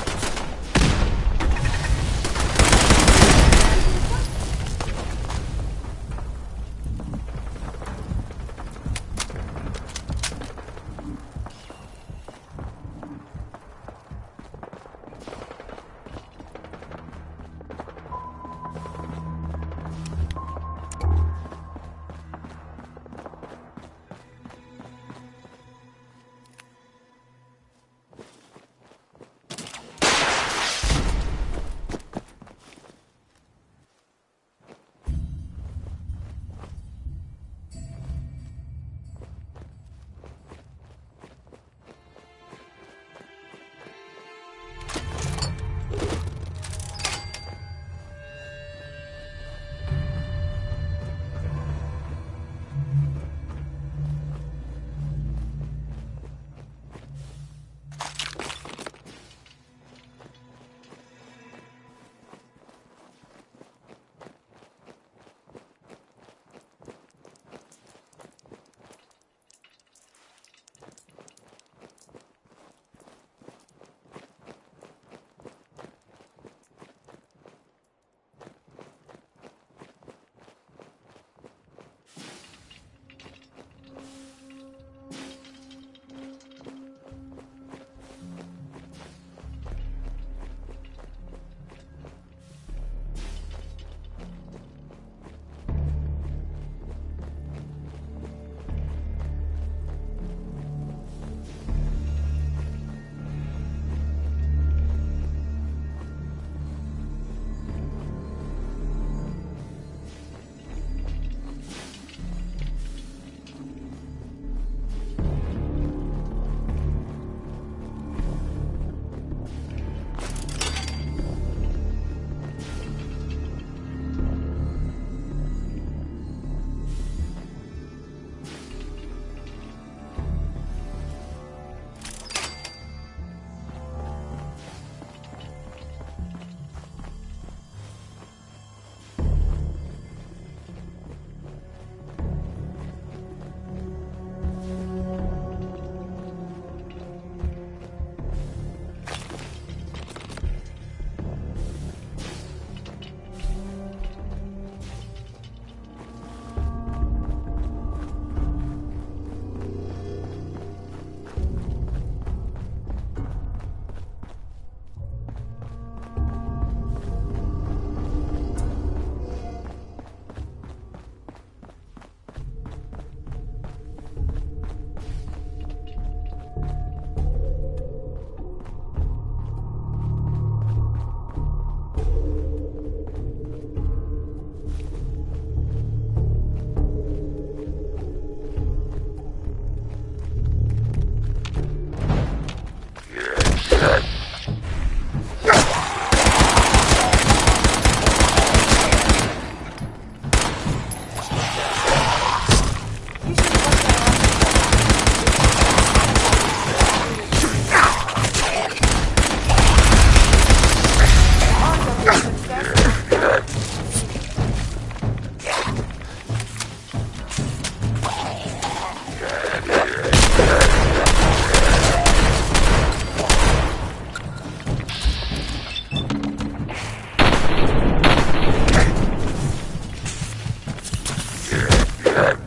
[SPEAKER 3] Violent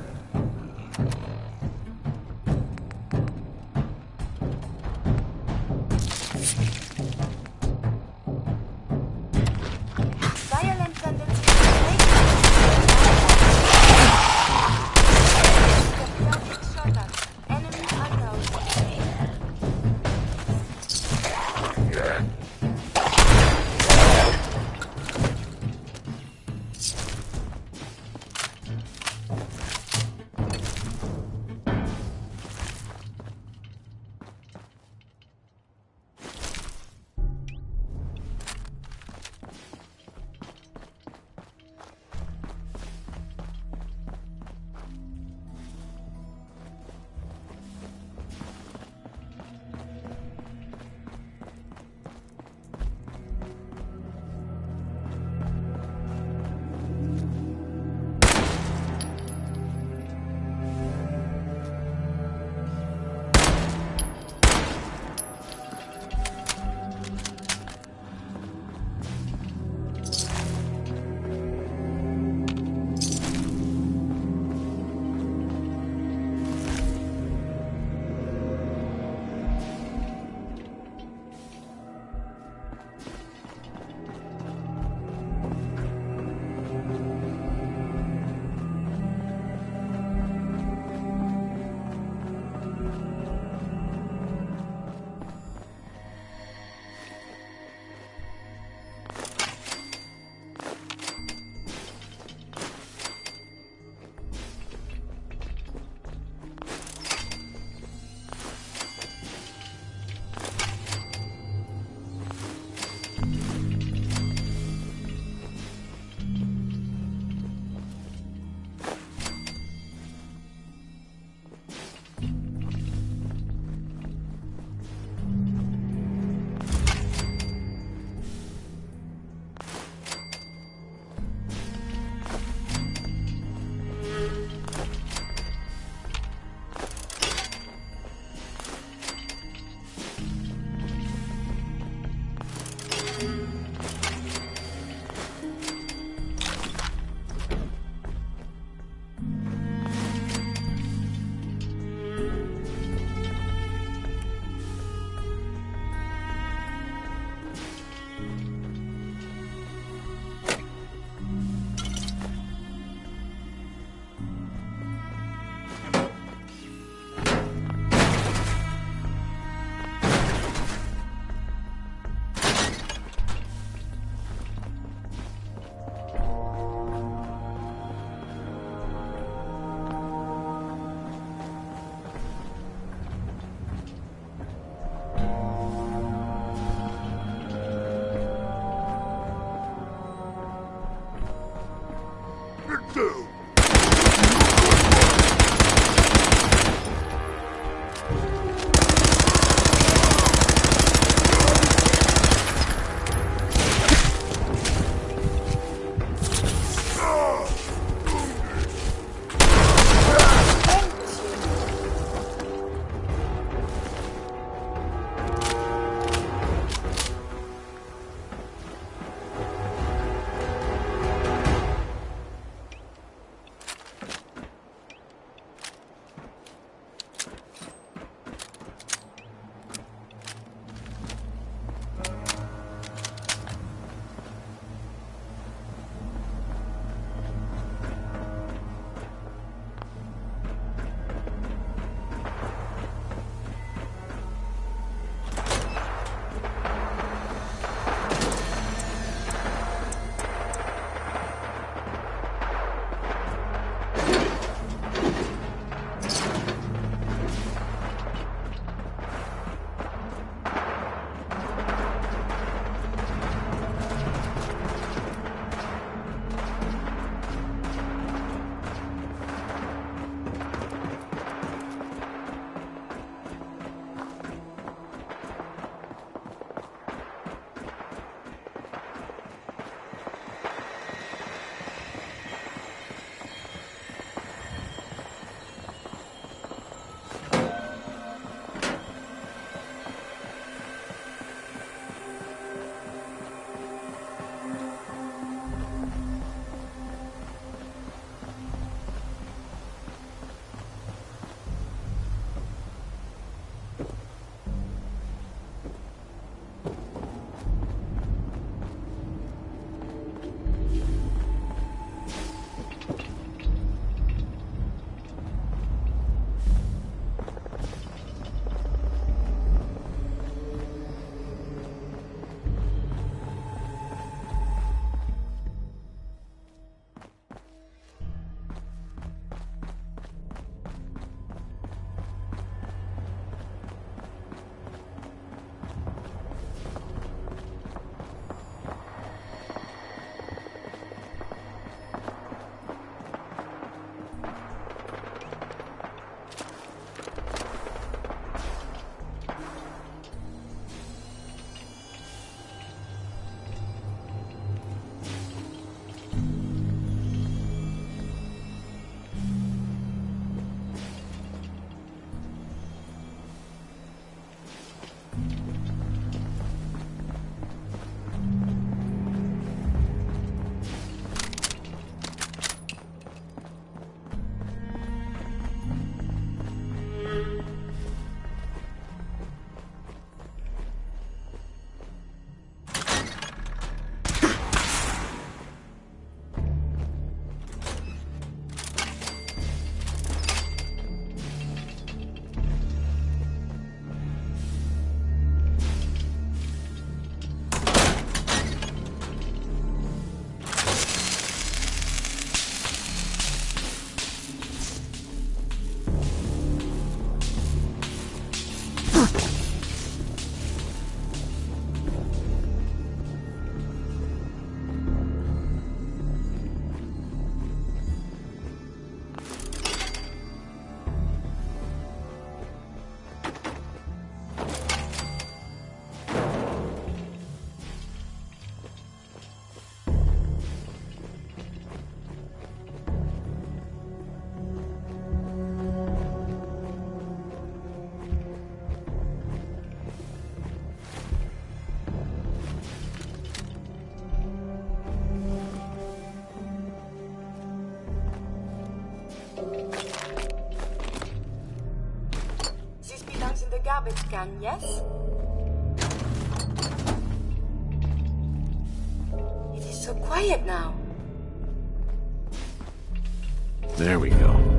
[SPEAKER 3] tendencies Enemy unknown. heartbeat scan, yes? It is so quiet now.
[SPEAKER 1] There we go.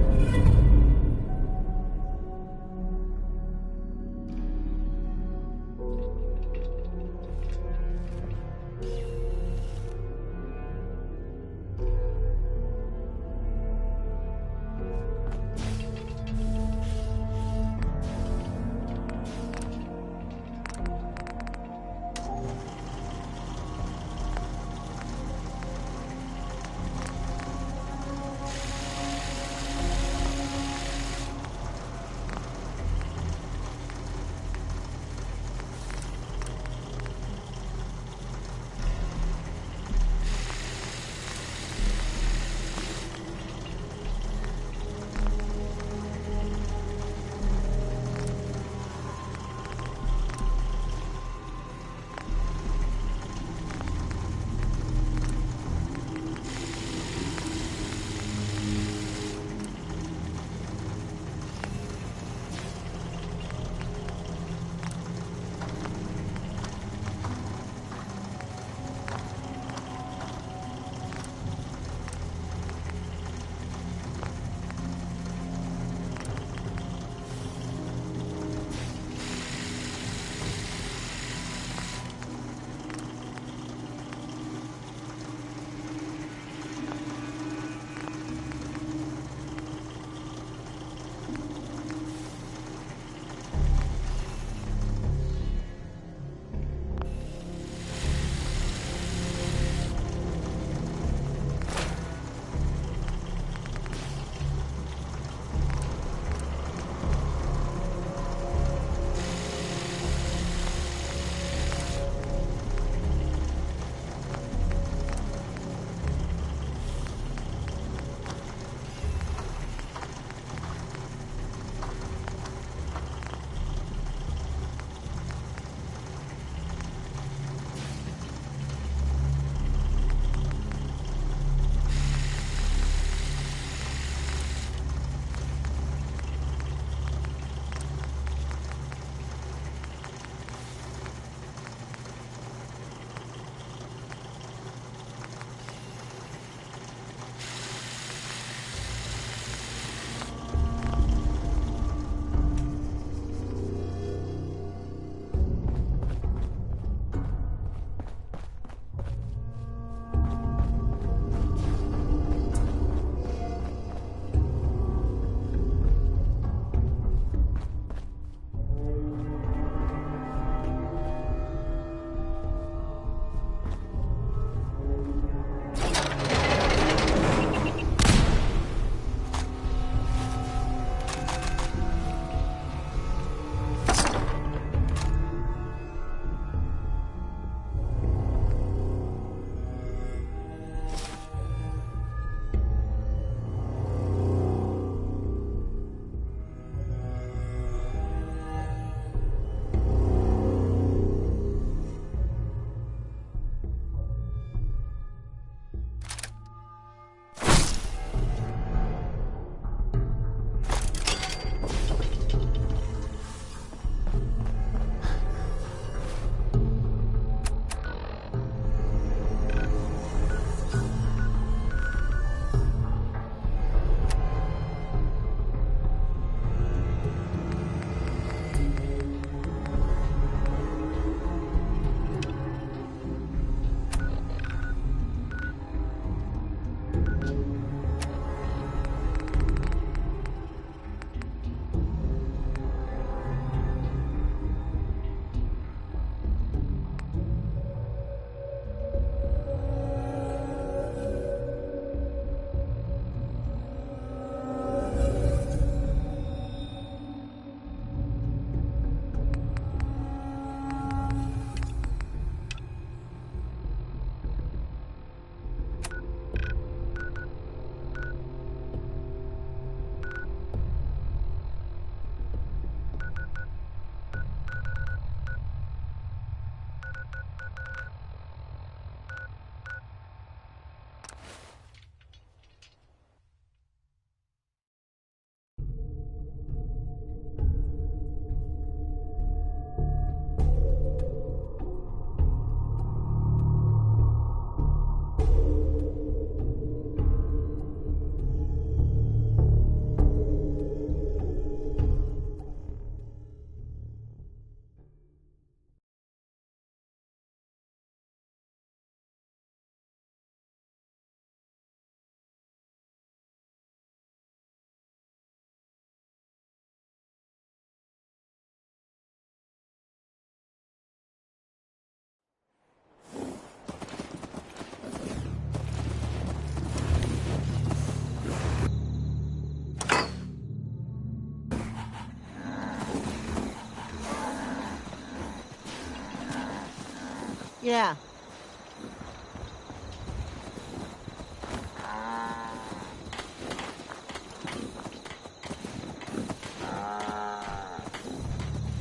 [SPEAKER 18] Yeah.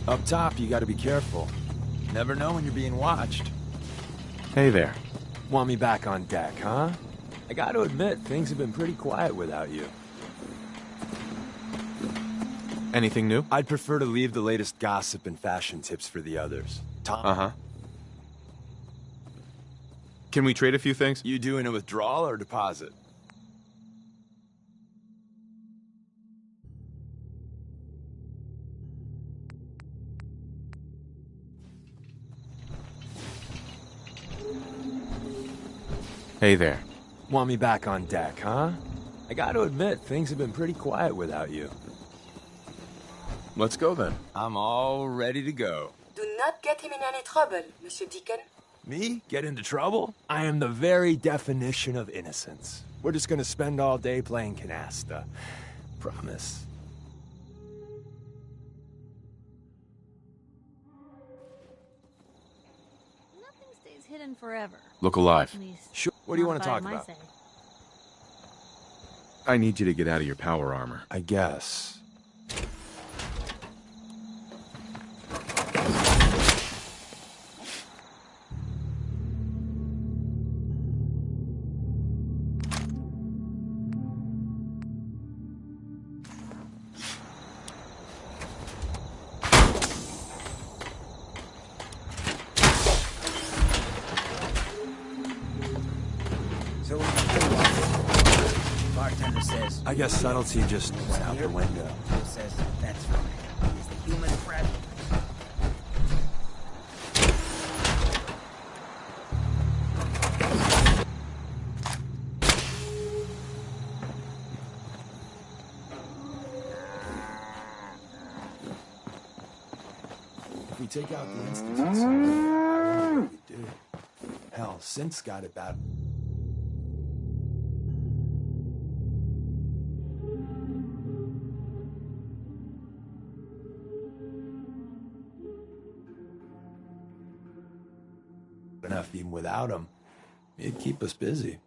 [SPEAKER 15] Up top, you gotta be careful. Never know when you're being watched.
[SPEAKER 17] Hey there.
[SPEAKER 15] Want me back on deck, huh? I gotta admit, things have been pretty quiet without you.
[SPEAKER 17] Anything new?
[SPEAKER 15] I'd prefer to leave the latest gossip and fashion tips for the others. Tom?
[SPEAKER 17] Uh-huh. Can we trade a few things?
[SPEAKER 15] You doing a withdrawal or deposit?
[SPEAKER 17] Hey there.
[SPEAKER 15] Want me back on deck, huh? I gotta admit, things have been pretty quiet without you.
[SPEAKER 17] Let's go then.
[SPEAKER 15] I'm all ready to go.
[SPEAKER 3] Do not get him in any trouble, Monsieur Deacon.
[SPEAKER 15] Me? Get into trouble? I am the very definition of innocence. We're just gonna spend all day playing canasta. Promise.
[SPEAKER 11] Nothing stays hidden forever.
[SPEAKER 17] Look alive.
[SPEAKER 11] At least,
[SPEAKER 15] Sure. What do you
[SPEAKER 11] not
[SPEAKER 15] want
[SPEAKER 11] if
[SPEAKER 15] to
[SPEAKER 11] I
[SPEAKER 15] talk
[SPEAKER 11] have my
[SPEAKER 15] about?
[SPEAKER 11] say.
[SPEAKER 17] I need you to get out of your power armor.
[SPEAKER 15] I guess.
[SPEAKER 16] So, bartender says...
[SPEAKER 15] I guess subtlety just went out the window.
[SPEAKER 16] Who says that's right? Is the human fragile?
[SPEAKER 15] If we take out the Institute, I don't know what we do. Hell, Synth's got it bad. Enough even without him. It'd keep us busy.